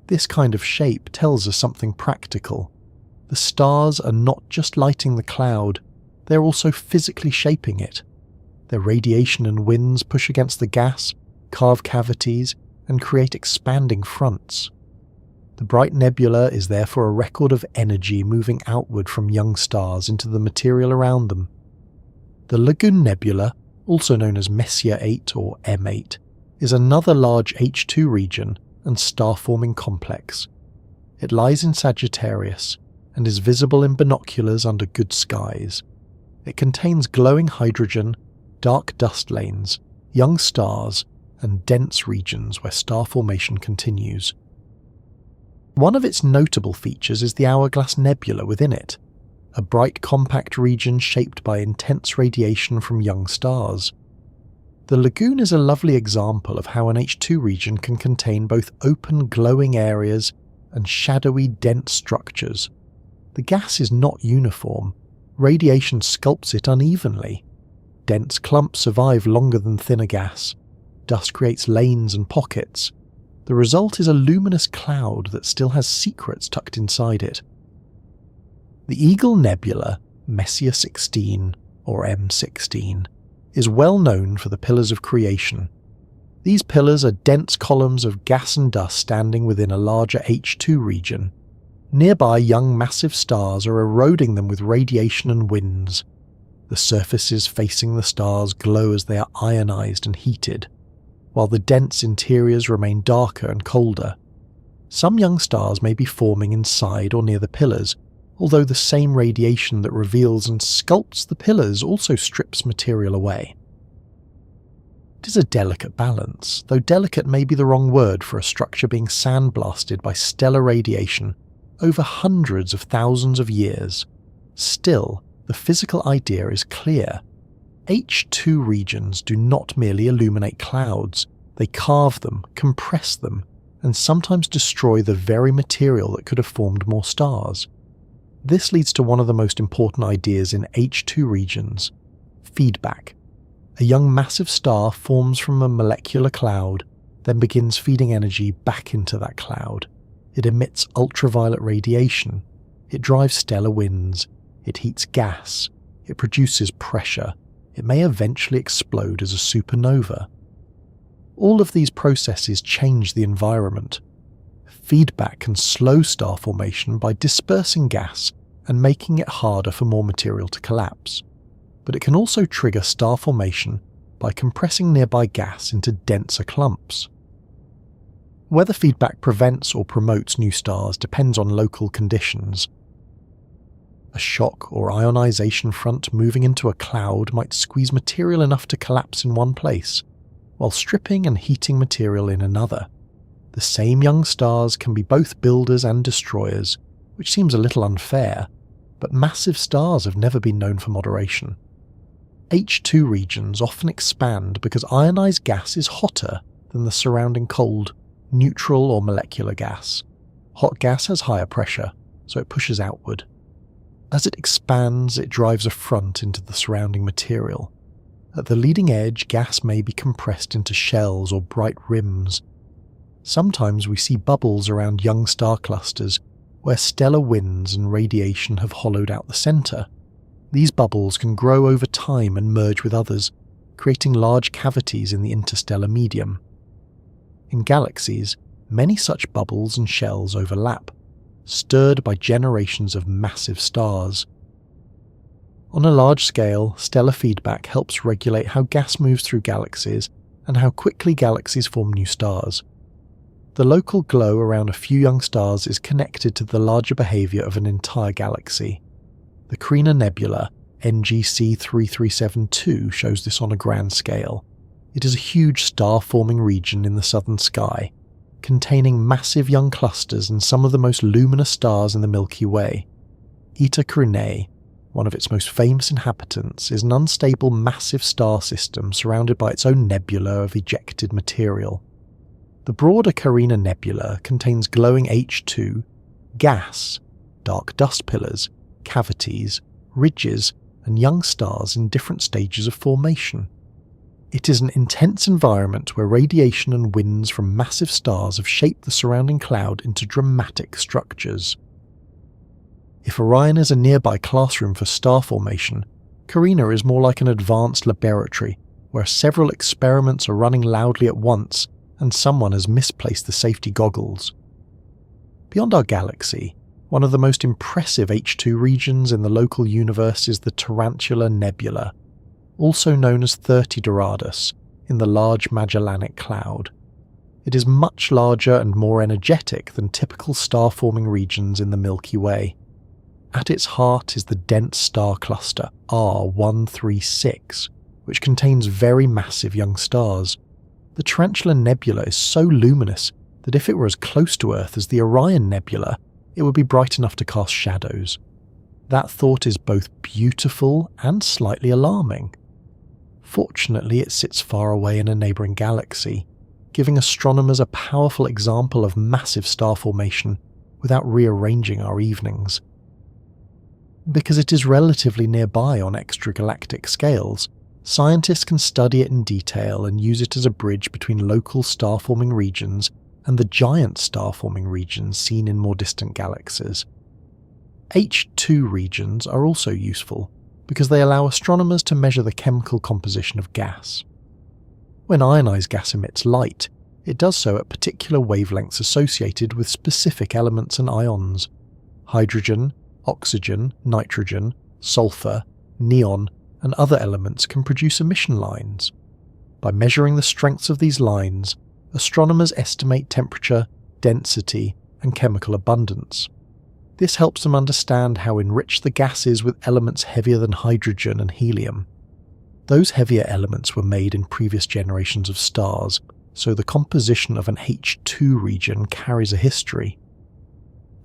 This kind of shape tells us something practical. The stars are not just lighting the cloud, they're also physically shaping it. Their radiation and winds push against the gas, carve cavities, and create expanding fronts. The bright nebula is therefore a record of energy moving outward from young stars into the material around them. The Lagoon Nebula, also known as Messier 8 or M8, is another large H2 region and star-forming complex. It lies in Sagittarius and is visible in binoculars under good skies. It contains glowing hydrogen, dark dust lanes, young stars, and dense regions where star formation continues. One of its notable features is the Hourglass Nebula within it, a bright compact region shaped by intense radiation from young stars. The lagoon is a lovely example of how an H2 region can contain both open glowing areas and shadowy dense structures. The gas is not uniform. Radiation sculpts it unevenly. Dense clumps survive longer than thinner gas. Dust creates lanes and pockets. The result is a luminous cloud that still has secrets tucked inside it. The Eagle Nebula, Messier 16, or M16, is well known for the pillars of creation. These pillars are dense columns of gas and dust standing within a larger H2 region. Nearby, young massive stars are eroding them with radiation and winds. The surfaces facing the stars glow as they are ionized and heated, while the dense interiors remain darker and colder. Some young stars may be forming inside or near the pillars, although the same radiation that reveals and sculpts the pillars also strips material away. It is a delicate balance, though delicate may be the wrong word for a structure being sandblasted by stellar radiation over hundreds of thousands of years. Still, the physical idea is clear. H2 regions do not merely illuminate clouds, they carve them, compress them, and sometimes destroy the very material that could have formed more stars. This leads to one of the most important ideas in H2 regions: feedback. A young massive star forms from a molecular cloud, then begins feeding energy back into that cloud. It emits ultraviolet radiation. It drives stellar winds. It heats gas. It produces pressure. It may eventually explode as a supernova. All of these processes change the environment. Feedback can slow star formation by dispersing gas and making it harder for more material to collapse. But it can also trigger star formation by compressing nearby gas into denser clumps. Whether feedback prevents or promotes new stars depends on local conditions. A shock or ionization front moving into a cloud might squeeze material enough to collapse in one place, while stripping and heating material in another. The same young stars can be both builders and destroyers, which seems a little unfair, but massive stars have never been known for moderation. H2 regions often expand because ionized gas is hotter than the surrounding cold, neutral or molecular gas. Hot gas has higher pressure, so it pushes outward. As it expands, it drives a front into the surrounding material. At the leading edge, gas may be compressed into shells or bright rims. Sometimes we see bubbles around young star clusters where stellar winds and radiation have hollowed out the center. These bubbles can grow over time and merge with others, creating large cavities in the interstellar medium. In galaxies, many such bubbles and shells overlap, stirred by generations of massive stars. On a large scale, stellar feedback helps regulate how gas moves through galaxies and how quickly galaxies form new stars. The local glow around a few young stars is connected to the larger behavior of an entire galaxy. The Carina Nebula, NGC 3372, shows this on a grand scale. It is a huge star-forming region in the southern sky, containing massive young clusters and some of the most luminous stars in the Milky Way. Eta Carinae, one of its most famous inhabitants, is an unstable massive star system surrounded by its own nebula of ejected material. The broader Carina Nebula contains glowing H2, gas, dark dust pillars, cavities, ridges, and young stars in different stages of formation. It is an intense environment where radiation and winds from massive stars have shaped the surrounding cloud into dramatic structures. If Orion is a nearby classroom for star formation, Carina is more like an advanced laboratory where several experiments are running loudly at once and someone has misplaced the safety goggles. Beyond our galaxy, one of the most impressive H2 regions in the local universe is the Tarantula Nebula, also known as 30 Doradus, in the Large Magellanic Cloud. It is much larger and more energetic than typical star-forming regions in the Milky Way. At its heart is the dense star cluster R136, which contains very massive young stars. The Tarantula Nebula is so luminous that if it were as close to Earth as the Orion Nebula, it would be bright enough to cast shadows. That thought is both beautiful and slightly alarming. Fortunately, it sits far away in a neighbouring galaxy, giving astronomers a powerful example of massive star formation without rearranging our evenings. Because it is relatively nearby on extragalactic scales, scientists can study it in detail and use it as a bridge between local star-forming regions and the giant star-forming regions seen in more distant galaxies. H2 regions are also useful because they allow astronomers to measure the chemical composition of gas. When ionized gas emits light, it does so at particular wavelengths associated with specific elements and ions. Hydrogen, oxygen, nitrogen, sulfur, neon, and other elements can produce emission lines. By measuring the strengths of these lines, astronomers estimate temperature, density, and chemical abundance. This helps them understand how enriched the gas is with elements heavier than hydrogen and helium. Those heavier elements were made in previous generations of stars, so the composition of an H2 region carries a history.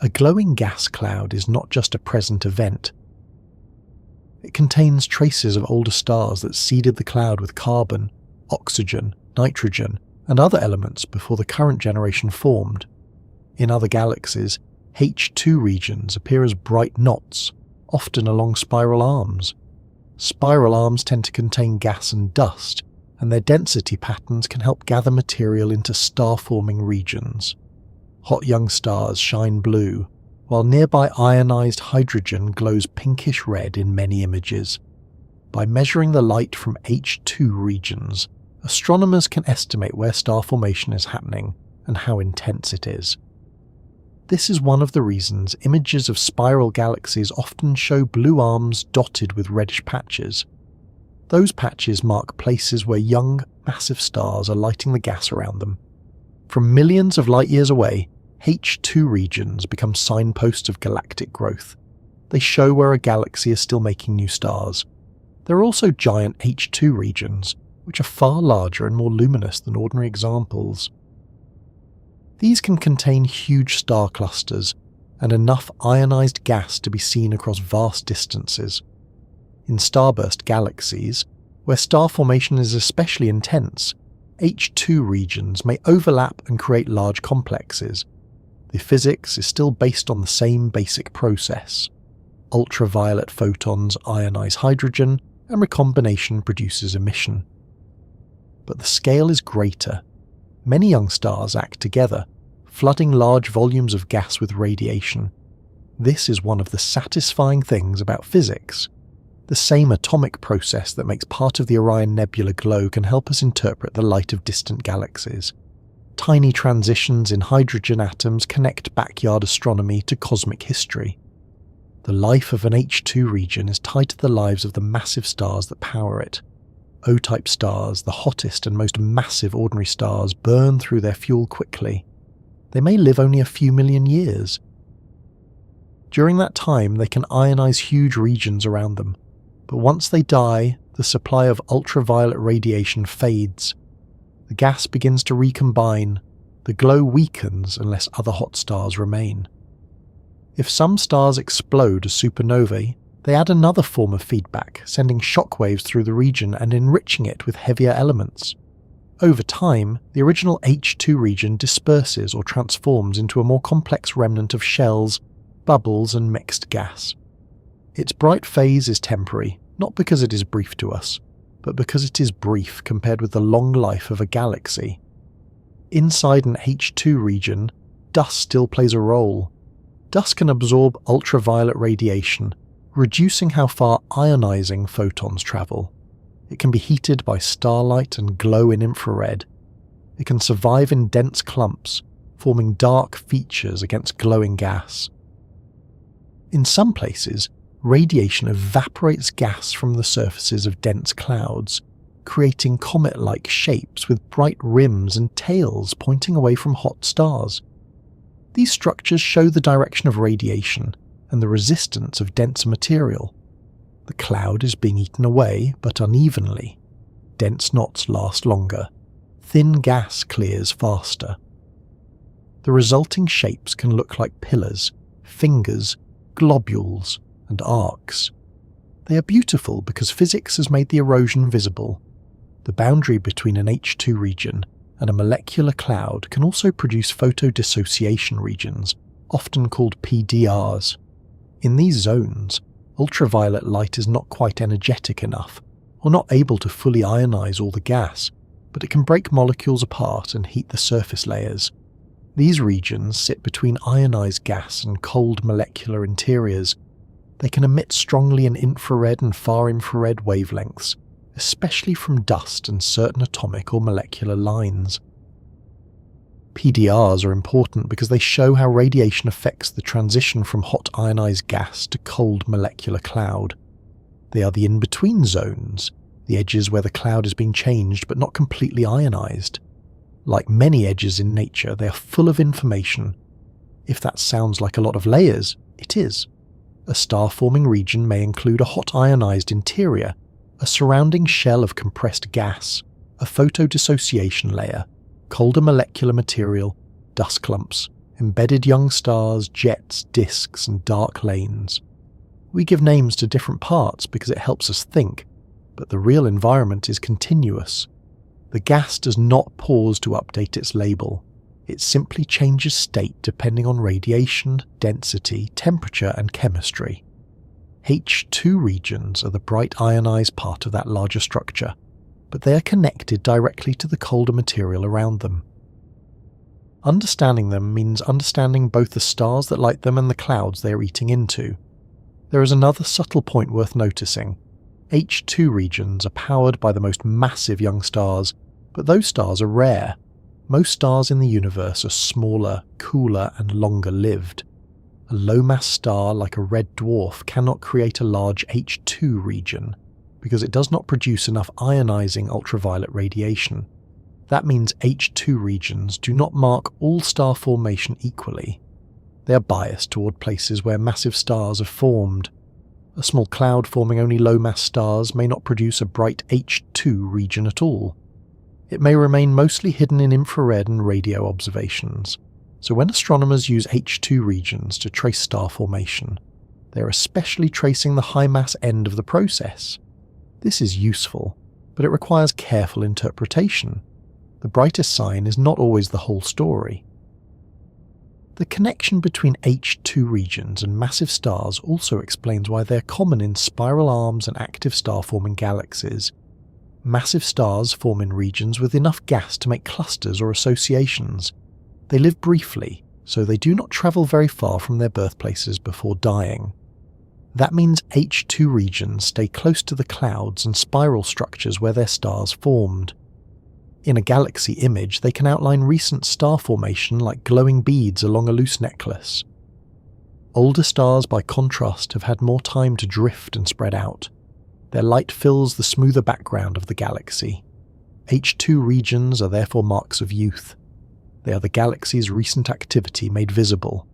A glowing gas cloud is not just a present event. It contains traces of older stars that seeded the cloud with carbon, oxygen, nitrogen, and other elements before the current generation formed. In other galaxies, H2 regions appear as bright knots, often along spiral arms. Spiral arms tend to contain gas and dust, and their density patterns can help gather material into star-forming regions. Hot young stars shine blue, while nearby ionized hydrogen glows pinkish red in many images. By measuring the light from H2 regions, astronomers can estimate where star formation is happening and how intense it is. This is one of the reasons images of spiral galaxies often show blue arms dotted with reddish patches. Those patches mark places where young, massive stars are lighting the gas around them. From millions of light years away, H2 regions become signposts of galactic growth. They show where a galaxy is still making new stars. There are also giant H2 regions, which are far larger and more luminous than ordinary examples. These can contain huge star clusters and enough ionized gas to be seen across vast distances. In starburst galaxies, where star formation is especially intense, H2 regions may overlap and create large complexes. The physics is still based on the same basic process. Ultraviolet photons ionize hydrogen, and recombination produces emission. But the scale is greater. Many young stars act together, flooding large volumes of gas with radiation. This is one of the satisfying things about physics. The same atomic process that makes part of the Orion Nebula glow can help us interpret the light of distant galaxies. Tiny transitions in hydrogen atoms connect backyard astronomy to cosmic history. The life of an H2 region is tied to the lives of the massive stars that power it. O-type stars, the hottest and most massive ordinary stars, burn through their fuel quickly. They may live only a few million years. During that time, they can ionize huge regions around them, but once they die, the supply of ultraviolet radiation fades. The gas begins to recombine, the glow weakens unless other hot stars remain. If some stars explode as supernovae, they add another form of feedback, sending shockwaves through the region and enriching it with heavier elements. Over time, the original H2 region disperses or transforms into a more complex remnant of shells, bubbles, and mixed gas. Its bright phase is temporary, not because it is brief to us, but because it is brief compared with the long life of a galaxy. Inside an H2 region, dust still plays a role. Dust can absorb ultraviolet radiation, reducing how far ionizing photons travel. It can be heated by starlight and glow in infrared. It can survive in dense clumps, forming dark features against glowing gas. In some places, radiation evaporates gas from the surfaces of dense clouds, creating comet-like shapes with bright rims and tails pointing away from hot stars. These structures show the direction of radiation and the resistance of denser material. The cloud is being eaten away, but unevenly. Dense knots last longer. Thin gas clears faster. The resulting shapes can look like pillars, fingers, globules, and arcs. They are beautiful because physics has made the erosion visible The boundary between an H2 region and a molecular cloud can also produce photodissociation regions, often called PDRs. In these zones, ultraviolet light is not quite energetic enough, or not able to fully ionize all the gas, but it can break molecules apart and heat the surface layers. These regions sit between ionized gas and cold molecular interiors. They can emit strongly in infrared and far infrared wavelengths, especially from dust and certain atomic or molecular lines. PDRs are important because they show how radiation affects the transition from hot ionized gas to cold molecular cloud. They are the in-between zones, the edges where the cloud is being changed but not completely ionized. Like many edges in nature, they are full of information. If that sounds like a lot of layers, it is. A star-forming region may include a hot ionized interior, a surrounding shell of compressed gas, a photodissociation layer, colder molecular material, dust clumps, embedded young stars, jets, disks, and dark lanes. We give names to different parts because it helps us think, but the real environment is continuous. The gas does not pause to update its label. It simply changes state depending on radiation, density, temperature, and chemistry. H2 regions are the bright ionized part of that larger structure, but they are connected directly to the colder material around them. Understanding them means understanding both the stars that light them and the clouds they are eating into. There is another subtle point worth noticing. H2 regions are powered by the most massive young stars, but those stars are rare. Most stars in the universe are smaller, cooler, and longer lived. A low-mass star like a red dwarf cannot create a large H2 region, because it does not produce enough ionizing ultraviolet radiation. That means H2 regions do not mark all star formation equally. They are biased toward places where massive stars are formed. A small cloud forming only low-mass stars may not produce a bright H2 region at all. It may remain mostly hidden in infrared and radio observations. So when astronomers use H2 regions to trace star formation, they are especially tracing the high-mass end of the process. This is useful, but it requires careful interpretation. The brightest sign is not always the whole story. The connection between H2 regions and massive stars also explains why they are common in spiral arms and active star-forming galaxies. Massive stars form in regions with enough gas to make clusters or associations. They live briefly, so they do not travel very far from their birthplaces before dying. That means H2 regions stay close to the clouds and spiral structures where their stars formed. In a galaxy image, they can outline recent star formation like glowing beads along a loose necklace. Older stars, by contrast, have had more time to drift and spread out. Their light fills the smoother background of the galaxy. H2 regions are therefore marks of youth. They are the galaxy's recent activity made visible.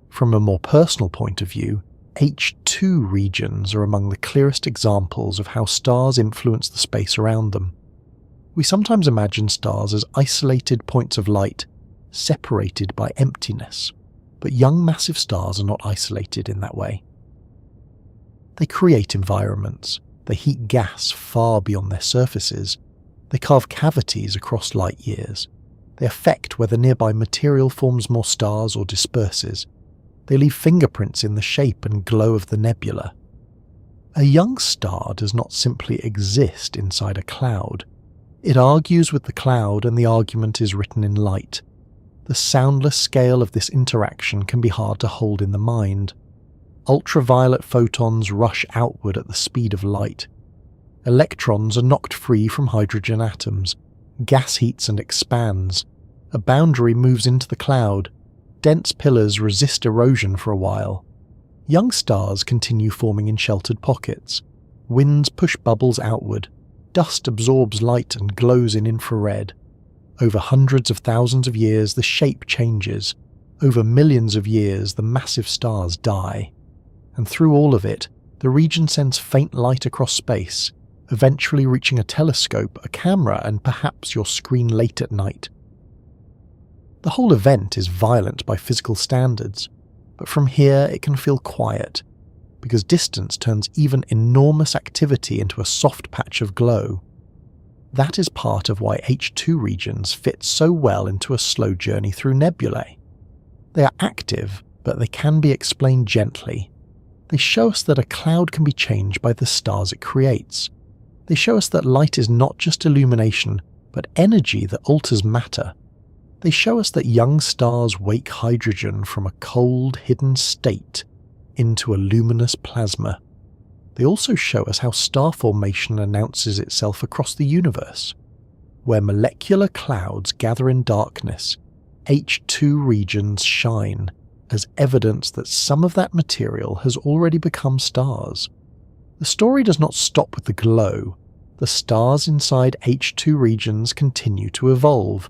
From a more personal point of view, H2 regions are among the clearest examples of how stars influence the space around them. We sometimes imagine stars as isolated points of light, separated by emptiness, but young massive stars are not isolated in that way. They create environments, they heat gas far beyond their surfaces, they carve cavities across light years, they affect whether nearby material forms more stars or disperses, they leave fingerprints in the shape and glow of the nebula. A young star does not simply exist inside a cloud. It argues with the cloud, and the argument is written in light. The soundless scale of this interaction can be hard to hold in the mind. Ultraviolet photons rush outward at the speed of light. Electrons are knocked free from hydrogen atoms. Gas heats and expands. A boundary moves into the cloud. Dense pillars resist erosion for a while. Young stars continue forming in sheltered pockets. Winds push bubbles outward. Dust absorbs light and glows in infrared. Over hundreds of thousands of years, the shape changes. Over millions of years, the massive stars die. And through all of it, the region sends faint light across space, eventually reaching a telescope, a camera, and perhaps your screen late at night. The whole event is violent by physical standards, but from here it can feel quiet, because distance turns even enormous activity into a soft patch of glow. That is part of why H2 regions fit so well into a slow journey through nebulae. They are active, but they can be explained gently. They show us that a cloud can be changed by the stars it creates. They show us that light is not just illumination, but energy that alters matter. They show us that young stars wake hydrogen from a cold, hidden state into a luminous plasma. They also show us how star formation announces itself across the universe. Where molecular clouds gather in darkness, H2 regions shine as evidence that some of that material has already become stars. The story does not stop with the glow. The stars inside H2 regions continue to evolve.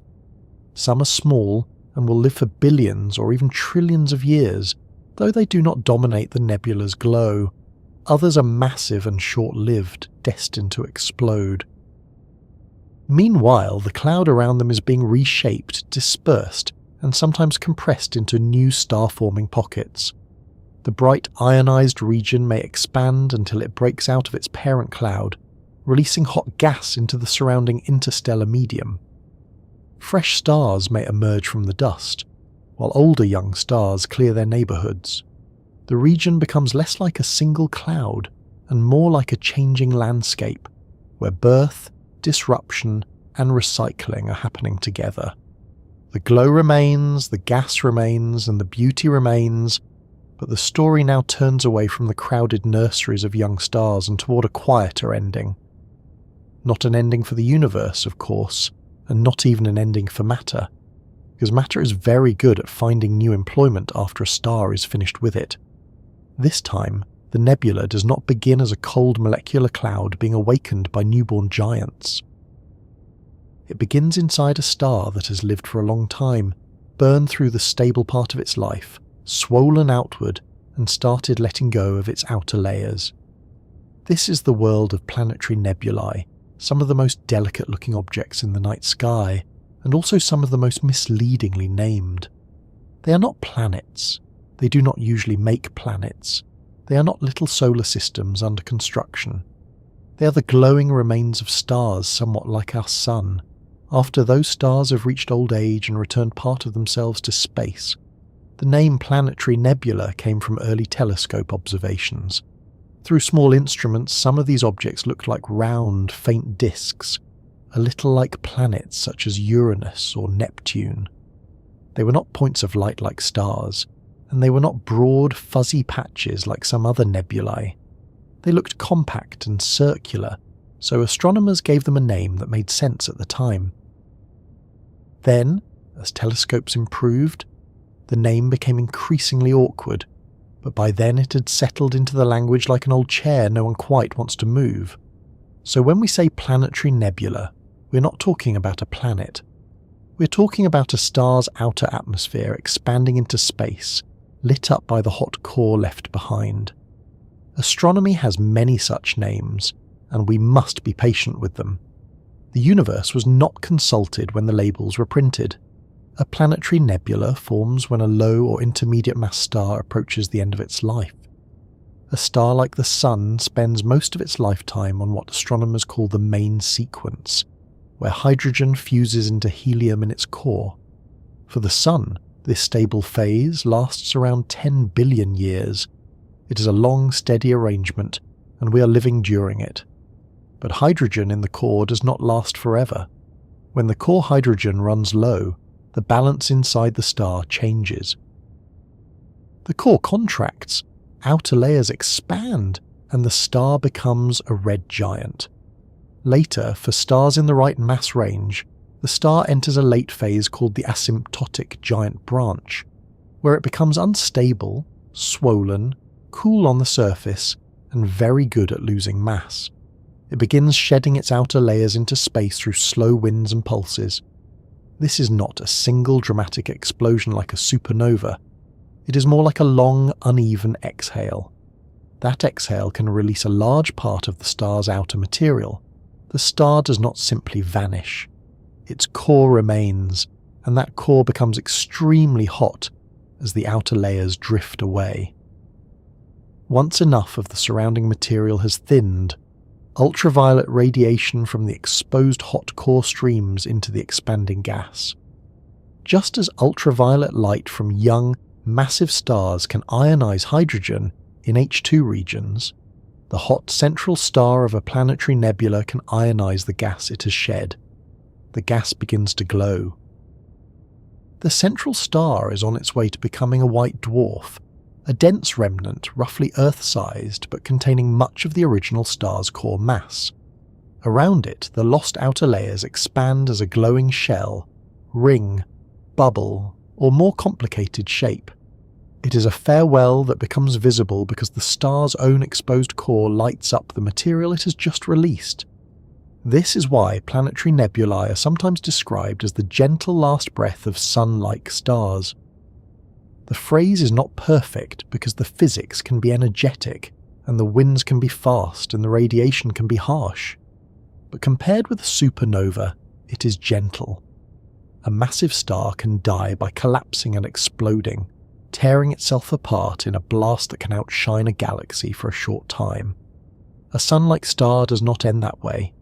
Some are small and will live for billions or even trillions of years, though they do not dominate the nebula's glow. Others are massive and short-lived, destined to explode. Meanwhile, the cloud around them is being reshaped, dispersed, and sometimes compressed into new star-forming pockets. The bright ionized region may expand until it breaks out of its parent cloud, releasing hot gas into the surrounding interstellar medium. Fresh stars may emerge from the dust, while older young stars clear their neighborhoods. The region becomes less like a single cloud and more like a changing landscape, where birth, disruption, and recycling are happening together. The glow remains, the gas remains, and the beauty remains, but the story now turns away from the crowded nurseries of young stars and toward a quieter ending. Not an ending for the universe, of course, and not even an ending for matter, because matter is very good at finding new employment after a star is finished with it. This time, the nebula does not begin as a cold molecular cloud being awakened by newborn giants. It begins inside a star that has lived for a long time, burned through the stable part of its life, swollen outward, and started letting go of its outer layers. This is the world of planetary nebulae, some of the most delicate-looking objects in the night sky, and also some of the most misleadingly named. They are not planets. They do not usually make planets. They are not little solar systems under construction. They are the glowing remains of stars somewhat like our Sun, after those stars have reached old age and returned part of themselves to space. The name planetary nebula came from early telescope observations. Through small instruments, some of these objects looked like round, faint disks, a little like planets such as Uranus or Neptune. They were not points of light like stars, and they were not broad, fuzzy patches like some other nebulae. They looked compact and circular, so astronomers gave them a name that made sense at the time. Then, as telescopes improved, the name became increasingly awkward, but by then it had settled into the language like an old chair no one quite wants to move. So when we say planetary nebula, we're not talking about a planet. We're talking about a star's outer atmosphere expanding into space, lit up by the hot core left behind. Astronomy has many such names, and we must be patient with them. The universe was not consulted when the labels were printed. A planetary nebula forms when a low or intermediate mass star approaches the end of its life. A star like the Sun spends most of its lifetime on what astronomers call the main sequence, where hydrogen fuses into helium in its core. For the Sun, this stable phase lasts around 10 billion years. It is a long, steady arrangement, and we are living during it. But hydrogen in the core does not last forever. When the core hydrogen runs low, the balance inside the star changes. The core contracts, outer layers expand, and the star becomes a red giant. Later, for stars in the right mass range, the star enters a late phase called the asymptotic giant branch, where it becomes unstable, swollen, cool on the surface, and very good at losing mass. It begins shedding its outer layers into space through slow winds and pulses. This is not a single dramatic explosion like a supernova. It is more like a long, uneven exhale. That exhale can release a large part of the star's outer material. The star does not simply vanish. Its core remains, and that core becomes extremely hot as the outer layers drift away. Once enough of the surrounding material has thinned, ultraviolet radiation from the exposed hot core streams into the expanding gas. Just as ultraviolet light from young, massive stars can ionize hydrogen in H2 regions, the hot central star of a planetary nebula can ionize the gas it has shed. The gas begins to glow. The central star is on its way to becoming a white dwarf, a dense remnant roughly Earth-sized but containing much of the original star's core mass. Around it, the lost outer layers expand as a glowing shell, ring, bubble, or more complicated shape. It is a farewell that becomes visible because the star's own exposed core lights up the material it has just released. This is why planetary nebulae are sometimes described as the gentle last breath of sun-like stars. The phrase is not perfect because the physics can be energetic, and the winds can be fast and the radiation can be harsh. But compared with a supernova, it is gentle. A massive star can die by collapsing and exploding, tearing itself apart in a blast that can outshine a galaxy for a short time. A sun-like star does not end that way.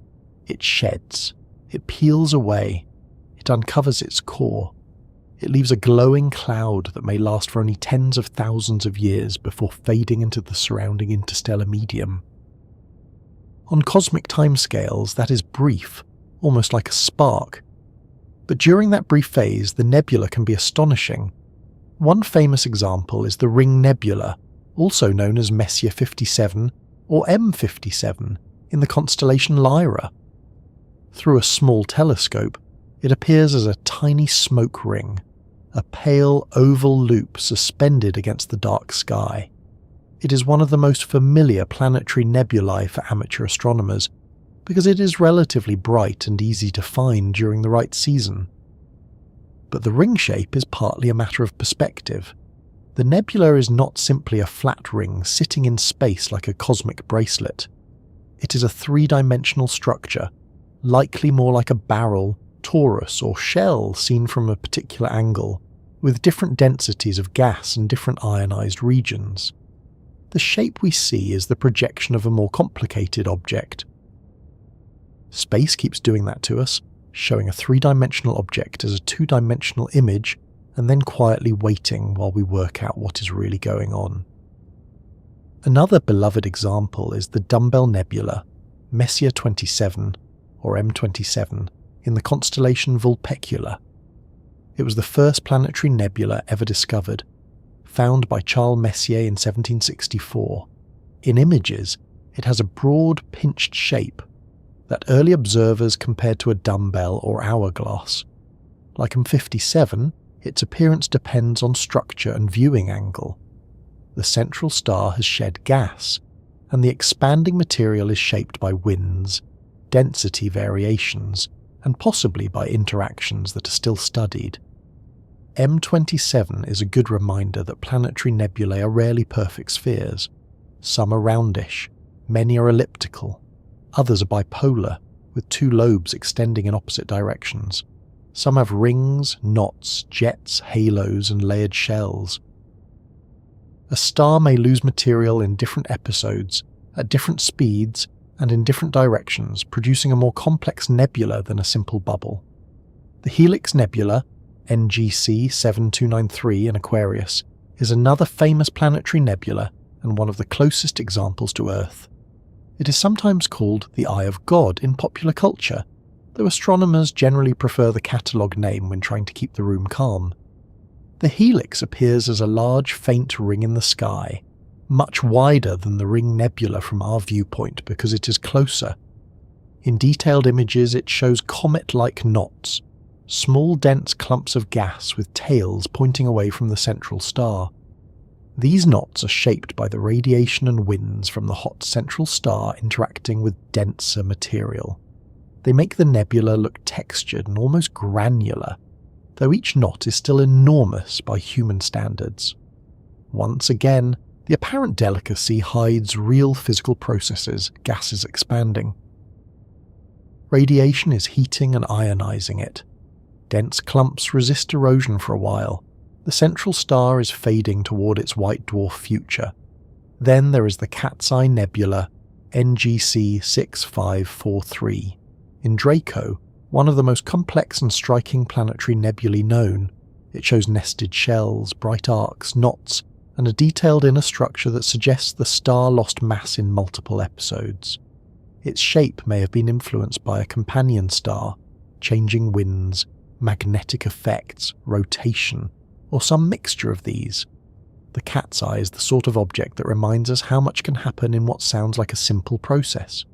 It sheds, it peels away, it uncovers its core. It leaves a glowing cloud that may last for only tens of thousands of years before fading into the surrounding interstellar medium. On cosmic timescales, that is brief, almost like a spark. But during that brief phase, the nebula can be astonishing. One famous example is the Ring Nebula, also known as Messier 57 or M57, in the constellation Lyra. Through a small telescope, it appears as a tiny smoke ring, a pale oval loop suspended against the dark sky. It is one of the most familiar planetary nebulae for amateur astronomers because it is relatively bright and easy to find during the right season. But the ring shape is partly a matter of perspective. The nebula is not simply a flat ring sitting in space like a cosmic bracelet. It is a three-dimensional structure, likely more like a barrel, torus, or shell seen from a particular angle, with different densities of gas and different ionized regions. The shape we see is the projection of a more complicated object. Space keeps doing that to us, showing a three-dimensional object as a two-dimensional image and then quietly waiting while we work out what is really going on. Another beloved example is the Dumbbell Nebula, Messier 27, or M27, in the constellation Vulpecula. It was the first planetary nebula ever discovered, found by Charles Messier in 1764. In images, it has a broad, pinched shape that early observers compared to a dumbbell or hourglass. Like M57, its appearance depends on structure and viewing angle. The central star has shed gas, and the expanding material is shaped by winds, density variations, and possibly by interactions that are still studied. M27 is a good reminder that planetary nebulae are rarely perfect spheres. Some are roundish, many are elliptical, others are bipolar, with two lobes extending in opposite directions. Some have rings, knots, jets, halos, and layered shells. A star may lose material in different episodes, at different speeds, and in different directions, producing a more complex nebula than a simple bubble. The Helix Nebula, NGC 7293 in Aquarius, is another famous planetary nebula and one of the closest examples to Earth. It is sometimes called the Eye of God in popular culture, though astronomers generally prefer the catalogue name when trying to keep the room calm. The helix appears as a large, faint ring in the sky, much wider than the Ring Nebula from our viewpoint because it is closer. In detailed images, it shows comet-like knots, small dense clumps of gas with tails pointing away from the central star. These knots are shaped by the radiation and winds from the hot central star interacting with denser material. They make the nebula look textured and almost granular, though each knot is still enormous by human standards. Once again, the apparent delicacy hides real physical processes, gases expanding. Radiation is heating and ionizing it. Dense clumps resist erosion for a while. The central star is fading toward its white dwarf future. Then there is the Cat's Eye Nebula, NGC 6543. In Draco, one of the most complex and striking planetary nebulae known, it shows nested shells, bright arcs, knots, and a detailed inner structure that suggests the star lost mass in multiple episodes. Its shape may have been influenced by a companion star, changing winds, magnetic effects, rotation, or some mixture of these. The cat's eye is the sort of object that reminds us how much can happen in what sounds like a simple process.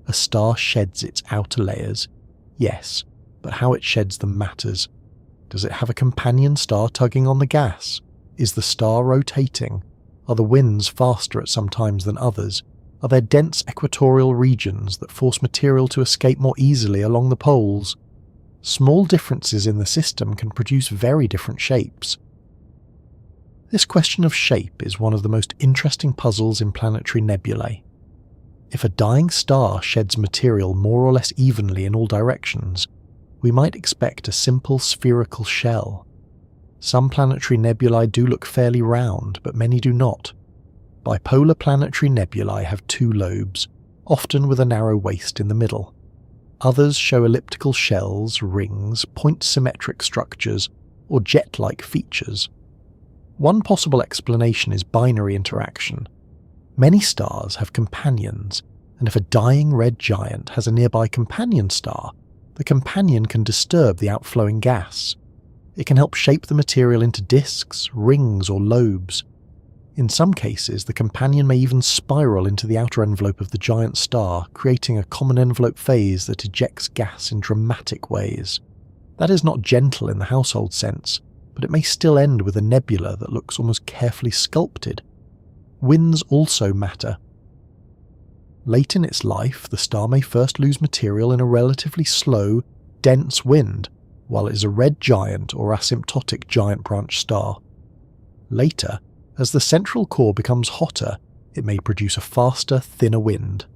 A star sheds its outer layers, yes, but how it sheds them matters. Does it have a companion star tugging on the gas? Is the star rotating? Are the winds faster at some times than others? Are there dense equatorial regions that force material to escape more easily along the poles? Small differences in the system can produce very different shapes. This question of shape is one of the most interesting puzzles in planetary nebulae. If a dying star sheds material more or less evenly in all directions, we might expect a simple spherical shell. Some planetary nebulae do look fairly round, but many do not. Bipolar planetary nebulae have two lobes, often with a narrow waist in the middle. Others show elliptical shells, rings, point-symmetric structures, or jet-like features. One possible explanation is binary interaction. Many stars have companions, and if a dying red giant has a nearby companion star, the companion can disturb the outflowing gas. It can help shape the material into disks, rings, or lobes. In some cases, the companion may even spiral into the outer envelope of the giant star, creating a common envelope phase that ejects gas in dramatic ways. That is not gentle in the household sense, but it may still end with a nebula that looks almost carefully sculpted. Winds also matter. Late in its life, the star may first lose material in a relatively slow, dense wind, while it is a red giant or asymptotic giant branch star. Later, as the central core becomes hotter, it may produce a faster, thinner wind.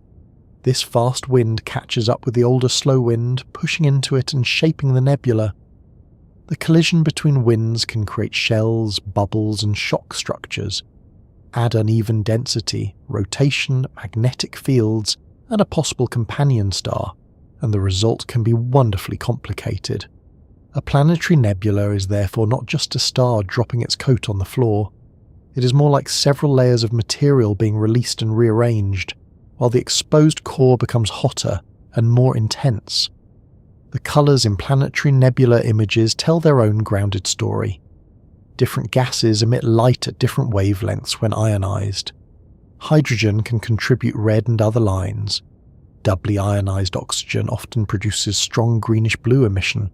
This fast wind catches up with the older slow wind, pushing into it and shaping the nebula. The collision between winds can create shells, bubbles, and shock structures. Add uneven density, rotation, magnetic fields, and a possible companion star, and the result can be wonderfully complicated. A planetary nebula is therefore not just a star dropping its coat on the floor. It is more like several layers of material being released and rearranged, while the exposed core becomes hotter and more intense. The colours in planetary nebula images tell their own grounded story. Different gases emit light at different wavelengths when ionized. Hydrogen can contribute red and other lines. Doubly ionized oxygen often produces strong greenish-blue emission.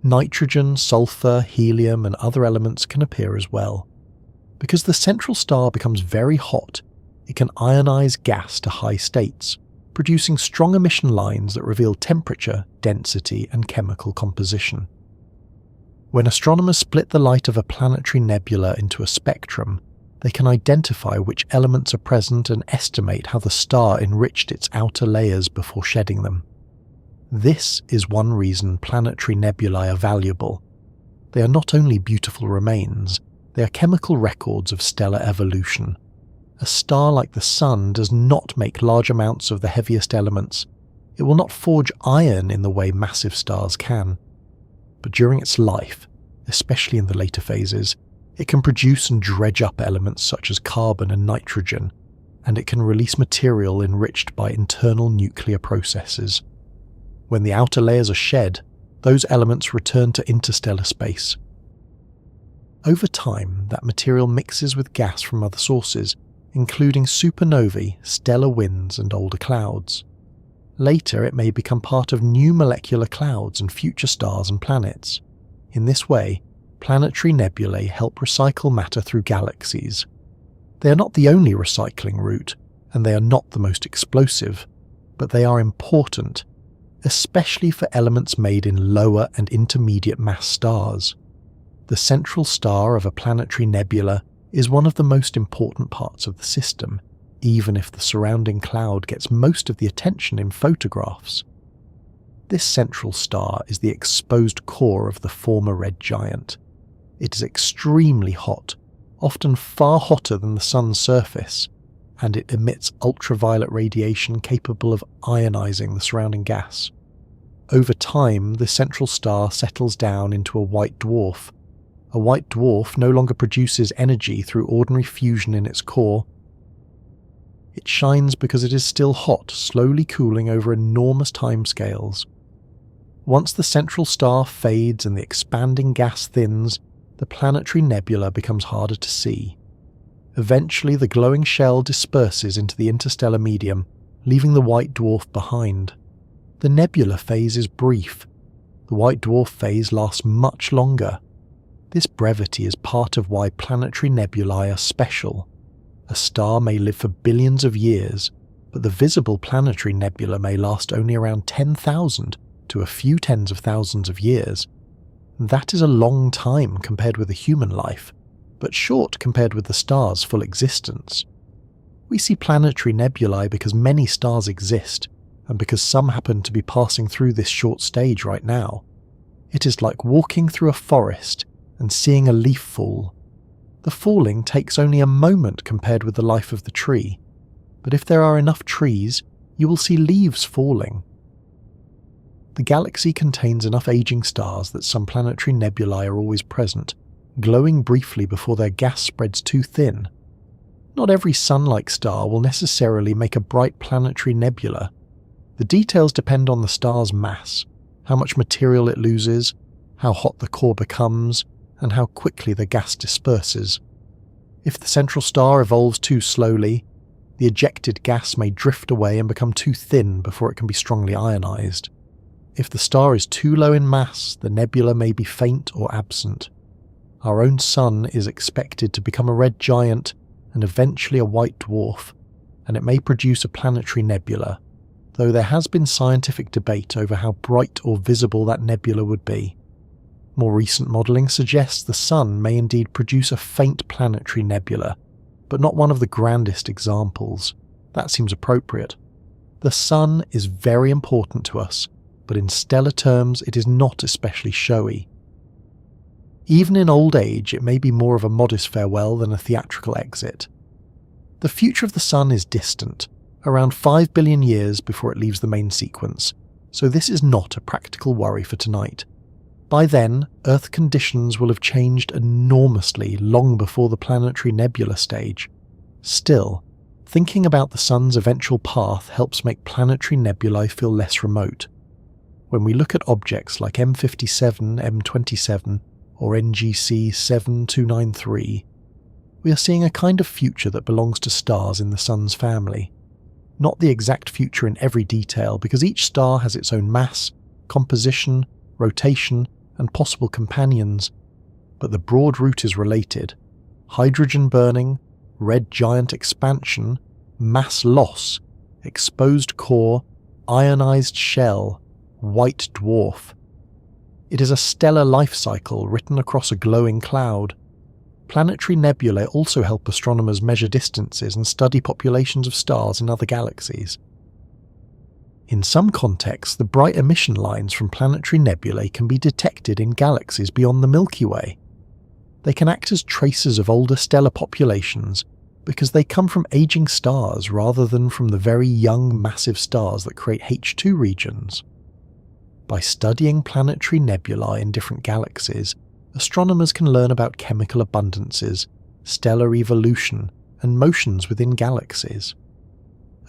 Nitrogen, sulfur, helium, and other elements can appear as well. Because the central star becomes very hot, it can ionize gas to high states, producing strong emission lines that reveal temperature, density, and chemical composition. When astronomers split the light of a planetary nebula into a spectrum, they can identify which elements are present and estimate how the star enriched its outer layers before shedding them. This is one reason planetary nebulae are valuable. They are not only beautiful remains, they are chemical records of stellar evolution. A star like the Sun does not make large amounts of the heaviest elements. It will not forge iron in the way massive stars can. But during its life, especially in the later phases, it can produce and dredge up elements such as carbon and nitrogen, and it can release material enriched by internal nuclear processes. When the outer layers are shed, those elements return to interstellar space. Over time, that material mixes with gas from other sources, including supernovae, stellar winds, and older clouds. Later, it may become part of new molecular clouds and future stars and planets. In this way, planetary nebulae help recycle matter through galaxies. They are not the only recycling route, and they are not the most explosive, but they are important, especially for elements made in lower and intermediate mass stars. The central star of a planetary nebula is one of the most important parts of the system, even if the surrounding cloud gets most of the attention in photographs. This central star is the exposed core of the former red giant. It is extremely hot, often far hotter than the Sun's surface, and it emits ultraviolet radiation capable of ionizing the surrounding gas. Over time, the central star settles down into a white dwarf. A white dwarf no longer produces energy through ordinary fusion in its core. It shines because it is still hot, slowly cooling over enormous timescales. Once the central star fades and the expanding gas thins, the planetary nebula becomes harder to see. Eventually, the glowing shell disperses into the interstellar medium, leaving the white dwarf behind. The nebula phase is brief. The white dwarf phase lasts much longer. This brevity is part of why planetary nebulae are special. A star may live for billions of years, but the visible planetary nebula may last only around 10,000 to a few tens of thousands of years. That is a long time compared with a human life, but short compared with the star's full existence. We see planetary nebulae because many stars exist, and because some happen to be passing through this short stage right now. It is like walking through a forest and seeing a leaf fall. The falling takes only a moment compared with the life of the tree, but if there are enough trees, you will see leaves falling. The galaxy contains enough aging stars that some planetary nebulae are always present, glowing briefly before their gas spreads too thin. Not every Sun-like star will necessarily make a bright planetary nebula. The details depend on the star's mass, how much material it loses, how hot the core becomes, and how quickly the gas disperses. If the central star evolves too slowly, the ejected gas may drift away and become too thin before it can be strongly ionized. If the star is too low in mass, the nebula may be faint or absent. Our own Sun is expected to become a red giant and eventually a white dwarf, and it may produce a planetary nebula, though there has been scientific debate over how bright or visible that nebula would be. More recent modelling suggests the Sun may indeed produce a faint planetary nebula, but not one of the grandest examples. That seems appropriate. The Sun is very important to us, but in stellar terms it is not especially showy. Even in old age, it may be more of a modest farewell than a theatrical exit. The future of the Sun is distant, around 5 billion years before it leaves the main sequence, so this is not a practical worry for tonight. By then, Earth conditions will have changed enormously long before the planetary nebula stage. Still, thinking about the Sun's eventual path helps make planetary nebulae feel less remote. When we look at objects like M57, M27, or NGC 7293, we are seeing a kind of future that belongs to stars in the Sun's family. Not the exact future in every detail, because each star has its own mass, composition, rotation, and possible companions, but the broad route is related. Hydrogen burning, red giant expansion, mass loss, exposed core, ionized shell, white dwarf. It is a stellar life cycle written across a glowing cloud. Planetary nebulae also help astronomers measure distances and study populations of stars in other galaxies. In some contexts, the bright emission lines from planetary nebulae can be detected in galaxies beyond the Milky Way. They can act as traces of older stellar populations because they come from aging stars rather than from the very young massive stars that create H2 regions. By studying planetary nebulae in different galaxies, astronomers can learn about chemical abundances, stellar evolution, and motions within galaxies.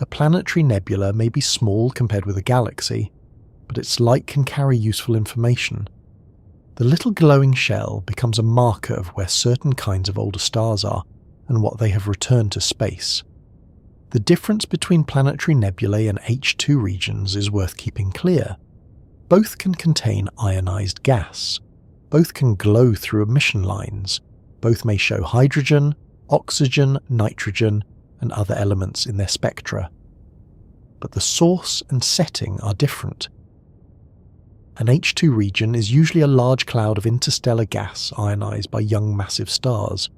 A planetary nebula may be small compared with a galaxy, but its light can carry useful information. The little glowing shell becomes a marker of where certain kinds of older stars are and what they have returned to space. The difference between planetary nebulae and H2 regions is worth keeping clear. Both can contain ionized gas. Both can glow through emission lines. Both may show hydrogen, oxygen, nitrogen, and other elements in their spectra. But the source and setting are different. An H2 region is usually a large cloud of interstellar gas ionized by young massive stars.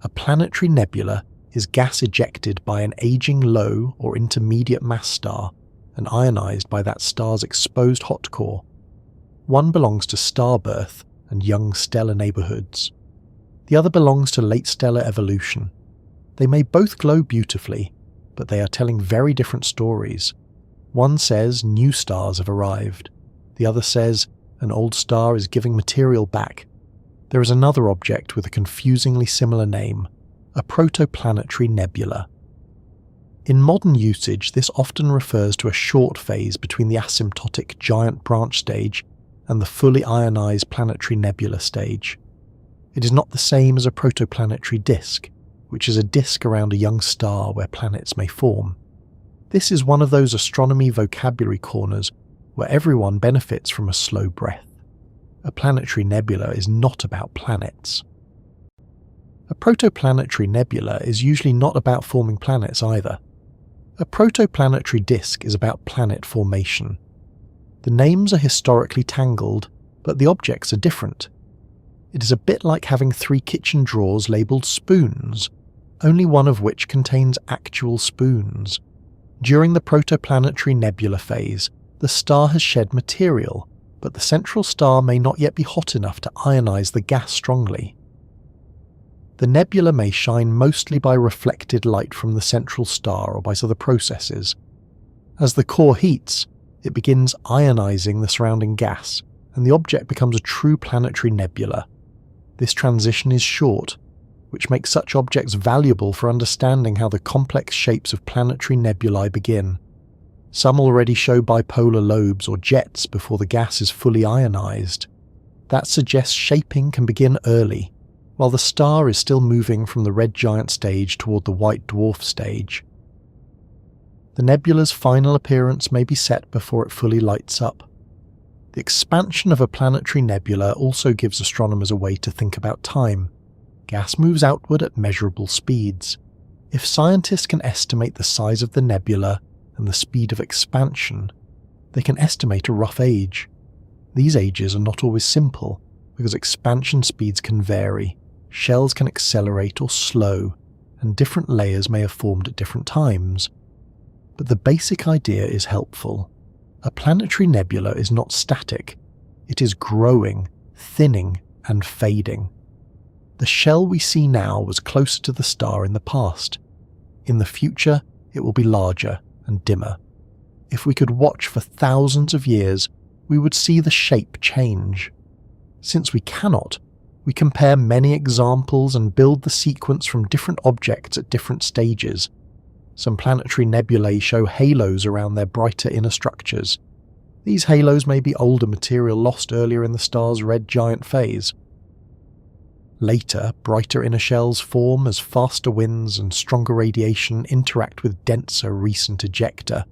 A planetary nebula is gas ejected by an aging low or intermediate mass star and ionized by that star's exposed hot core. One belongs to starbirth and young stellar neighborhoods. The other belongs to late stellar evolution. They may both glow beautifully, but they are telling very different stories. One says new stars have arrived. The other says an old star is giving material back. There is another object with a confusingly similar name, a protoplanetary nebula. In modern usage, this often refers to a short phase between the asymptotic giant branch stage and the fully ionized planetary nebula stage. It is not the same as a protoplanetary disk, which is a disk around a young star where planets may form. This is one of those astronomy vocabulary corners where everyone benefits from a slow breath. A planetary nebula is not about planets. A protoplanetary nebula is usually not about forming planets either. A protoplanetary disk is about planet formation. The names are historically tangled, but the objects are different. It is a bit like having 3 kitchen drawers labelled spoons, only one of which contains actual spoons. During the protoplanetary nebula phase, the star has shed material, but the central star may not yet be hot enough to ionize the gas strongly. The nebula may shine mostly by reflected light from the central star or by other processes. As the core heats, it begins ionizing the surrounding gas, and the object becomes a true planetary nebula. This transition is short, which makes such objects valuable for understanding how the complex shapes of planetary nebulae begin. Some already show bipolar lobes or jets before the gas is fully ionized. That suggests shaping can begin early, while the star is still moving from the red giant stage toward the white dwarf stage. The nebula's final appearance may be set before it fully lights up. The expansion of a planetary nebula also gives astronomers a way to think about time. Gas moves outward at measurable speeds. If scientists can estimate the size of the nebula and the speed of expansion, they can estimate a rough age. These ages are not always simple, because expansion speeds can vary, shells can accelerate or slow, and different layers may have formed at different times. But the basic idea is helpful. A planetary nebula is not static. It is growing, thinning, and fading. The shell we see now was closer to the star in the past. In the future, it will be larger and dimmer. If we could watch for thousands of years, we would see the shape change. Since we cannot, we compare many examples and build the sequence from different objects at different stages. Some planetary nebulae show halos around their brighter inner structures. These halos may be older material lost earlier in the star's red giant phase. Later, brighter inner shells form as faster winds and stronger radiation interact with denser recent ejecta.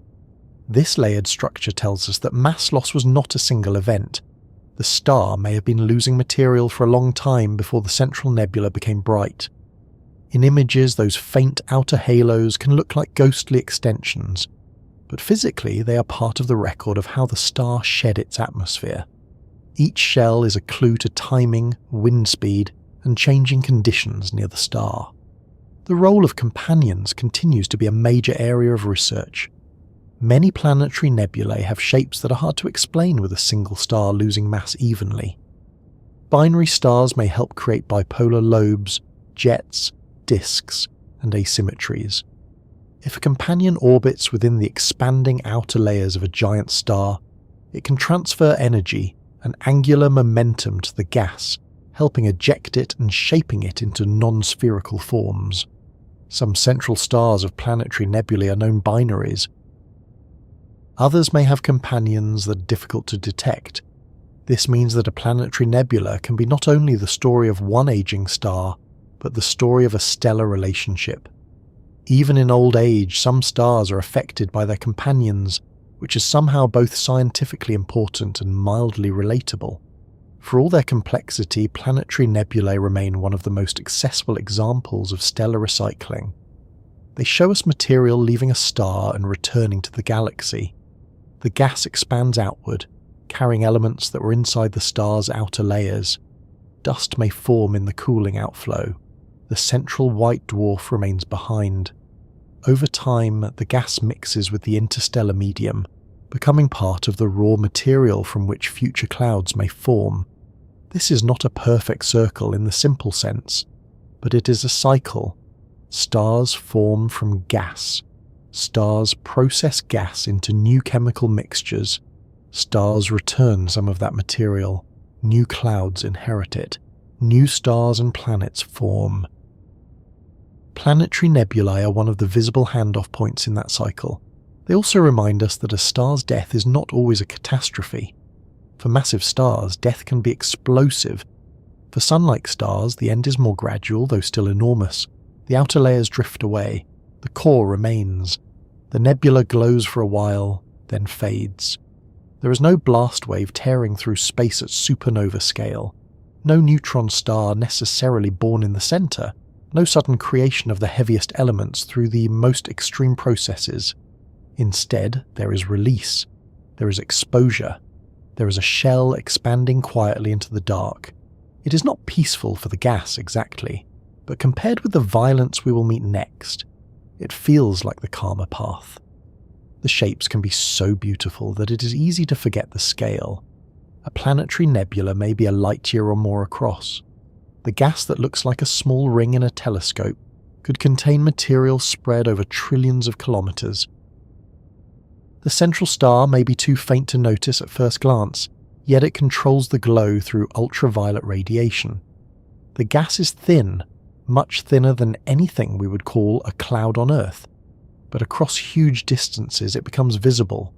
This layered structure tells us that mass loss was not a single event. The star may have been losing material for a long time before the central nebula became bright. In images, those faint outer halos can look like ghostly extensions, but physically they are part of the record of how the star shed its atmosphere. Each shell is a clue to timing, wind speed, and changing conditions near the star. The role of companions continues to be a major area of research. Many planetary nebulae have shapes that are hard to explain with a single star losing mass evenly. Binary stars may help create bipolar lobes, jets, disks, and asymmetries. If a companion orbits within the expanding outer layers of a giant star, it can transfer energy and angular momentum to the gas, helping eject it and shaping it into non-spherical forms. Some central stars of planetary nebulae are known binaries. Others may have companions that are difficult to detect. This means that a planetary nebula can be not only the story of one aging star, but the story of a stellar relationship. Even in old age, some stars are affected by their companions, which is somehow both scientifically important and mildly relatable. For all their complexity, planetary nebulae remain one of the most accessible examples of stellar recycling. They show us material leaving a star and returning to the galaxy. The gas expands outward, carrying elements that were inside the star's outer layers. Dust may form in the cooling outflow. The central white dwarf remains behind. Over time, the gas mixes with the interstellar medium, becoming part of the raw material from which future clouds may form. This is not a perfect circle in the simple sense, but it is a cycle. Stars form from gas. Stars process gas into new chemical mixtures. Stars return some of that material. New clouds inherit it. New stars and planets form. Planetary nebulae are one of the visible handoff points in that cycle. They also remind us that a star's death is not always a catastrophe. For massive stars, death can be explosive. For sun-like stars, the end is more gradual, though still enormous. The outer layers drift away. The core remains. The nebula glows for a while, then fades. There is no blast wave tearing through space at supernova scale. No neutron star necessarily born in the center. No sudden creation of the heaviest elements through the most extreme processes. Instead, there is release. There is exposure. There is a shell expanding quietly into the dark. It is not peaceful for the gas exactly, but compared with the violence we will meet next, it feels like the calmer path. The shapes can be so beautiful that it is easy to forget the scale. A planetary nebula may be a light year or more across. The gas that looks like a small ring in a telescope could contain material spread over trillions of kilometers. The central star may be too faint to notice at first glance, yet it controls the glow through ultraviolet radiation. The gas is thin, much thinner than anything we would call a cloud on Earth, but across huge distances it becomes visible.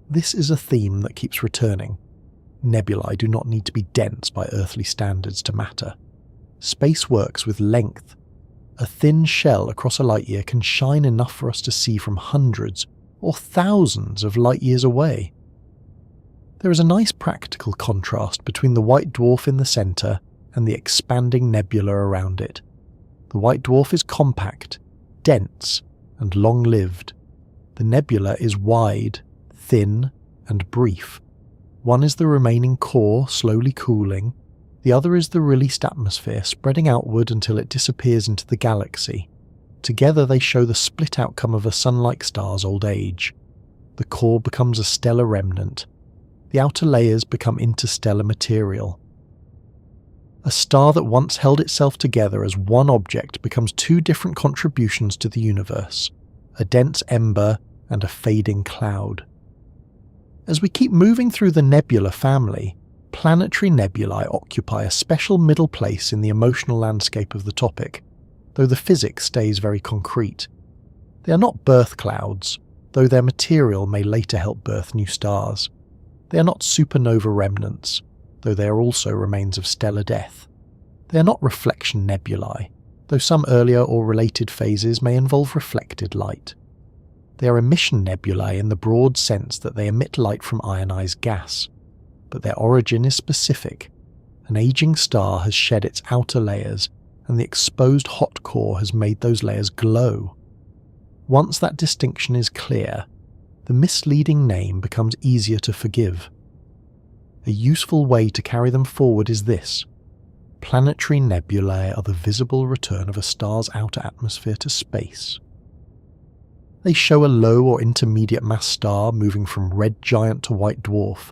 This is a theme that keeps returning. Nebulae do not need to be dense by earthly standards to matter. Space works with length. A thin shell across a light year can shine enough for us to see from hundreds or thousands of light years away. There is a nice practical contrast between the white dwarf in the center and the expanding nebula around it. The white dwarf is compact, dense, and long-lived. The nebula is wide, thin, and brief. One is the remaining core slowly cooling, the other is the released atmosphere spreading outward until it disappears into the galaxy. Together they show the split outcome of a sun-like star's old age. The core becomes a stellar remnant. The outer layers become interstellar material. A star that once held itself together as one object becomes two different contributions to the universe, a dense ember and a fading cloud. As we keep moving through the nebula family, planetary nebulae occupy a special middle place in the emotional landscape of the topic, though the physics stays very concrete. They are not birth clouds, though their material may later help birth new stars. They are not supernova remnants, though they are also remains of stellar death. They are not reflection nebulae, though some earlier or related phases may involve reflected light. They are emission nebulae in the broad sense that they emit light from ionized gas, but their origin is specific. An aging star has shed its outer layers, and the exposed hot core has made those layers glow. Once that distinction is clear, the misleading name becomes easier to forgive. A useful way to carry them forward is this: planetary nebulae are the visible return of a star's outer atmosphere to space. They show a low or intermediate mass star moving from red giant to white dwarf.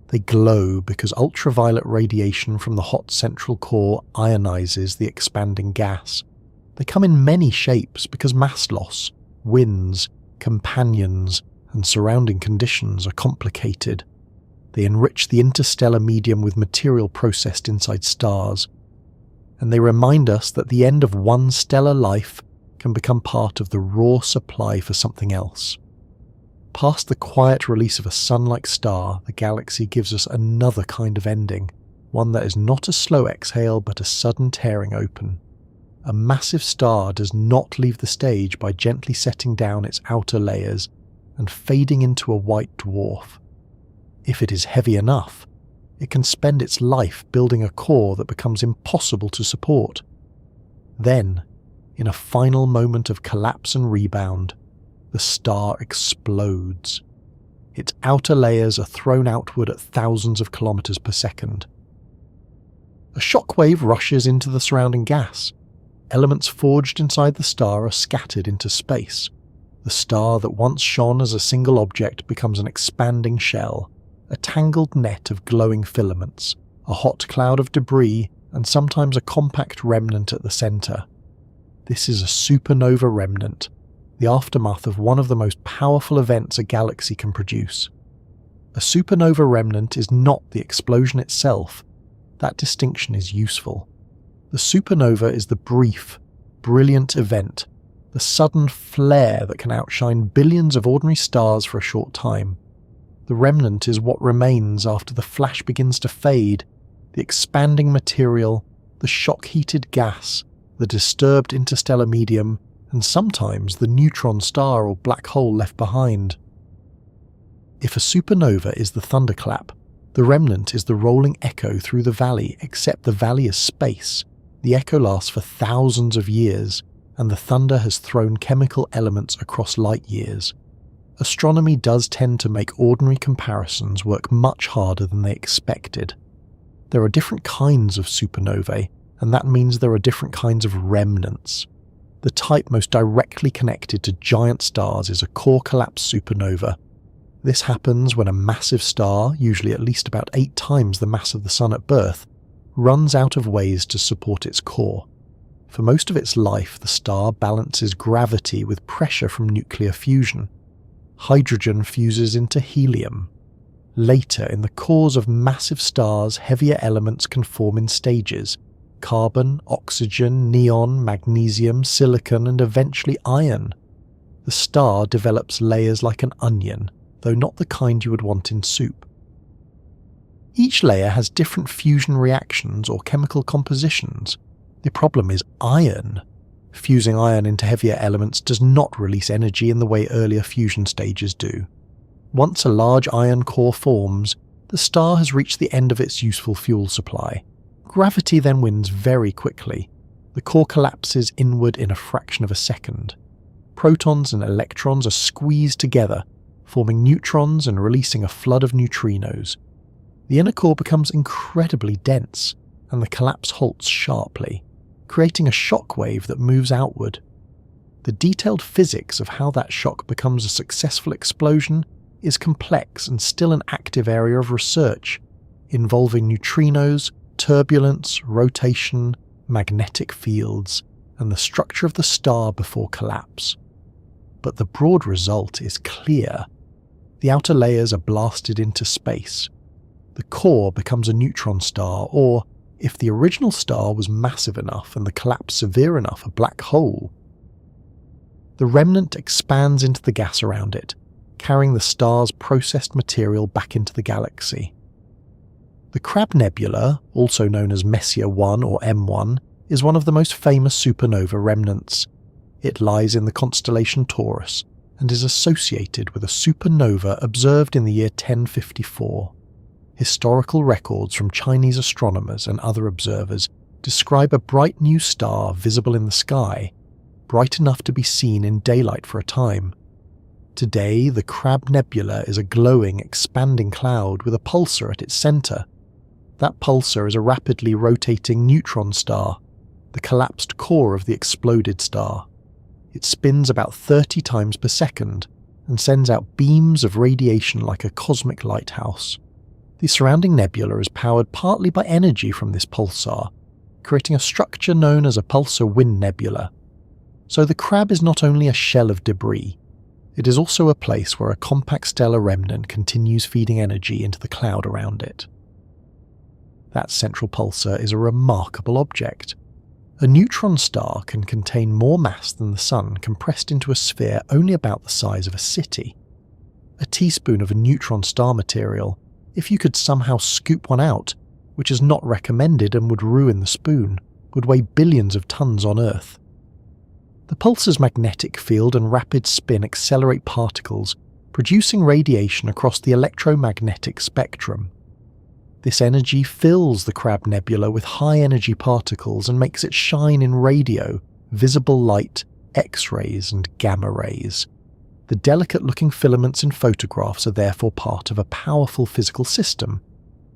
They glow because ultraviolet radiation from the hot central core ionizes the expanding gas. They come in many shapes because mass loss, winds, companions, and surrounding conditions are complicated. They enrich the interstellar medium with material processed inside stars, and they remind us that the end of one stellar life can become part of the raw supply for something else. Past the quiet release of a sun-like star, the galaxy gives us another kind of ending, one that is not a slow exhale but a sudden tearing open. A massive star does not leave the stage by gently setting down its outer layers and fading into a white dwarf. If it is heavy enough, it can spend its life building a core that becomes impossible to support. Then, in a final moment of collapse and rebound, the star explodes. Its outer layers are thrown outward at thousands of kilometers per second. A shockwave rushes into the surrounding gas. Elements forged inside the star are scattered into space. The star that once shone as a single object becomes an expanding shell, a tangled net of glowing filaments, a hot cloud of debris, and sometimes a compact remnant at the center. This is a supernova remnant, the aftermath of one of the most powerful events a galaxy can produce. A supernova remnant is not the explosion itself. That distinction is useful. The supernova is the brief, brilliant event, the sudden flare that can outshine billions of ordinary stars for a short time. The remnant is what remains after the flash begins to fade, the expanding material, the shock-heated gas, the disturbed interstellar medium, and sometimes the neutron star or black hole left behind. If a supernova is the thunderclap, the remnant is the rolling echo through the valley, except the valley is space. The echo lasts for thousands of years, and the thunder has thrown chemical elements across light years. Astronomy does tend to make ordinary comparisons work much harder than they expected. There are different kinds of supernovae, and that means there are different kinds of remnants. The type most directly connected to giant stars is a core collapse supernova. This happens when a massive star, usually at least about 8 times the mass of the Sun at birth, runs out of ways to support its core. For most of its life, the star balances gravity with pressure from nuclear fusion. Hydrogen fuses into helium. Later, in the cores of massive stars, heavier elements can form in stages: carbon, oxygen, neon, magnesium, silicon, and eventually iron. The star develops layers like an onion, though not the kind you would want in soup. Each layer has different fusion reactions or chemical compositions. The problem is iron. Fusing iron into heavier elements does not release energy in the way earlier fusion stages do. Once a large iron core forms, the star has reached the end of its useful fuel supply. Gravity then wins very quickly. The core collapses inward in a fraction of a second. Protons and electrons are squeezed together, forming neutrons and releasing a flood of neutrinos. The inner core becomes incredibly dense, and the collapse halts sharply, creating a shock wave that moves outward. The detailed physics of how that shock becomes a successful explosion is complex and still an active area of research, involving neutrinos, turbulence, rotation, magnetic fields, and the structure of the star before collapse. But the broad result is clear. The outer layers are blasted into space. The core becomes a neutron star, or, if the original star was massive enough and the collapse severe enough, a black hole. The remnant expands into the gas around it, carrying the star's processed material back into the galaxy. The Crab Nebula, also known as Messier 1 or M1, is one of the most famous supernova remnants. It lies in the constellation Taurus and is associated with a supernova observed in the year 1054. Historical records from Chinese astronomers and other observers describe a bright new star visible in the sky, bright enough to be seen in daylight for a time. Today, the Crab Nebula is a glowing, expanding cloud with a pulsar at its centre. That pulsar is a rapidly rotating neutron star, the collapsed core of the exploded star. It spins about 30 times per second and sends out beams of radiation like a cosmic lighthouse. The surrounding nebula is powered partly by energy from this pulsar, creating a structure known as a pulsar wind nebula. So the Crab is not only a shell of debris, it is also a place where a compact stellar remnant continues feeding energy into the cloud around it. That central pulsar is a remarkable object. A neutron star can contain more mass than the Sun compressed into a sphere only about the size of a city. A teaspoon of a neutron star material, if you could somehow scoop one out, which is not recommended and would ruin the spoon, would weigh billions of tons on Earth. The pulsar's magnetic field and rapid spin accelerate particles, producing radiation across the electromagnetic spectrum. This energy fills the Crab Nebula with high-energy particles and makes it shine in radio, visible light, X-rays and gamma rays. The delicate-looking filaments in photographs are therefore part of a powerful physical system.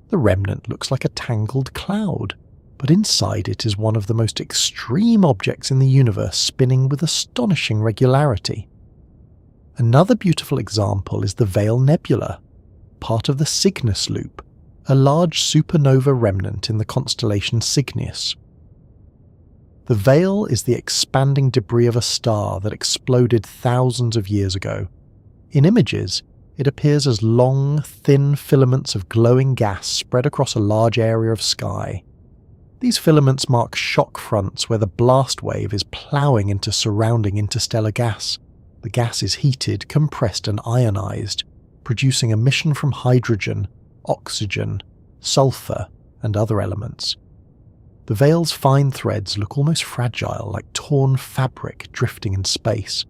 The remnant looks like a tangled cloud, but inside it is one of the most extreme objects in the universe spinning with astonishing regularity. Another beautiful example is the Veil Nebula, part of the Cygnus Loop, a large supernova remnant in the constellation Cygnus. The veil is the expanding debris of a star that exploded thousands of years ago. In images, it appears as long, thin filaments of glowing gas spread across a large area of sky. These filaments mark shock fronts where the blast wave is ploughing into surrounding interstellar gas. The gas is heated, compressed and ionized, producing emission from hydrogen, oxygen, sulfur and other elements. The veil's fine threads look almost fragile, like torn fabric drifting in space,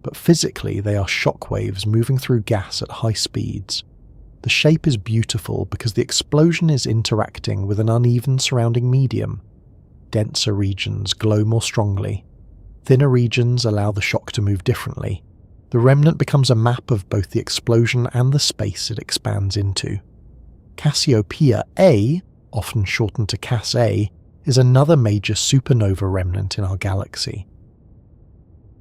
but physically they are shock waves moving through gas at high speeds. The shape is beautiful because the explosion is interacting with an uneven surrounding medium. Denser regions glow more strongly. Thinner regions allow the shock to move differently. The remnant becomes a map of both the explosion and the space it expands into. Cassiopeia A, often shortened to Cass A, is another major supernova remnant in our galaxy.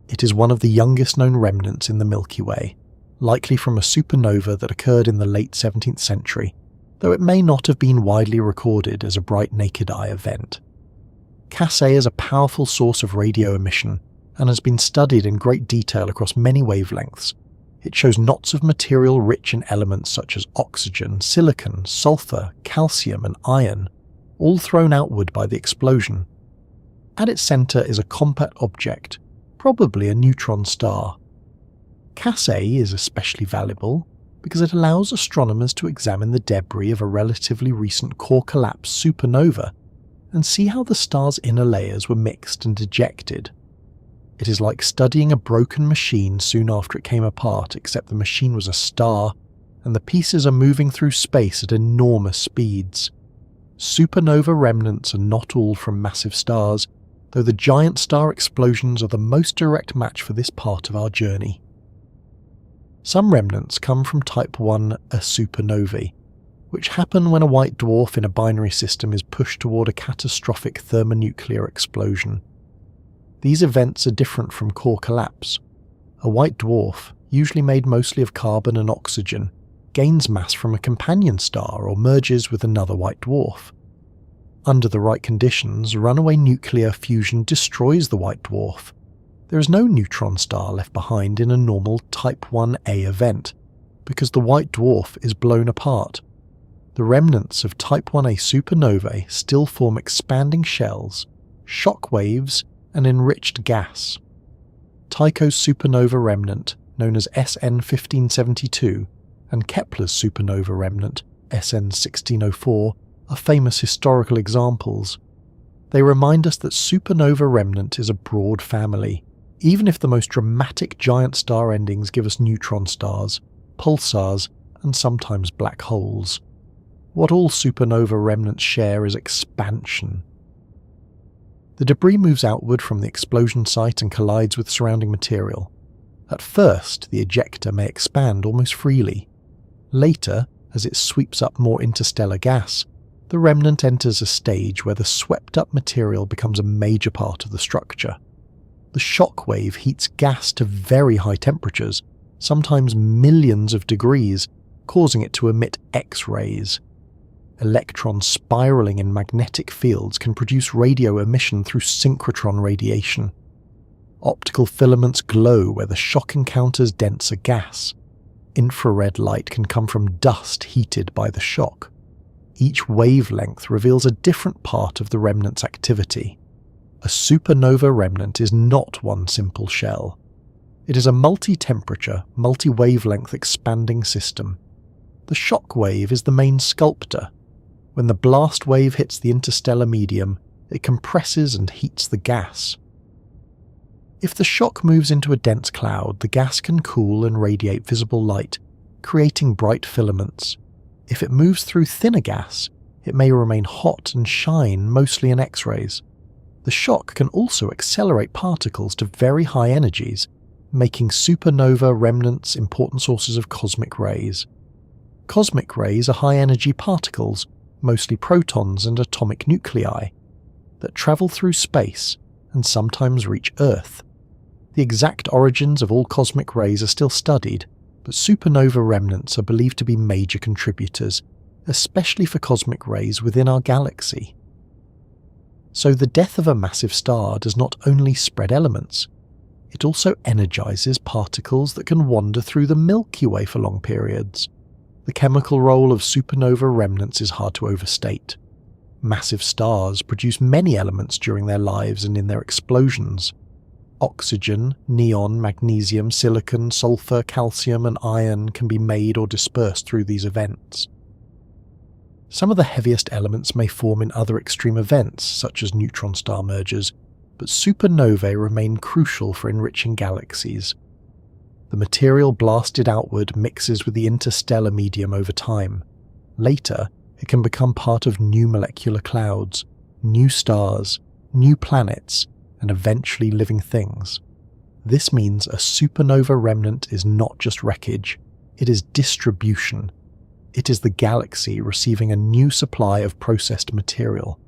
It is one of the youngest known remnants in the Milky Way, likely from a supernova that occurred in the late 17th century, though it may not have been widely recorded as a bright naked eye event. Cass A is a powerful source of radio emission and has been studied in great detail across many wavelengths. It shows knots of material rich in elements such as oxygen, silicon, sulfur, calcium and iron, all thrown outward by the explosion. At its centre is a compact object, probably a neutron star. Cass A is especially valuable because it allows astronomers to examine the debris of a relatively recent core collapse supernova and see how the star's inner layers were mixed and ejected. It is like studying a broken machine soon after it came apart, except the machine was a star and the pieces are moving through space at enormous speeds. Supernova remnants are not all from massive stars, though the giant star explosions are the most direct match for this part of our journey. Some remnants come from Type 1 supernovae, which happen when a white dwarf in a binary system is pushed toward a catastrophic thermonuclear explosion. These events are different from core collapse. A white dwarf, usually made mostly of carbon and oxygen, gains mass from a companion star or merges with another white dwarf. Under the right conditions, runaway nuclear fusion destroys the white dwarf. There is no neutron star left behind in a normal Type 1a event, because the white dwarf is blown apart. The remnants of Type 1a supernovae still form expanding shells, shock waves, and enriched gas. Tycho's supernova remnant, known as SN 1572, and Kepler's supernova remnant, SN 1604, are famous historical examples. They remind us that supernova remnant is a broad family, even if the most dramatic giant star endings give us neutron stars, pulsars, and sometimes black holes. What all supernova remnants share is expansion. The debris moves outward from the explosion site and collides with surrounding material. At first, the ejector may expand almost freely. Later, as it sweeps up more interstellar gas, the remnant enters a stage where the swept-up material becomes a major part of the structure. The shock wave heats gas to very high temperatures, sometimes millions of degrees, causing it to emit X-rays. Electrons spiraling in magnetic fields can produce radio emission through synchrotron radiation. Optical filaments glow where the shock encounters denser gas. Infrared light can come from dust heated by the shock. Each wavelength reveals a different part of the remnant's activity. A supernova remnant is not one simple shell. It is a multi-temperature, multi-wavelength expanding system. The shock wave is the main sculptor. When the blast wave hits the interstellar medium, it compresses and heats the gas. If the shock moves into a dense cloud, the gas can cool and radiate visible light, creating bright filaments. If it moves through thinner gas, it may remain hot and shine mostly in X-rays. The shock can also accelerate particles to very high energies, making supernova remnants important sources of cosmic rays. Cosmic rays are high-energy particles, mostly protons and atomic nuclei, that travel through space and sometimes reach Earth. The exact origins of all cosmic rays are still studied, but supernova remnants are believed to be major contributors, especially for cosmic rays within our galaxy. So the death of a massive star does not only spread elements, it also energizes particles that can wander through the Milky Way for long periods. The chemical role of supernova remnants is hard to overstate. Massive stars produce many elements during their lives and in their explosions. Oxygen, neon, magnesium, silicon, sulfur, calcium, and iron can be made or dispersed through these events. Some of the heaviest elements may form in other extreme events, such as neutron star mergers, but supernovae remain crucial for enriching galaxies. The material blasted outward mixes with the interstellar medium over time. Later, it can become part of new molecular clouds, new stars, new planets, and eventually living things. This means a supernova remnant is not just wreckage, it is distribution. It is the galaxy receiving a new supply of processed material.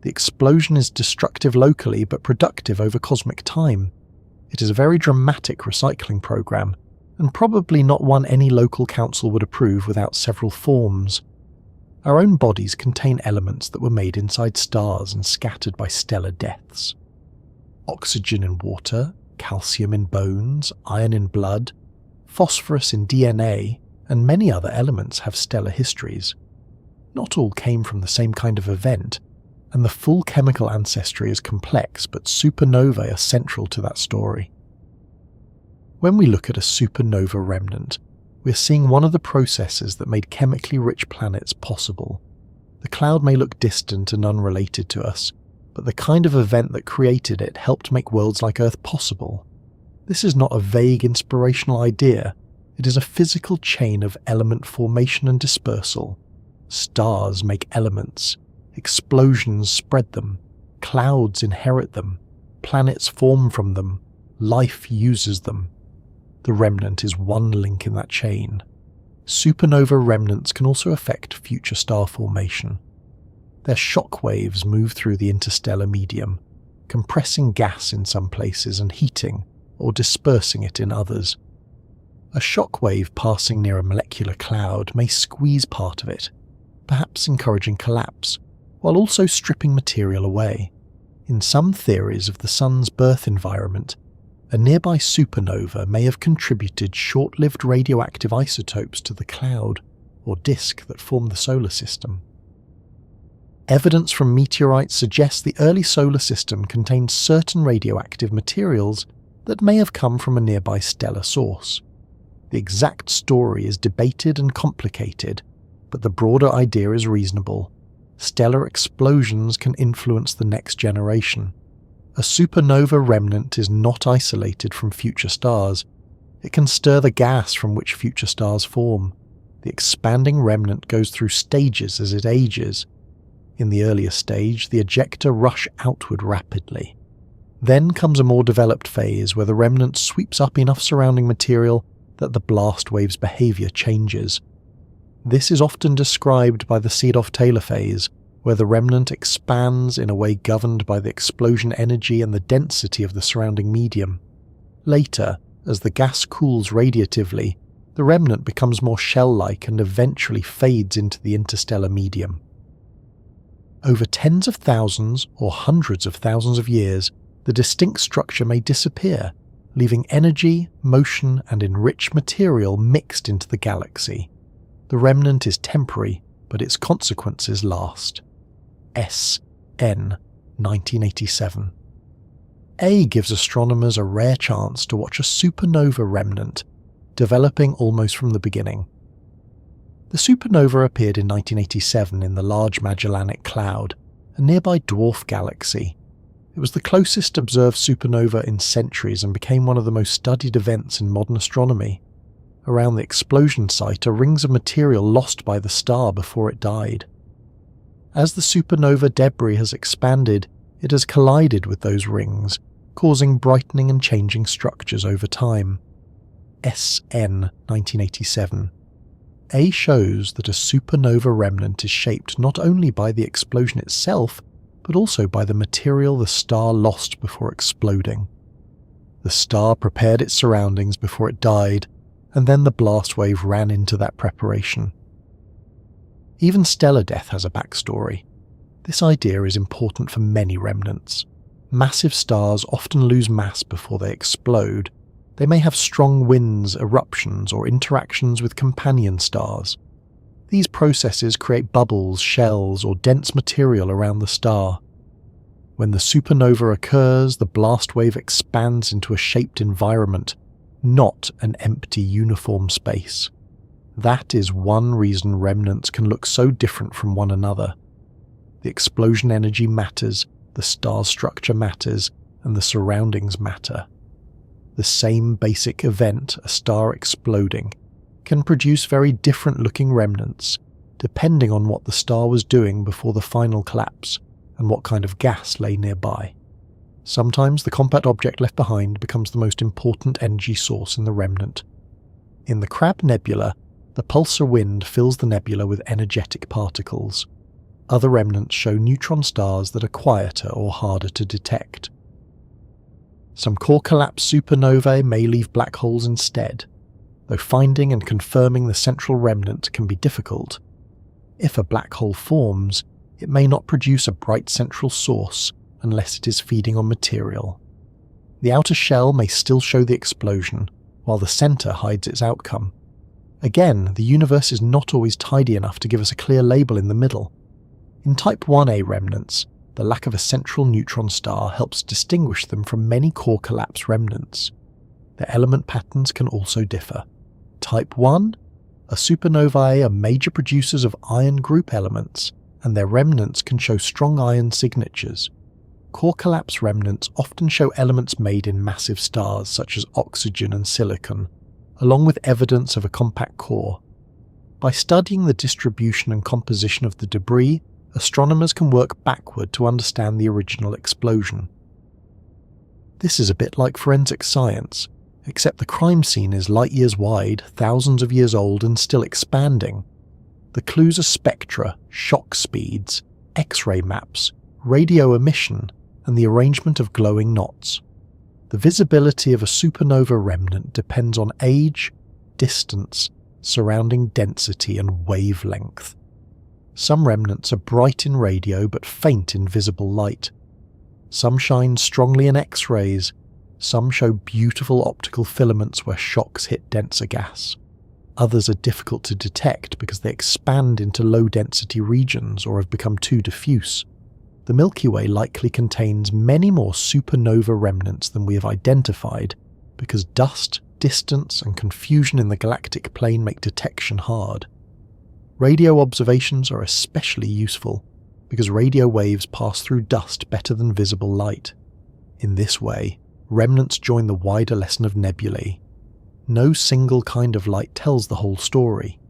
The explosion is destructive locally but productive over cosmic time. It is a very dramatic recycling program, and probably not one any local council would approve without several forms. Our own bodies contain elements that were made inside stars and scattered by stellar deaths. Oxygen in water, calcium in bones, iron in blood, phosphorus in DNA, and many other elements have stellar histories. Not all came from the same kind of event, and the full chemical ancestry is complex, but supernovae are central to that story. When we look at a supernova remnant, we are seeing one of the processes that made chemically rich planets possible. The cloud may look distant and unrelated to us, but the kind of event that created it helped make worlds like Earth possible. This is not a vague inspirational idea, it is a physical chain of element formation and dispersal. Stars make elements, explosions spread them, clouds inherit them, planets form from them, life uses them. The remnant is one link in that chain. Supernova remnants can also affect future star formation. Their shock waves move through the interstellar medium, compressing gas in some places and heating or dispersing it in others. A shock wave passing near a molecular cloud may squeeze part of it, perhaps encouraging collapse, while also stripping material away. In some theories of the Sun's birth environment, a nearby supernova may have contributed short-lived radioactive isotopes to the cloud or disk that formed the solar system. Evidence from meteorites suggests the early solar system contained certain radioactive materials that may have come from a nearby stellar source. The exact story is debated and complicated, but the broader idea is reasonable. Stellar explosions can influence the next generation. A supernova remnant is not isolated from future stars. It can stir the gas from which future stars form. The expanding remnant goes through stages as it ages. In the earlier stage, the ejecta rush outward rapidly. Then comes a more developed phase where the remnant sweeps up enough surrounding material that the blast wave's behavior changes. This is often described by the Seedoff-Taylor phase, where the remnant expands in a way governed by the explosion energy and the density of the surrounding medium. Later, as the gas cools radiatively, the remnant becomes more shell-like and eventually fades into the interstellar medium. Over tens of thousands or hundreds of thousands of years, the distinct structure may disappear, leaving energy, motion, and enriched material mixed into the galaxy. The remnant is temporary, but its consequences last. S.N. 1987. A gives astronomers a rare chance to watch a supernova remnant, developing almost from the beginning. The supernova appeared in 1987 in the Large Magellanic Cloud, a nearby dwarf galaxy. It was the closest observed supernova in centuries and became one of the most studied events in modern astronomy. Around the explosion site are rings of material lost by the star before it died. As the supernova debris has expanded, it has collided with those rings, causing brightening and changing structures over time. S.N. 1987. A shows that a supernova remnant is shaped not only by the explosion itself, but also by the material the star lost before exploding. The star prepared its surroundings before it died, and then the blast wave ran into that preparation. Even stellar death has a backstory. This idea is important for many remnants. Massive stars often lose mass before they explode. They may have strong winds, eruptions, or interactions with companion stars. These processes create bubbles, shells, or dense material around the star. When the supernova occurs, the blast wave expands into a shaped environment, not an empty uniform space. That is one reason remnants can look so different from one another. The explosion energy matters, the star's structure matters, and the surroundings matter. The same basic event, a star exploding, can produce very different looking remnants, depending on what the star was doing before the final collapse and what kind of gas lay nearby. Sometimes the compact object left behind becomes the most important energy source in the remnant. In the Crab Nebula, the pulsar wind fills the nebula with energetic particles. Other remnants show neutron stars that are quieter or harder to detect. Some core collapse supernovae may leave black holes instead, though finding and confirming the central remnant can be difficult. If a black hole forms, it may not produce a bright central source unless it is feeding on material. The outer shell may still show the explosion, while the center hides its outcome. Again, the universe is not always tidy enough to give us a clear label in the middle. In Type 1a remnants, the lack of a central neutron star helps distinguish them from many core collapse remnants. Their element patterns can also differ. Type 1, a supernovae are major producers of iron group elements, and their remnants can show strong iron signatures. Core collapse remnants often show elements made in massive stars such as oxygen and silicon, along with evidence of a compact core. By studying the distribution and composition of the debris, astronomers can work backward to understand the original explosion. This is a bit like forensic science, except the crime scene is light years wide, thousands of years old, and still expanding. The clues are spectra, shock speeds, X-ray maps, radio emission, and the arrangement of glowing knots. The visibility of a supernova remnant depends on age, distance, surrounding density, and wavelength. Some remnants are bright in radio but faint in visible light. Some shine strongly in X-rays. Some show beautiful optical filaments where shocks hit denser gas. Others are difficult to detect because they expand into low-density regions or have become too diffuse. The Milky Way likely contains many more supernova remnants than we have identified because dust, distance, and confusion in the galactic plane make detection hard. Radio observations are especially useful because radio waves pass through dust better than visible light. In this way, remnants join the wider lesson of nebulae. No single kind of light tells the whole story.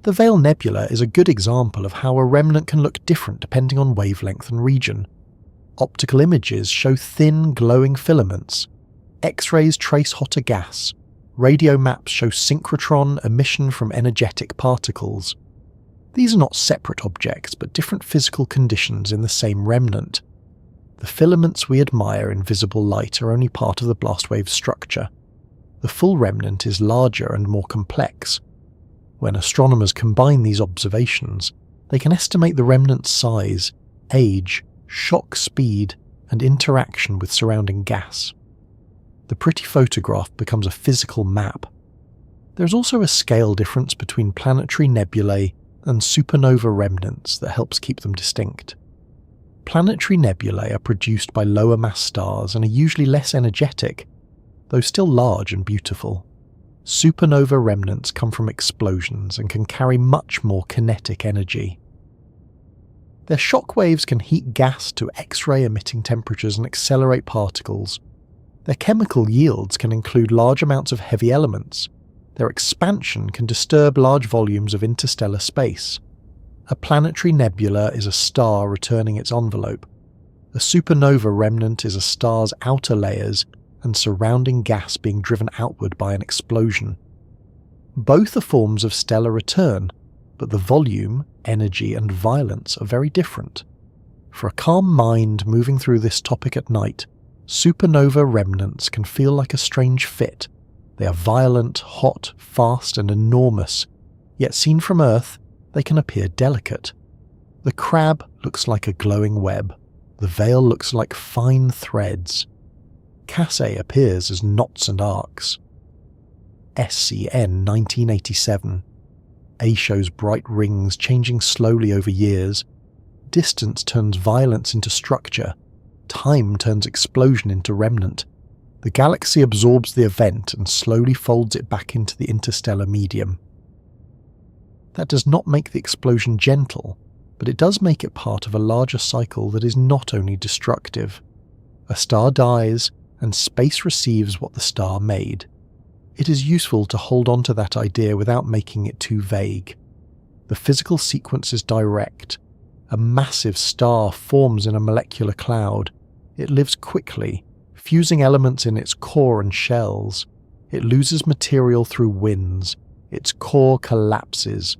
The Veil Nebula is a good example of how a remnant can look different depending on wavelength and region. Optical images show thin, glowing filaments. X-rays trace hotter gas. Radio maps show synchrotron emission from energetic particles. These are not separate objects, but different physical conditions in the same remnant. The filaments we admire in visible light are only part of the blast wave structure. The full remnant is larger and more complex. When astronomers combine these observations, they can estimate the remnant's size, age, shock speed, and interaction with surrounding gas. The pretty photograph becomes a physical map. There's also a scale difference between planetary nebulae and supernova remnants that helps keep them distinct. Planetary nebulae are produced by lower mass stars and are usually less energetic, though still large and beautiful. Supernova remnants come from explosions and can carry much more kinetic energy. Their shock waves can heat gas to X-ray emitting temperatures and accelerate particles. Their chemical yields can include large amounts of heavy elements. Their expansion can disturb large volumes of interstellar space. A planetary nebula is a star returning its envelope. A supernova remnant is a star's outer layers and surrounding gas being driven outward by an explosion. Both are forms of stellar return, but the volume, energy, and violence are very different. For a calm mind moving through this topic at night, supernova remnants can feel like a strange fit. They are violent, hot, fast, and enormous, yet seen from Earth, they can appear delicate. The crab looks like a glowing web. The veil looks like fine threads. Cassae appears as knots and arcs. SCN 1987. A shows bright rings changing slowly over years. Distance turns violence into structure. Time turns explosion into remnant. The galaxy absorbs the event and slowly folds it back into the interstellar medium. That does not make the explosion gentle, but it does make it part of a larger cycle that is not only destructive. A star dies, and space receives what the star made. It is useful to hold on to that idea without making it too vague. The physical sequence is direct. A massive star forms in a molecular cloud. It lives quickly, fusing elements in its core and shells. It loses material through winds. Its core collapses.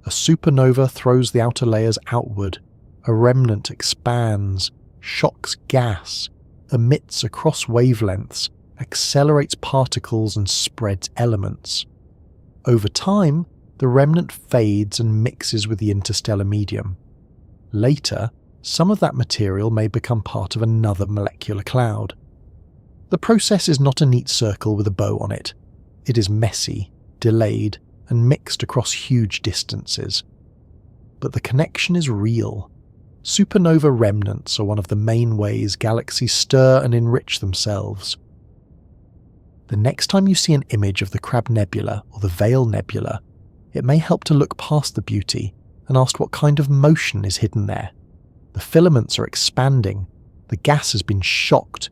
A supernova throws the outer layers outward. A remnant expands, shocks gas, emits across wavelengths, accelerates particles and spreads elements. Over time, the remnant fades and mixes with the interstellar medium. Later, some of that material may become part of another molecular cloud. The process is not a neat circle with a bow on it. It is messy, delayed, and mixed across huge distances. But the connection is real. Supernova remnants are one of the main ways galaxies stir and enrich themselves. The next time you see an image of the Crab Nebula or the Veil Nebula, it may help to look past the beauty and ask what kind of motion is hidden there. The filaments are expanding, the gas has been shocked,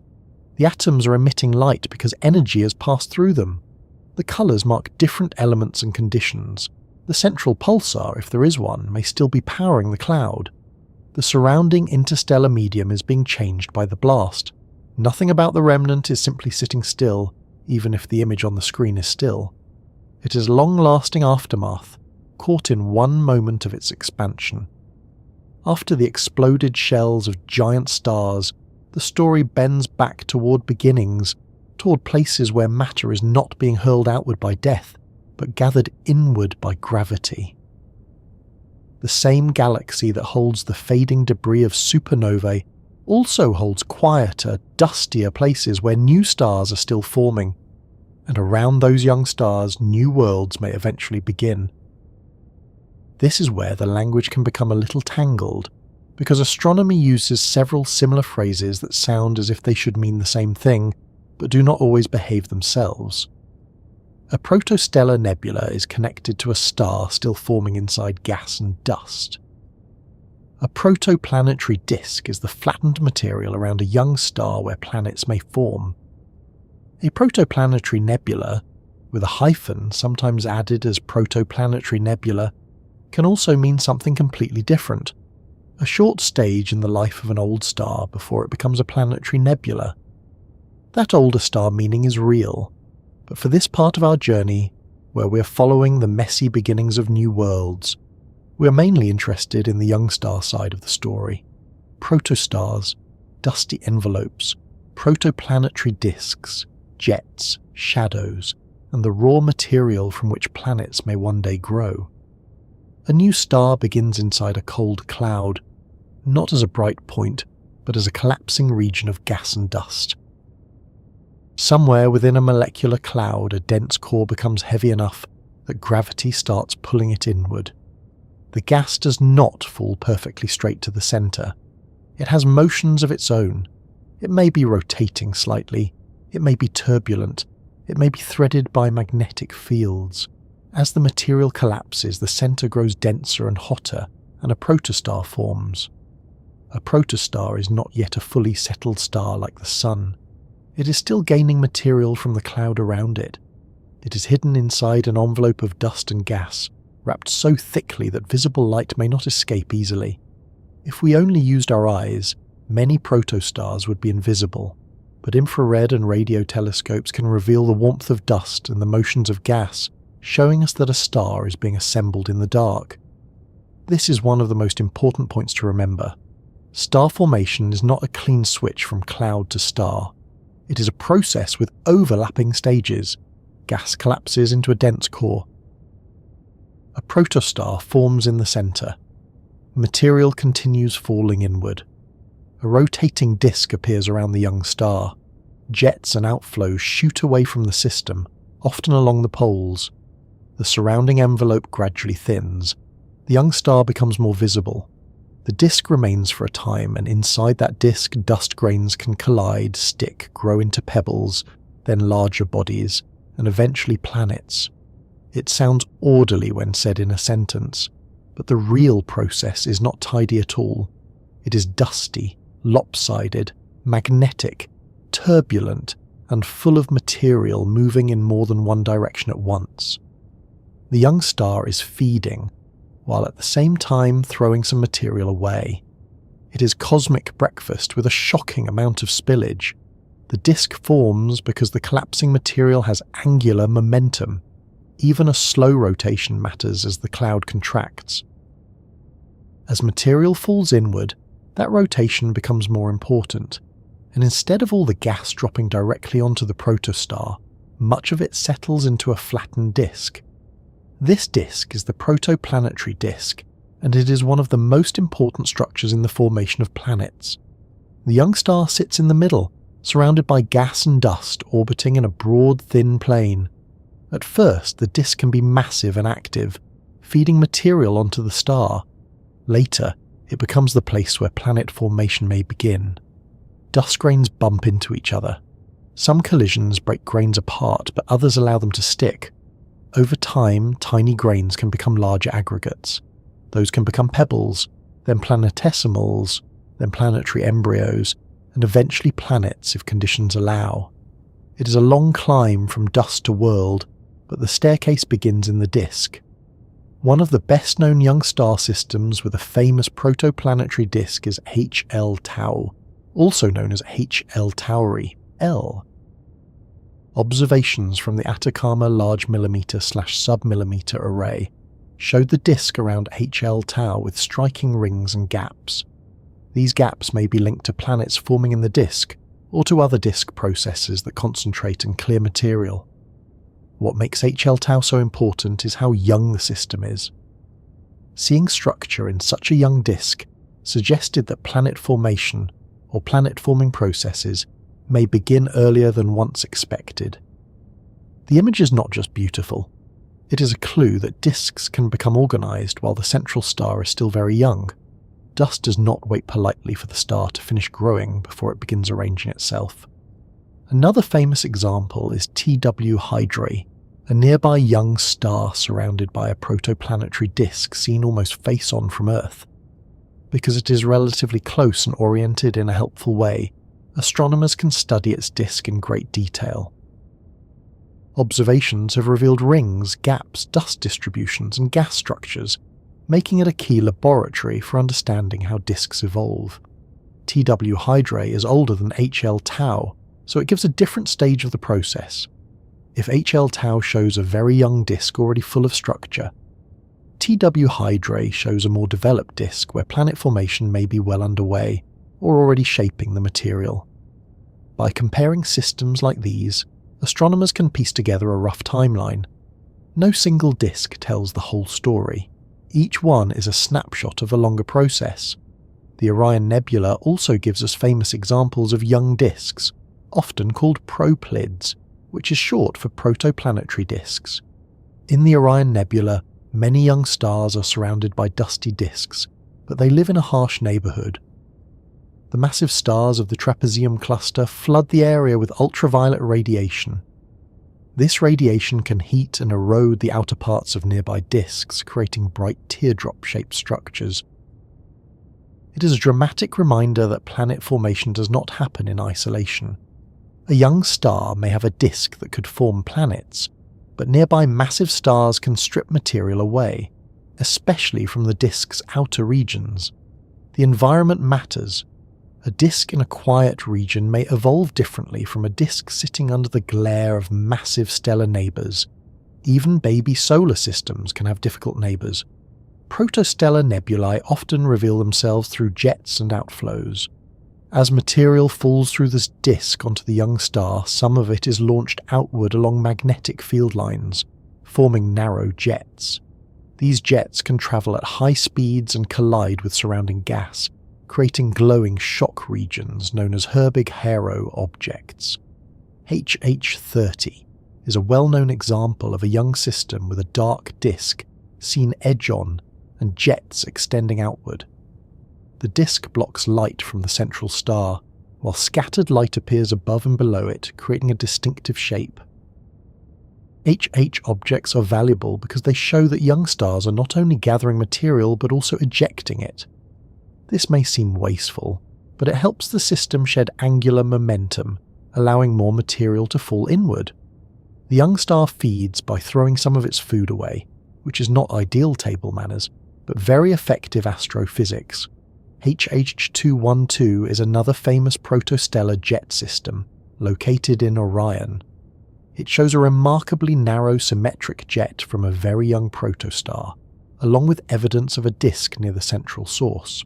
the atoms are emitting light because energy has passed through them. The colours mark different elements and conditions. The central pulsar, if there is one, may still be powering the cloud. The surrounding interstellar medium is being changed by the blast. Nothing about the remnant is simply sitting still, even if the image on the screen is still. It is long-lasting aftermath, caught in one moment of its expansion. After the exploded shells of giant stars, the story bends back toward beginnings, toward places where matter is not being hurled outward by death, but gathered inward by gravity. The same galaxy that holds the fading debris of supernovae also holds quieter, dustier places where new stars are still forming, and around those young stars new worlds may eventually begin. This is where the language can become a little tangled, because astronomy uses several similar phrases that sound as if they should mean the same thing, but do not always behave themselves. A protostellar nebula is connected to a star still forming inside gas and dust. A protoplanetary disk is the flattened material around a young star where planets may form. A protoplanetary nebula, with a hyphen sometimes added as protoplanetary nebula, can also mean something completely different. A short stage in the life of an old star before it becomes a planetary nebula. That older star meaning is real, but for this part of our journey, where we're following the messy beginnings of new worlds, we're mainly interested in the young star side of the story. Protostars, dusty envelopes, protoplanetary disks, jets, shadows, and the raw material from which planets may one day grow. A new star begins inside a cold cloud, not as a bright point, but as a collapsing region of gas and dust. Somewhere within a molecular cloud, a dense core becomes heavy enough that gravity starts pulling it inward. The gas does not fall perfectly straight to the centre. It has motions of its own. It may be rotating slightly. It may be turbulent. It may be threaded by magnetic fields. As the material collapses, the centre grows denser and hotter, and a protostar forms. A protostar is not yet a fully settled star like the Sun. It is still gaining material from the cloud around it. It is hidden inside an envelope of dust and gas, wrapped so thickly that visible light may not escape easily. If we only used our eyes, many protostars would be invisible, but infrared and radio telescopes can reveal the warmth of dust and the motions of gas, showing us that a star is being assembled in the dark. This is one of the most important points to remember. Star formation is not a clean switch from cloud to star. It is a process with overlapping stages. Gas collapses into a dense core. A protostar forms in the centre. material continues falling inward. A rotating disk appears around the young star. Jets and outflows shoot away from the system, often along the poles. The surrounding envelope gradually thins. The young star becomes more visible. The disk remains for a time, and inside that disk, dust grains can collide, stick, grow into pebbles, then larger bodies, and eventually planets. It sounds orderly when said in a sentence, but the real process is not tidy at all. It is dusty, lopsided, magnetic, turbulent, and full of material moving in more than one direction at once. The young star is feeding, while at the same time throwing some material away. It is cosmic breakfast with a shocking amount of spillage. The disk forms because the collapsing material has angular momentum. Even a slow rotation matters as the cloud contracts. As material falls inward, that rotation becomes more important, and instead of all the gas dropping directly onto the protostar, much of it settles into a flattened disk. This disk is the protoplanetary disk, and it is one of the most important structures in the formation of planets. The young star sits in the middle, surrounded by gas and dust orbiting in a broad, thin plane. At first, the disk can be massive and active, feeding material onto the star. Later, it becomes the place where planet formation may begin. Dust grains bump into each other. Some collisions break grains apart, but others allow them to stick. Over time, tiny grains can become larger aggregates. Those can become pebbles, then planetesimals, then planetary embryos, and eventually planets if conditions allow. It is a long climb from dust to world, but the staircase begins in the disk. One of the best-known young star systems with a famous protoplanetary disk is HL Tau, also known as HL Tauri, L. Observations from the Atacama Large Millimeter/Submillimeter Array showed the disk around HL Tau with striking rings and gaps. These gaps may be linked to planets forming in the disk, or to other disk processes that concentrate and clear material. What makes HL Tau so important is how young the system is. Seeing structure in such a young disk suggested that planet formation, or planet-forming processes, may begin earlier than once expected. The image is not just beautiful. It is a clue that disks can become organised while the central star is still very young. Dust does not wait politely for the star to finish growing before it begins arranging itself. Another famous example is TW Hydrae, a nearby young star surrounded by a protoplanetary disk seen almost face-on from Earth. Because it is relatively close and oriented in a helpful way, astronomers can study its disk in great detail. Observations have revealed rings, gaps, dust distributions, and gas structures, making it a key laboratory for understanding how disks evolve. TW Hydrae is older than HL Tau, so it gives a different stage of the process. If HL Tau shows a very young disk already full of structure, TW Hydrae shows a more developed disk where planet formation may be well underway, or already shaping the material. By comparing systems like these, astronomers can piece together a rough timeline. No single disk tells the whole story. Each one is a snapshot of a longer process. The Orion Nebula also gives us famous examples of young disks, often called proplids, which is short for protoplanetary disks. In the Orion Nebula, many young stars are surrounded by dusty disks, but they live in a harsh neighbourhood. The massive stars of the trapezium cluster flood the area with ultraviolet radiation. This radiation can heat and erode the outer parts of nearby disks, creating bright teardrop-shaped structures. It is a dramatic reminder that planet formation does not happen in isolation. A young star may have a disk that could form planets, but nearby massive stars can strip material away, especially from the disk's outer regions. The environment matters. A disk in a quiet region may evolve differently from a disk sitting under the glare of massive stellar neighbours. Even baby solar systems can have difficult neighbours. Protostellar nebulae often reveal themselves through jets and outflows. As material falls through this disk onto the young star, some of it is launched outward along magnetic field lines, forming narrow jets. These jets can travel at high speeds and collide with surrounding gas, creating glowing shock regions known as Herbig-Haro objects. HH30 is a well-known example of a young system with a dark disk seen edge-on and jets extending outward. The disk blocks light from the central star, while scattered light appears above and below it, creating a distinctive shape. HH objects are valuable because they show that young stars are not only gathering material but also ejecting it. This may seem wasteful, but it helps the system shed angular momentum, allowing more material to fall inward. The young star feeds by throwing some of its food away, which is not ideal table manners, but very effective astrophysics. HH212 is another famous protostellar jet system, located in Orion. It shows a remarkably narrow symmetric jet from a very young protostar, along with evidence of a disk near the central source.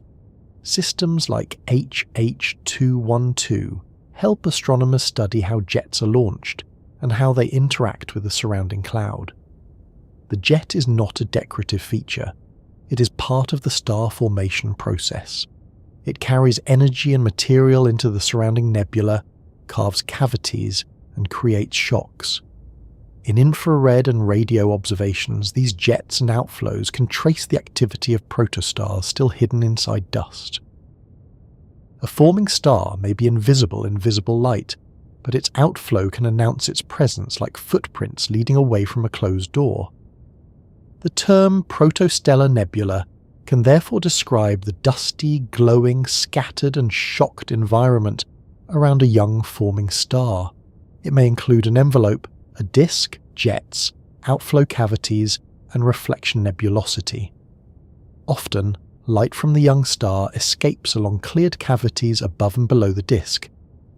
Systems like HH212 help astronomers study how jets are launched and how they interact with the surrounding cloud. The jet is not a decorative feature. It is part of the star formation process. It carries energy and material into the surrounding nebula, carves cavities, and creates shocks. In infrared and radio observations, these jets and outflows can trace the activity of protostars still hidden inside dust. A forming star may be invisible in visible light, but its outflow can announce its presence like footprints leading away from a closed door. The term protostellar nebula can therefore describe the dusty, glowing, scattered and shocked environment around a young forming star. It may include an envelope, a disk, jets, outflow cavities, and reflection nebulosity. Often, light from the young star escapes along cleared cavities above and below the disk,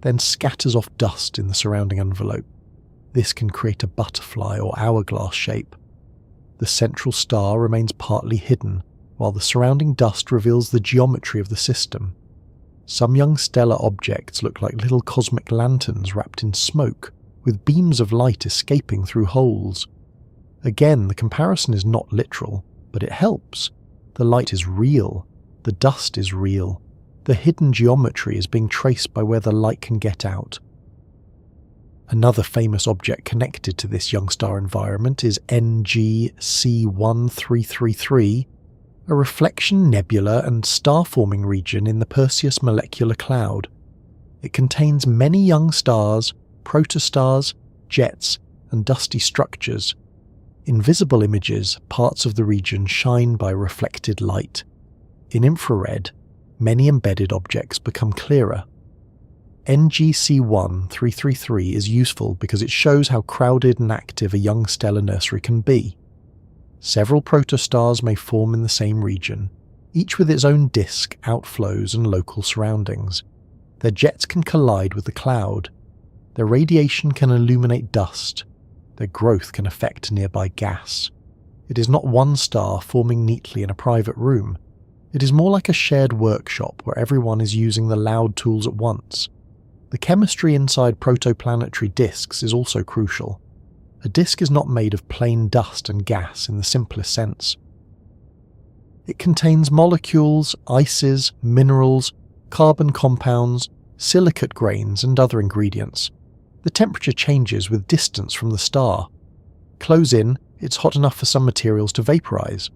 then scatters off dust in the surrounding envelope. This can create a butterfly or hourglass shape. The central star remains partly hidden, while the surrounding dust reveals the geometry of the system. Some young stellar objects look like little cosmic lanterns wrapped in smoke, with beams of light escaping through holes. Again, the comparison is not literal, but it helps. The light is real, the dust is real, the hidden geometry is being traced by where the light can get out. Another famous object connected to this young star environment is NGC1333, a reflection nebula and star-forming region in the Perseus molecular cloud. It contains many young stars, protostars, jets, and dusty structures. In visible images, parts of the region shine by reflected light. In infrared, many embedded objects become clearer. NGC1333 is useful because it shows how crowded and active a young stellar nursery can be. Several protostars may form in the same region, each with its own disk, outflows, and local surroundings. Their jets can collide with the cloud. Their radiation can illuminate dust. Their growth can affect nearby gas. It is not one star forming neatly in a private room. It is more like a shared workshop where everyone is using the loud tools at once. The chemistry inside protoplanetary disks is also crucial. A disk is not made of plain dust and gas in the simplest sense. It contains molecules, ices, minerals, carbon compounds, silicate grains, and other ingredients. The temperature changes with distance from the star. Close in, it's hot enough for some materials to vaporize.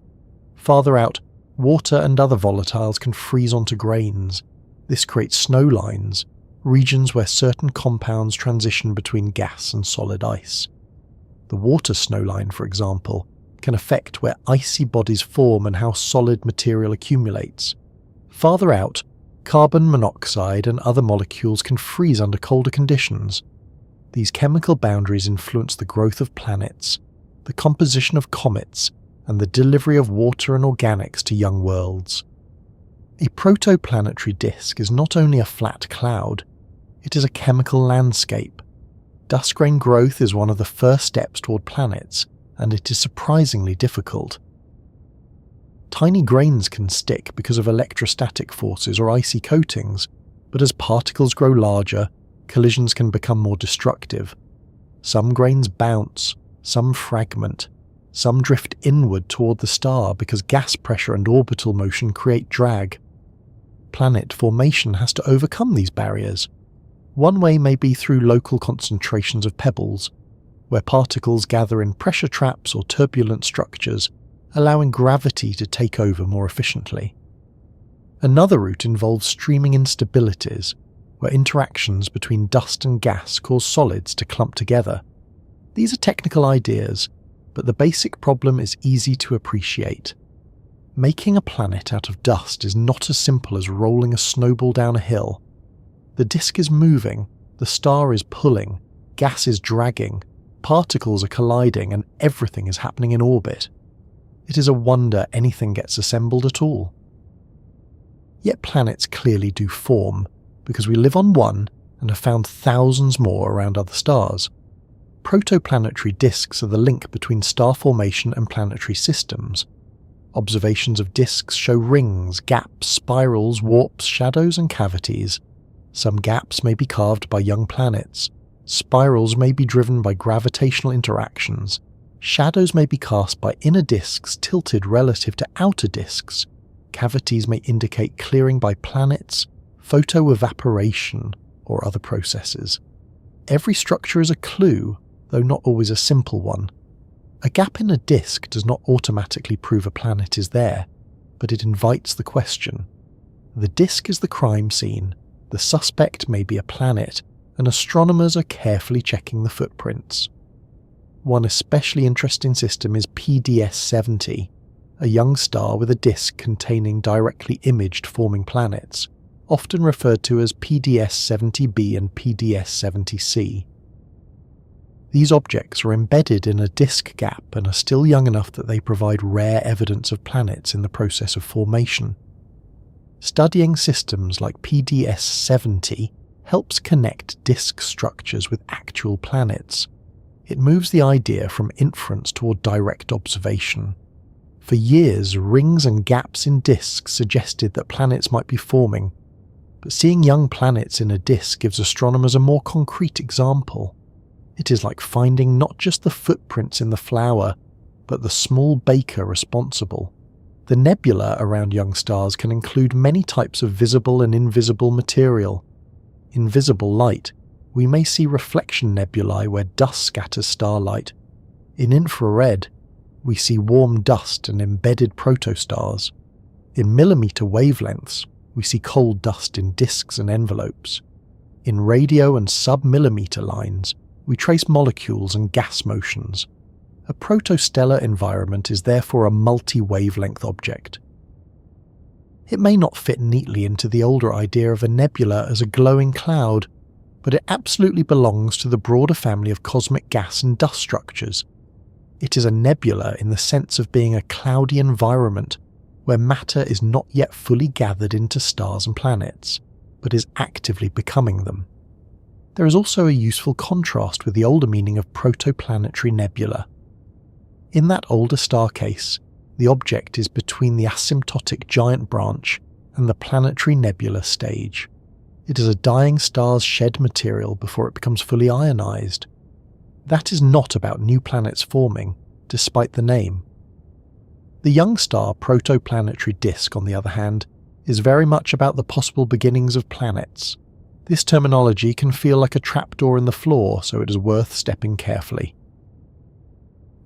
Farther out, water and other volatiles can freeze onto grains. This creates snow lines, regions where certain compounds transition between gas and solid ice. The water snowline, for example, can affect where icy bodies form and how solid material accumulates. Farther out, carbon monoxide and other molecules can freeze under colder conditions. These chemical boundaries influence the growth of planets, the composition of comets, and the delivery of water and organics to young worlds. A protoplanetary disk is not only a flat cloud, it is a chemical landscape. Dust grain growth is one of the first steps toward planets, and it is surprisingly difficult. Tiny grains can stick because of electrostatic forces or icy coatings, but as particles grow larger, collisions can become more destructive. Some grains bounce, some fragment, Some drift inward toward the star because gas pressure and orbital motion create drag. Planet formation has to overcome these barriers. One way may be through local concentrations of pebbles, where particles gather in pressure traps or turbulent structures, allowing gravity to take over more efficiently. Another route involves streaming instabilities, where interactions between dust and gas cause solids to clump together. These are technical ideas, but the basic problem is easy to appreciate. Making a planet out of dust is not as simple as rolling a snowball down a hill. The disk is moving, the star is pulling, gas is dragging, particles are colliding, and everything is happening in orbit. It is a wonder anything gets assembled at all. Yet planets clearly do form, because we live on one and have found thousands more around other stars. Protoplanetary disks are the link between star formation and planetary systems. Observations of disks show rings, gaps, spirals, warps, shadows, and cavities. Some gaps may be carved by young planets. Spirals may be driven by gravitational interactions. Shadows may be cast by inner disks tilted relative to outer disks. Cavities may indicate clearing by planets, photoevaporation, or other processes. Every structure is a clue, though not always a simple one. A gap in a disk does not automatically prove a planet is there, but it invites the question. The disk is the crime scene, the suspect may be a planet, and astronomers are carefully checking the footprints. One especially interesting system is PDS-70, a young star with a disk containing directly imaged forming planets, often referred to as PDS-70b and PDS-70c. These objects are embedded in a disk gap and are still young enough that they provide rare evidence of planets in the process of formation. Studying systems like PDS-70 helps connect disk structures with actual planets. It moves the idea from inference toward direct observation. For years, rings and gaps in disks suggested that planets might be forming, but seeing young planets in a disk gives astronomers a more concrete example. It is like finding not just the footprints in the flower, but the small baker responsible. The nebula around young stars can include many types of visible and invisible material. In visible light, we may see reflection nebulae where dust scatters starlight. In infrared, we see warm dust and embedded protostars. In millimeter wavelengths, we see cold dust in disks and envelopes. In radio and sub-millimeter lines, we trace molecules and gas motions. A protostellar environment is therefore a multi-wavelength object. It may not fit neatly into the older idea of a nebula as a glowing cloud, but it absolutely belongs to the broader family of cosmic gas and dust structures. It is a nebula in the sense of being a cloudy environment where matter is not yet fully gathered into stars and planets, but is actively becoming them. There is also a useful contrast with the older meaning of protoplanetary nebula. In that older star case, the object is between the asymptotic giant branch and the planetary nebula stage. It is a dying star's shed material before it becomes fully ionized. That is not about new planets forming, despite the name. The young star protoplanetary disk, on the other hand, is very much about the possible beginnings of planets. This terminology can feel like a trapdoor in the floor, so it is worth stepping carefully.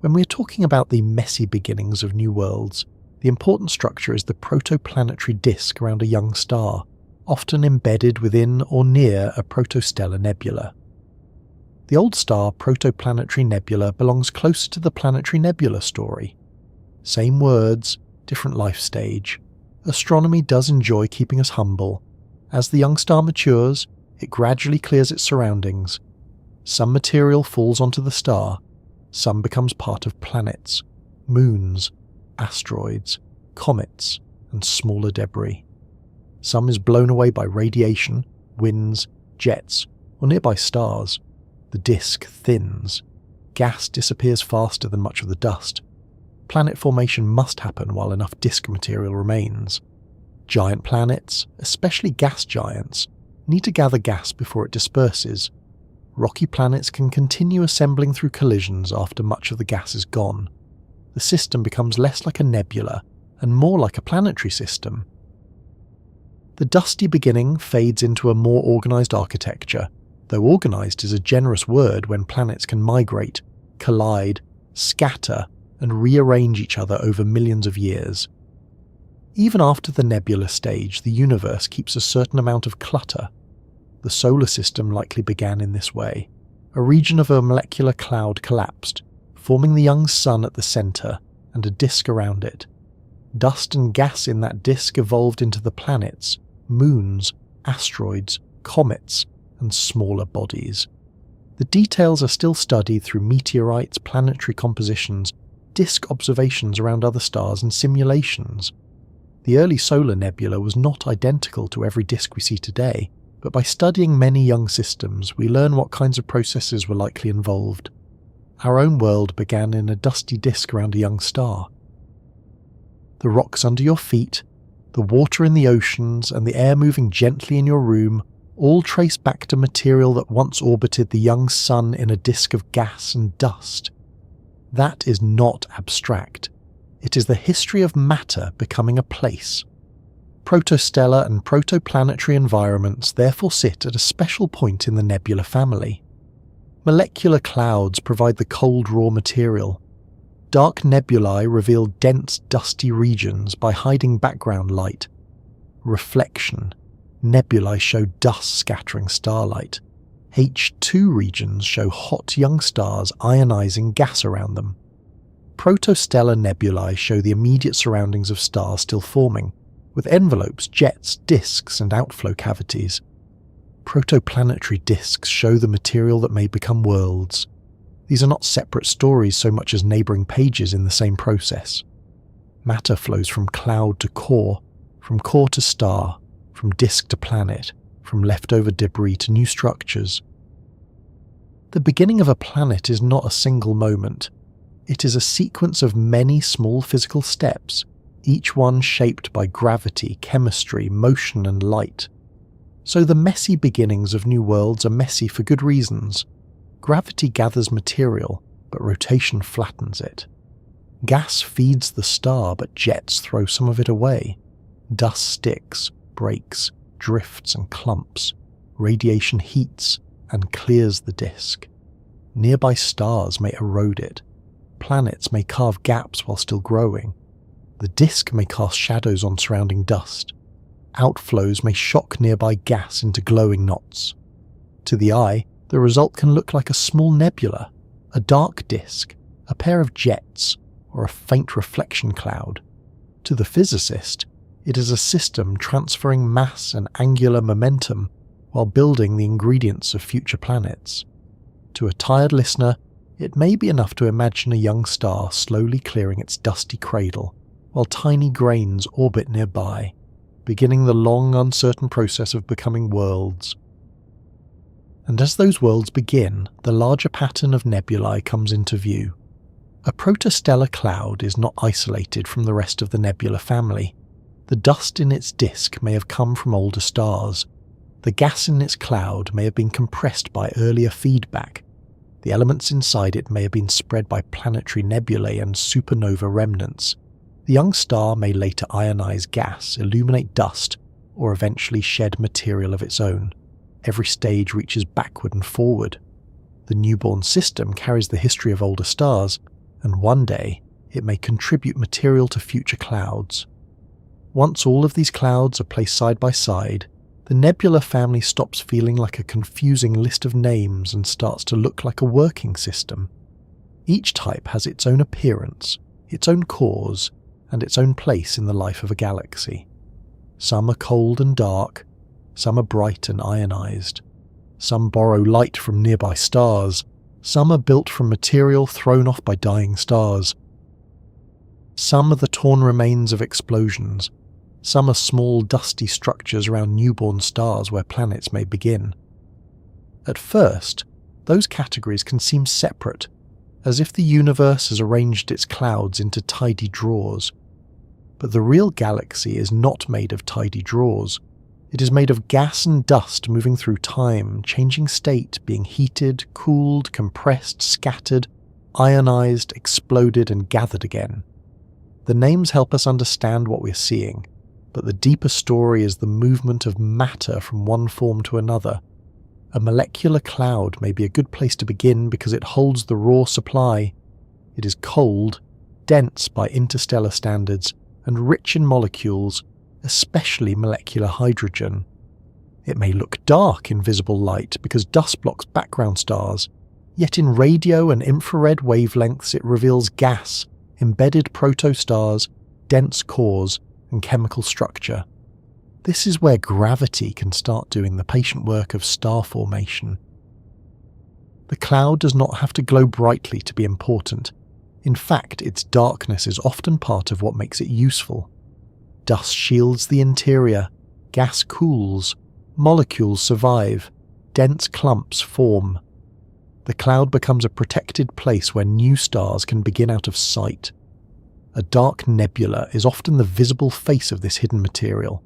When we are talking about the messy beginnings of new worlds, the important structure is the protoplanetary disk around a young star, often embedded within or near a protostellar nebula. The old star protoplanetary nebula belongs closer to the planetary nebula story. Same words, different life stage. Astronomy does enjoy keeping us humble. As the young star matures, it gradually clears its surroundings. Some material falls onto the star, some becomes part of planets, moons, asteroids, comets, and smaller debris. Some is blown away by radiation, winds, jets, or nearby stars. The disk thins. Gas disappears faster than much of the dust. Planet formation must happen while enough disk material remains. Giant planets, especially gas giants, need to gather gas before it disperses. Rocky planets can continue assembling through collisions after much of the gas is gone. the system becomes less like a nebula and more like a planetary system. The dusty beginning fades into a more organised architecture, though organised is a generous word when planets can migrate, collide, scatter, and rearrange each other over millions of years. Even after the nebula stage, the universe keeps a certain amount of clutter. The solar system likely began in this way. A region of a molecular cloud collapsed, forming the young sun at the centre and a disk around it. Dust and gas in that disk evolved into the planets, moons, asteroids, comets, and smaller bodies. The details are still studied through meteorites, planetary compositions, disk observations around other stars, and simulations. The early solar nebula was not identical to every disk we see today, but by studying many young systems, we learn what kinds of processes were likely involved. Our own world began in a dusty disk around a young star. The rocks under your feet, the water in the oceans, and the air moving gently in your room all trace back to material that once orbited the young sun in a disk of gas and dust. That is not abstract. It is the history of matter becoming a place. Protostellar and protoplanetary environments therefore sit at a special point in the nebula family. Molecular clouds provide the cold raw material. Dark nebulae reveal dense, dusty regions by hiding background light. Reflection. Nebulae show dust scattering starlight. H2 regions show hot young stars ionizing gas around them. Protostellar nebulae show the immediate surroundings of stars still forming, with envelopes, jets, disks, and outflow cavities. Protoplanetary disks show the material that may become worlds. These are not separate stories so much as neighbouring pages in the same process. Matter flows from cloud to core, from core to star, from disk to planet, from leftover debris to new structures. The beginning of a planet is not a single moment. It is a sequence of many small physical steps, each one shaped by gravity, chemistry, motion, and light. So the messy beginnings of new worlds are messy for good reasons. Gravity gathers material, but rotation flattens it. Gas feeds the star, but jets throw some of it away. Dust sticks, breaks, drifts, and clumps. Radiation heats and clears the disk. Nearby stars may erode it. Planets may carve gaps while still growing. The disk may cast shadows on surrounding dust. Outflows may shock nearby gas into glowing knots. To the eye, the result can look like a small nebula, a dark disk, a pair of jets, or a faint reflection cloud. To the physicist, it is a system transferring mass and angular momentum while building the ingredients of future planets. To a tired listener, it may be enough to imagine a young star slowly clearing its dusty cradle, while tiny grains orbit nearby, beginning the long, uncertain process of becoming worlds. And as those worlds begin, the larger pattern of nebulae comes into view. A protostellar cloud is not isolated from the rest of the nebula family. The dust in its disk may have come from older stars. The gas in its cloud may have been compressed by earlier feedback. The elements inside it may have been spread by planetary nebulae and supernova remnants. The young star may later ionize gas, illuminate dust, or eventually shed material of its own. Every stage reaches backward and forward. The newborn system carries the history of older stars, and one day it may contribute material to future clouds. Once all of these clouds are placed side by side, the nebula family stops feeling like a confusing list of names and starts to look like a working system. Each type has its own appearance, its own cause, and its own place in the life of a galaxy. Some are cold and dark, some are bright and ionized. Some borrow light from nearby stars, some are built from material thrown off by dying stars. Some are the torn remains of explosions, some are small dusty structures around newborn stars where planets may begin. At first, those categories can seem separate, as if the universe has arranged its clouds into tidy drawers. But the real galaxy is not made of tidy drawers. It is made of gas and dust moving through time, changing state, being heated, cooled, compressed, scattered, ionized, exploded, and gathered again. The names help us understand what we're seeing, but the deeper story is the movement of matter from one form to another. A molecular cloud may be a good place to begin because it holds the raw supply. It is cold, dense by interstellar standards, and rich in molecules, especially molecular hydrogen. It may look dark in visible light because dust blocks background stars, yet in radio and infrared wavelengths it reveals gas, embedded protostars, dense cores, and chemical structure. This is where gravity can start doing the patient work of star formation. The cloud does not have to glow brightly to be important. In fact, its darkness is often part of what makes it useful. Dust shields the interior, gas cools, molecules survive, dense clumps form. The cloud becomes a protected place where new stars can begin out of sight. A dark nebula is often the visible face of this hidden material.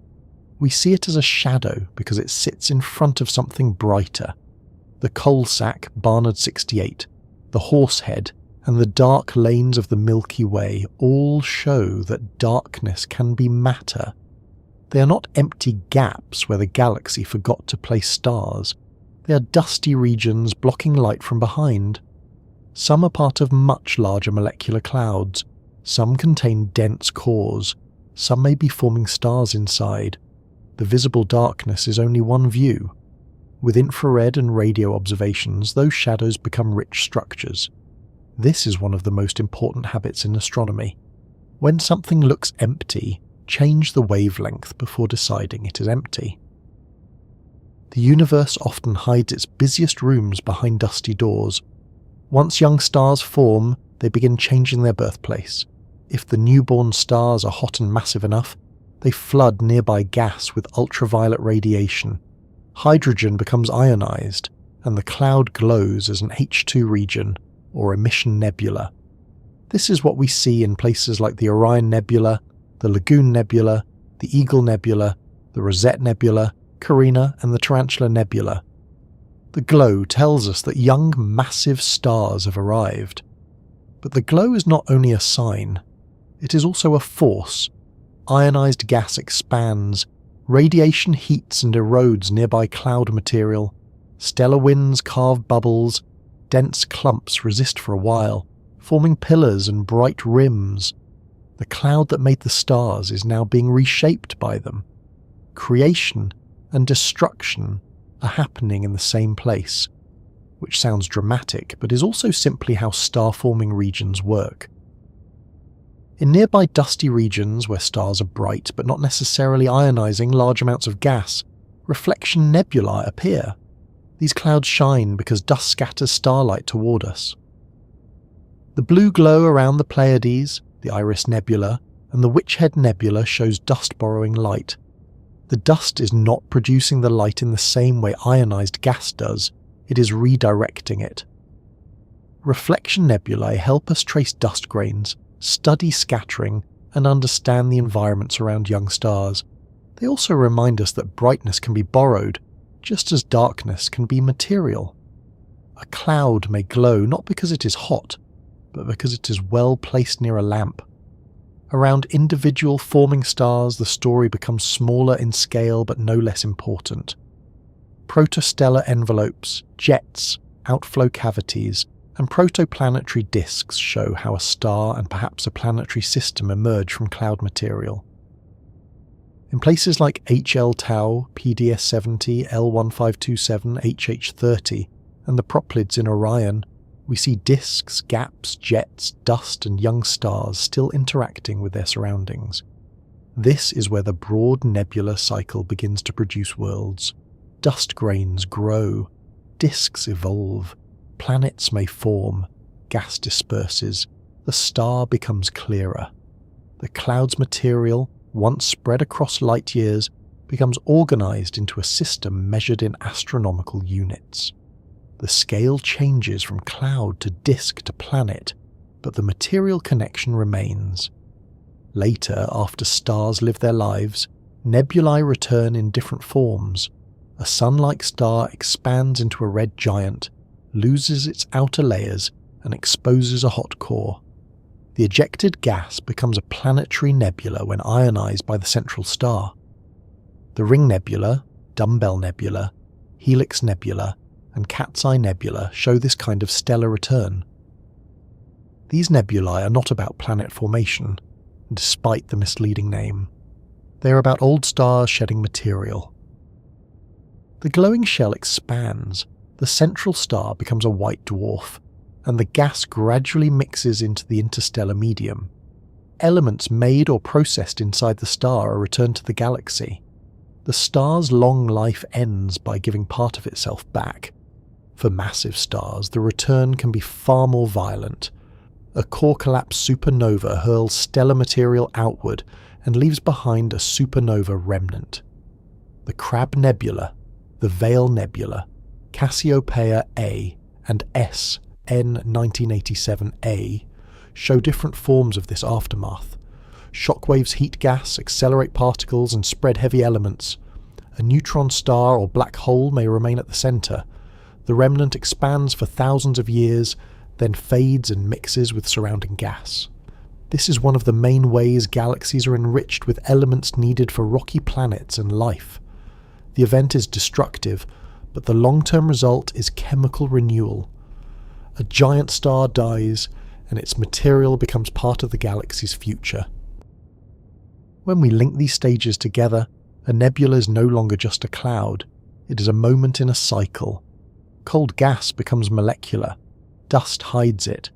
We see it as a shadow because it sits in front of something brighter. The coal sack, Barnard 68, the Horsehead, and the dark lanes of the Milky Way all show that darkness can be matter. They are not empty gaps where the galaxy forgot to place stars. They are dusty regions blocking light from behind. Some are part of much larger molecular clouds. Some contain dense cores. Some may be forming stars inside. The visible darkness is only one view. With infrared and radio observations, those shadows become rich structures. This is one of the most important habits in astronomy. When something looks empty, change the wavelength before deciding it is empty. The universe often hides its busiest rooms behind dusty doors. Once young stars form, they begin changing their birthplace. If the newborn stars are hot and massive enough, they flood nearby gas with ultraviolet radiation. Hydrogen becomes ionized, and the cloud glows as an H2 region, or emission nebula. This is what we see in places like the Orion Nebula, the Lagoon Nebula, the Eagle Nebula, the Rosette Nebula, Carina, and the Tarantula Nebula. The glow tells us that young, massive stars have arrived. But the glow is not only a sign, it is also a force. Ionized gas expands, radiation heats and erodes nearby cloud material, stellar winds carve bubbles, dense clumps resist for a while, forming pillars and bright rims. The cloud that made the stars is now being reshaped by them. Creation and destruction are happening in the same place, which sounds dramatic but is also simply how star-forming regions work. In nearby dusty regions where stars are bright but not necessarily ionizing large amounts of gas, reflection nebulae appear. These clouds shine because dust scatters starlight toward us. The blue glow around the Pleiades, the Iris Nebula, and the Witchhead Nebula shows dust borrowing light. The dust is not producing the light in the same way ionized gas does, it is redirecting it. Reflection nebulae help us trace dust grains, study scattering, and understand the environments around young stars. They also remind us that brightness can be borrowed, just as darkness can be material. A cloud may glow not because it is hot, but because it is well placed near a lamp. Around individual forming stars, the story becomes smaller in scale but no less important. Protostellar envelopes, jets, outflow cavities, and protoplanetary disks show how a star and perhaps a planetary system emerge from cloud material. In places like HL Tau, PDS 70, L1527, HH30, and the Proplids in Orion, we see disks, gaps, jets, dust, and young stars still interacting with their surroundings. This is where the broad nebula cycle begins to produce worlds. Dust grains grow, disks evolve, planets may form, gas disperses, the star becomes clearer. The cloud's material, once spread across light years, becomes organized into a system measured in astronomical units. The scale changes from cloud to disk to planet, but the material connection remains. Later, after stars live their lives, nebulae return in different forms. A sun-like star expands into a red giant, loses its outer layers, and exposes a hot core. The ejected gas becomes a planetary nebula when ionized by the central star. The Ring Nebula, Dumbbell Nebula, Helix Nebula, and Cat's Eye Nebula show this kind of stellar return. These nebulae are not about planet formation, despite the misleading name. They are about old stars shedding material. The glowing shell expands, the central star becomes a white dwarf, and the gas gradually mixes into the interstellar medium. Elements made or processed inside the star are returned to the galaxy. The star's long life ends by giving part of itself back. For massive stars, the return can be far more violent. A core collapse supernova hurls stellar material outward and leaves behind a supernova remnant. The Crab Nebula, the Veil Nebula, Cassiopeia A, and S N 1987A show different forms of this aftermath. Shockwaves heat gas, accelerate particles, and spread heavy elements. A neutron star or black hole may remain at the centre. The remnant expands for thousands of years, then fades and mixes with surrounding gas. This is one of the main ways galaxies are enriched with elements needed for rocky planets and life. The event is destructive, but the long-term result is chemical renewal. A giant star dies, and its material becomes part of the galaxy's future. When we link these stages together, a nebula is no longer just a cloud. It is a moment in a cycle. Cold gas becomes molecular. Dust hides it.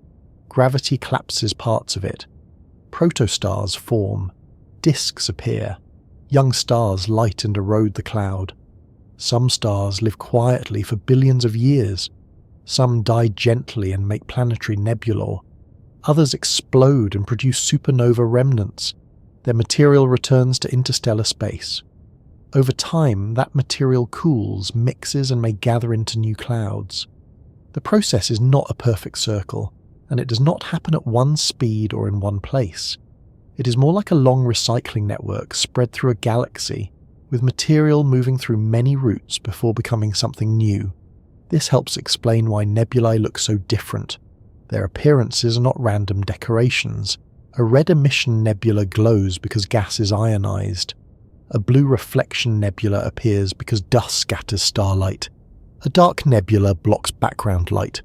Gravity collapses parts of it. Protostars form. Disks appear. Young stars light and erode the cloud. Some stars live quietly for billions of years. Some die gently and make planetary nebulae. Others explode and produce supernova remnants. Their material returns to interstellar space. Over time, that material cools, mixes, and may gather into new clouds. The process is not a perfect circle, and it does not happen at one speed or in one place. It is more like a long recycling network spread through a galaxy, with material moving through many routes before becoming something new. This helps explain why nebulae look so different. Their appearances are not random decorations. A red emission nebula glows because gas is ionized. A blue reflection nebula appears because dust scatters starlight. A dark nebula blocks background light.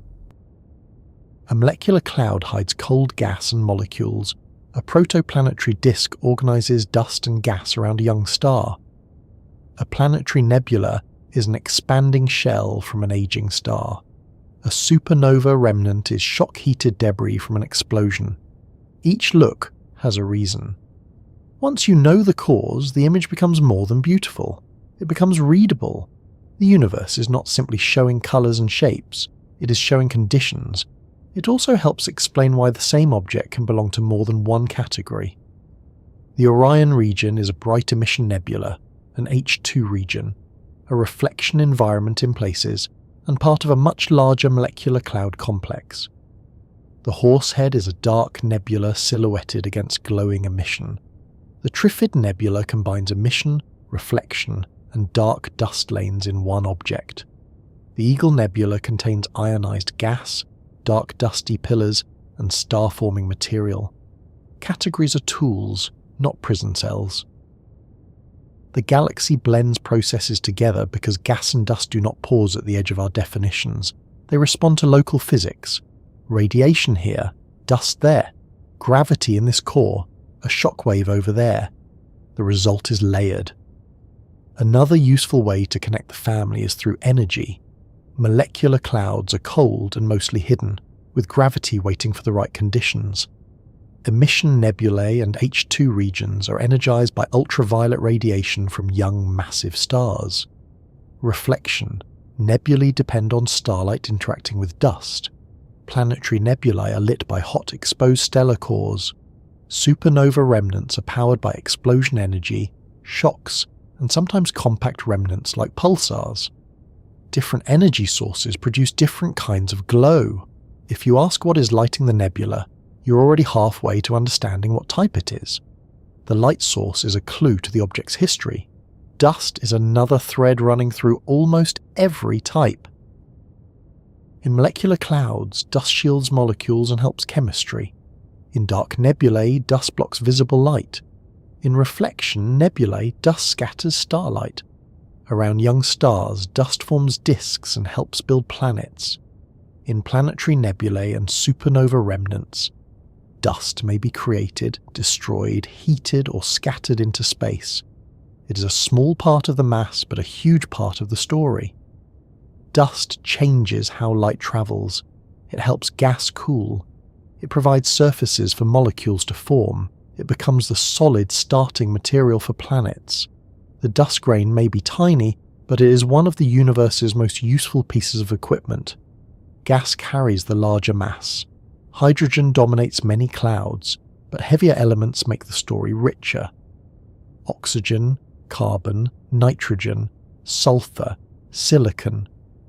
A molecular cloud hides cold gas and molecules. A protoplanetary disk organizes dust and gas around a young star. A planetary nebula is an expanding shell from an aging star. A supernova remnant is shock-heated debris from an explosion. Each look has a reason. Once you know the cause, the image becomes more than beautiful. It becomes readable. The universe is not simply showing colours and shapes, it is showing conditions. It also helps explain why the same object can belong to more than one category. The Orion region is a bright emission nebula, an H2 region, a reflection environment in places, and part of a much larger molecular cloud complex. The Horsehead is a dark nebula silhouetted against glowing emission. The Trifid Nebula combines emission, reflection, and dark dust lanes in one object. The Eagle Nebula contains ionized gas, dark dusty pillars, and star-forming material. Categories are tools, not prison cells. The galaxy blends processes together because gas and dust do not pause at the edge of our definitions. They respond to local physics. Radiation here, dust there, gravity in this core, a shockwave over there. The result is layered. Another useful way to connect the family is through energy. Molecular clouds are cold and mostly hidden, with gravity waiting for the right conditions. Emission nebulae and H2 regions are energized by ultraviolet radiation from young massive stars. Reflection. Nebulae depend on starlight interacting with dust. Planetary nebulae are lit by hot exposed stellar cores. Supernova remnants are powered by explosion energy, shocks, and sometimes compact remnants like pulsars. Different energy sources produce different kinds of glow. If you ask what is lighting the nebula, you're already halfway to understanding what type it is. The light source is a clue to the object's history. Dust is another thread running through almost every type. In molecular clouds, dust shields molecules and helps chemistry. In dark nebulae, dust blocks visible light. In reflection nebulae, dust scatters starlight. Around young stars, dust forms disks and helps build planets. In planetary nebulae and supernova remnants, dust may be created, destroyed, heated, or scattered into space. It is a small part of the mass, but a huge part of the story. Dust changes how light travels. It helps gas cool. It provides surfaces for molecules to form. It becomes the solid starting material for planets. The dust grain may be tiny, but it is one of the universe's most useful pieces of equipment. Gas carries the larger mass. Hydrogen dominates many clouds, but heavier elements make the story richer. Oxygen, carbon, nitrogen, sulfur, silicon,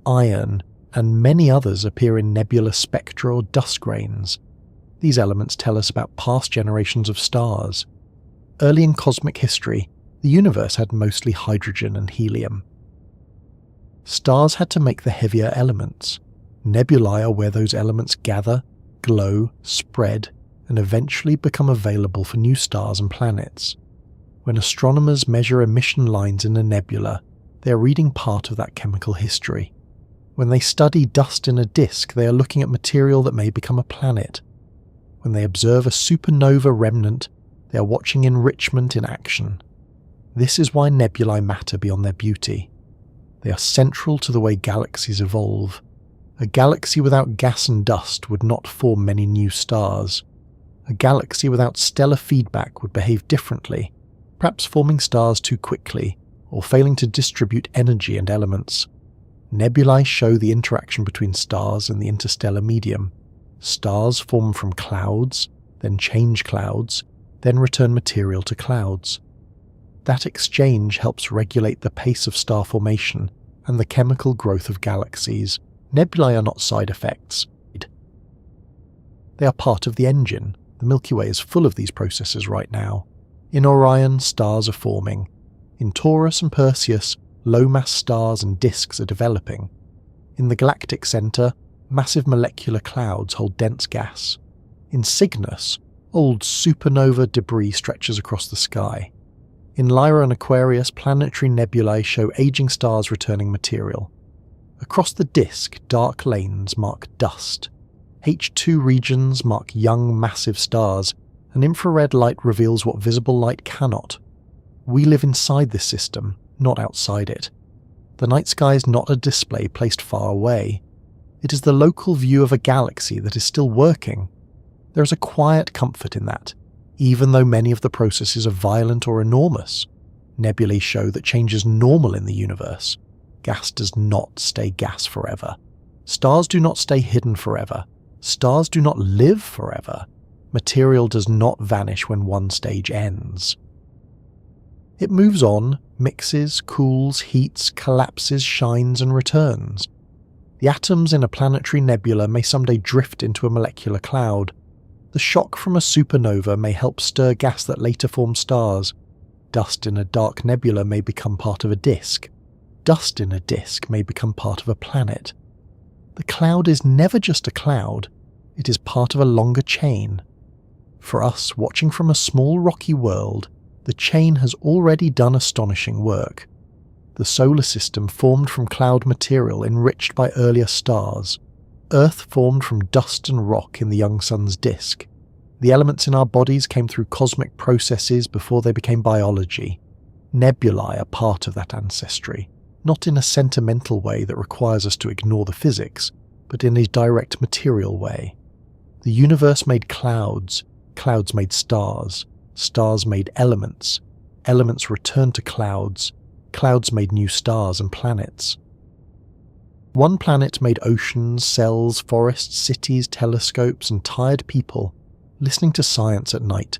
iron, and many others appear in nebula spectra or dust grains. These elements tell us about past generations of stars. Early in cosmic history, the universe had mostly hydrogen and helium. Stars had to make the heavier elements. Nebulae are where those elements gather, glow, spread, and eventually become available for new stars and planets. When astronomers measure emission lines in a nebula, they are reading part of that chemical history. When they study dust in a disk, they are looking at material that may become a planet. When they observe a supernova remnant, they are watching enrichment in action. This is why nebulae matter beyond their beauty. They are central to the way galaxies evolve. A galaxy without gas and dust would not form many new stars. A galaxy without stellar feedback would behave differently, perhaps forming stars too quickly, or failing to distribute energy and elements. Nebulae show the interaction between stars and the interstellar medium. Stars form from clouds, then change clouds, then return material to clouds. That exchange helps regulate the pace of star formation and the chemical growth of galaxies. Nebulae are not side effects. They are part of the engine. The Milky Way is full of these processes right now. In Orion, stars are forming. In Taurus and Perseus, low-mass stars and disks are developing. In the galactic centre, massive molecular clouds hold dense gas. In Cygnus, old supernova debris stretches across the sky. In Lyra and Aquarius, planetary nebulae show aging stars returning material. Across the disk, dark lanes mark dust. H2 regions mark young, massive stars, and infrared light reveals what visible light cannot. We live inside this system, not outside it. The night sky is not a display placed far away. It is the local view of a galaxy that is still working. There is a quiet comfort in that, even though many of the processes are violent or enormous. Nebulae show that change is normal in the universe. Gas does not stay gas forever. Stars do not stay hidden forever. Stars do not live forever. Material does not vanish when one stage ends. It moves on, mixes, cools, heats, collapses, shines, and returns. The atoms in a planetary nebula may someday drift into a molecular cloud. The shock from a supernova may help stir gas that later forms stars. Dust in a dark nebula may become part of a disk. Dust in a disk may become part of a planet. The cloud is never just a cloud, it is part of a longer chain. For us, watching from a small rocky world, the chain has already done astonishing work. The solar system formed from cloud material enriched by earlier stars. Earth formed from dust and rock in the young sun's disk. The elements in our bodies came through cosmic processes before they became biology. Nebulae are part of that ancestry, not in a sentimental way that requires us to ignore the physics, but in a direct material way. The universe made clouds, clouds made stars, stars made elements, elements returned to clouds, clouds made new stars and planets. One planet made oceans, cells, forests, cities, telescopes, and tired people, listening to science at night.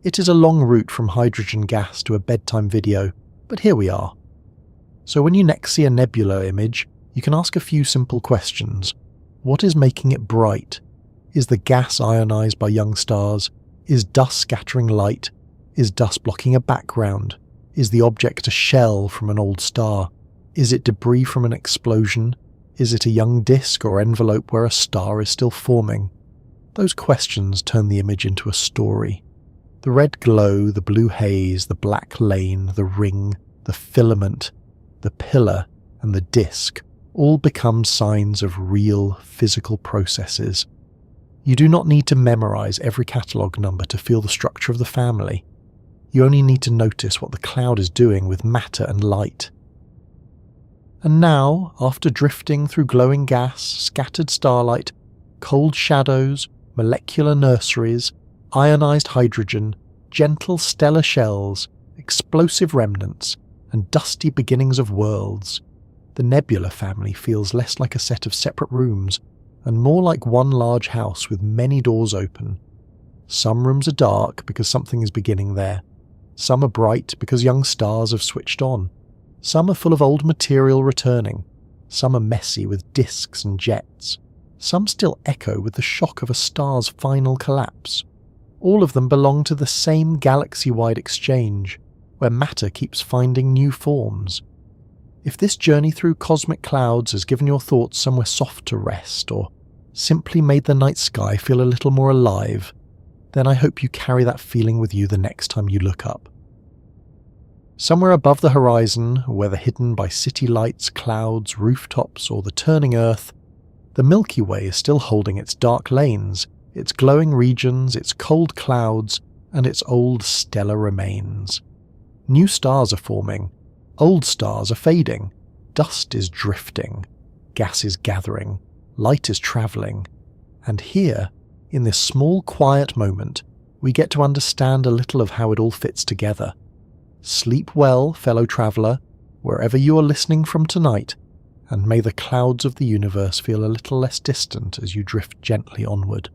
It is a long route from hydrogen gas to a bedtime video, but here we are. So when you next see a nebula image, you can ask a few simple questions. What is making it bright? Is the gas ionized by young stars? Is dust scattering light? Is dust blocking a background? Is the object a shell from an old star? Is it debris from an explosion? Is it a young disk or envelope where a star is still forming? Those questions turn the image into a story. The red glow, the blue haze, the black lane, the ring, the filament, the pillar, and the disk all become signs of real physical processes. You do not need to memorize every catalogue number to feel the structure of the family. You only need to notice what the cloud is doing with matter and light. And now, after drifting through glowing gas, scattered starlight, cold shadows, molecular nurseries, ionized hydrogen, gentle stellar shells, explosive remnants, and dusty beginnings of worlds, the Nebula family feels less like a set of separate rooms and more like one large house with many doors open. Some rooms are dark because something is beginning there. Some are bright because young stars have switched on. Some are full of old material returning. Some are messy with disks and jets. Some still echo with the shock of a star's final collapse. All of them belong to the same galaxy-wide exchange, where matter keeps finding new forms. If this journey through cosmic clouds has given your thoughts somewhere soft to rest, or simply made the night sky feel a little more alive, then I hope you carry that feeling with you the next time you look up. Somewhere above the horizon, whether hidden by city lights, clouds, rooftops, or the turning Earth, the Milky Way is still holding its dark lanes, its glowing regions, its cold clouds, and its old stellar remains. New stars are forming, old stars are fading, dust is drifting, gas is gathering, light is travelling, and here, in this small quiet moment, we get to understand a little of how it all fits together. Sleep well, fellow traveller, wherever you are listening from tonight, and may the clouds of the universe feel a little less distant as you drift gently onward.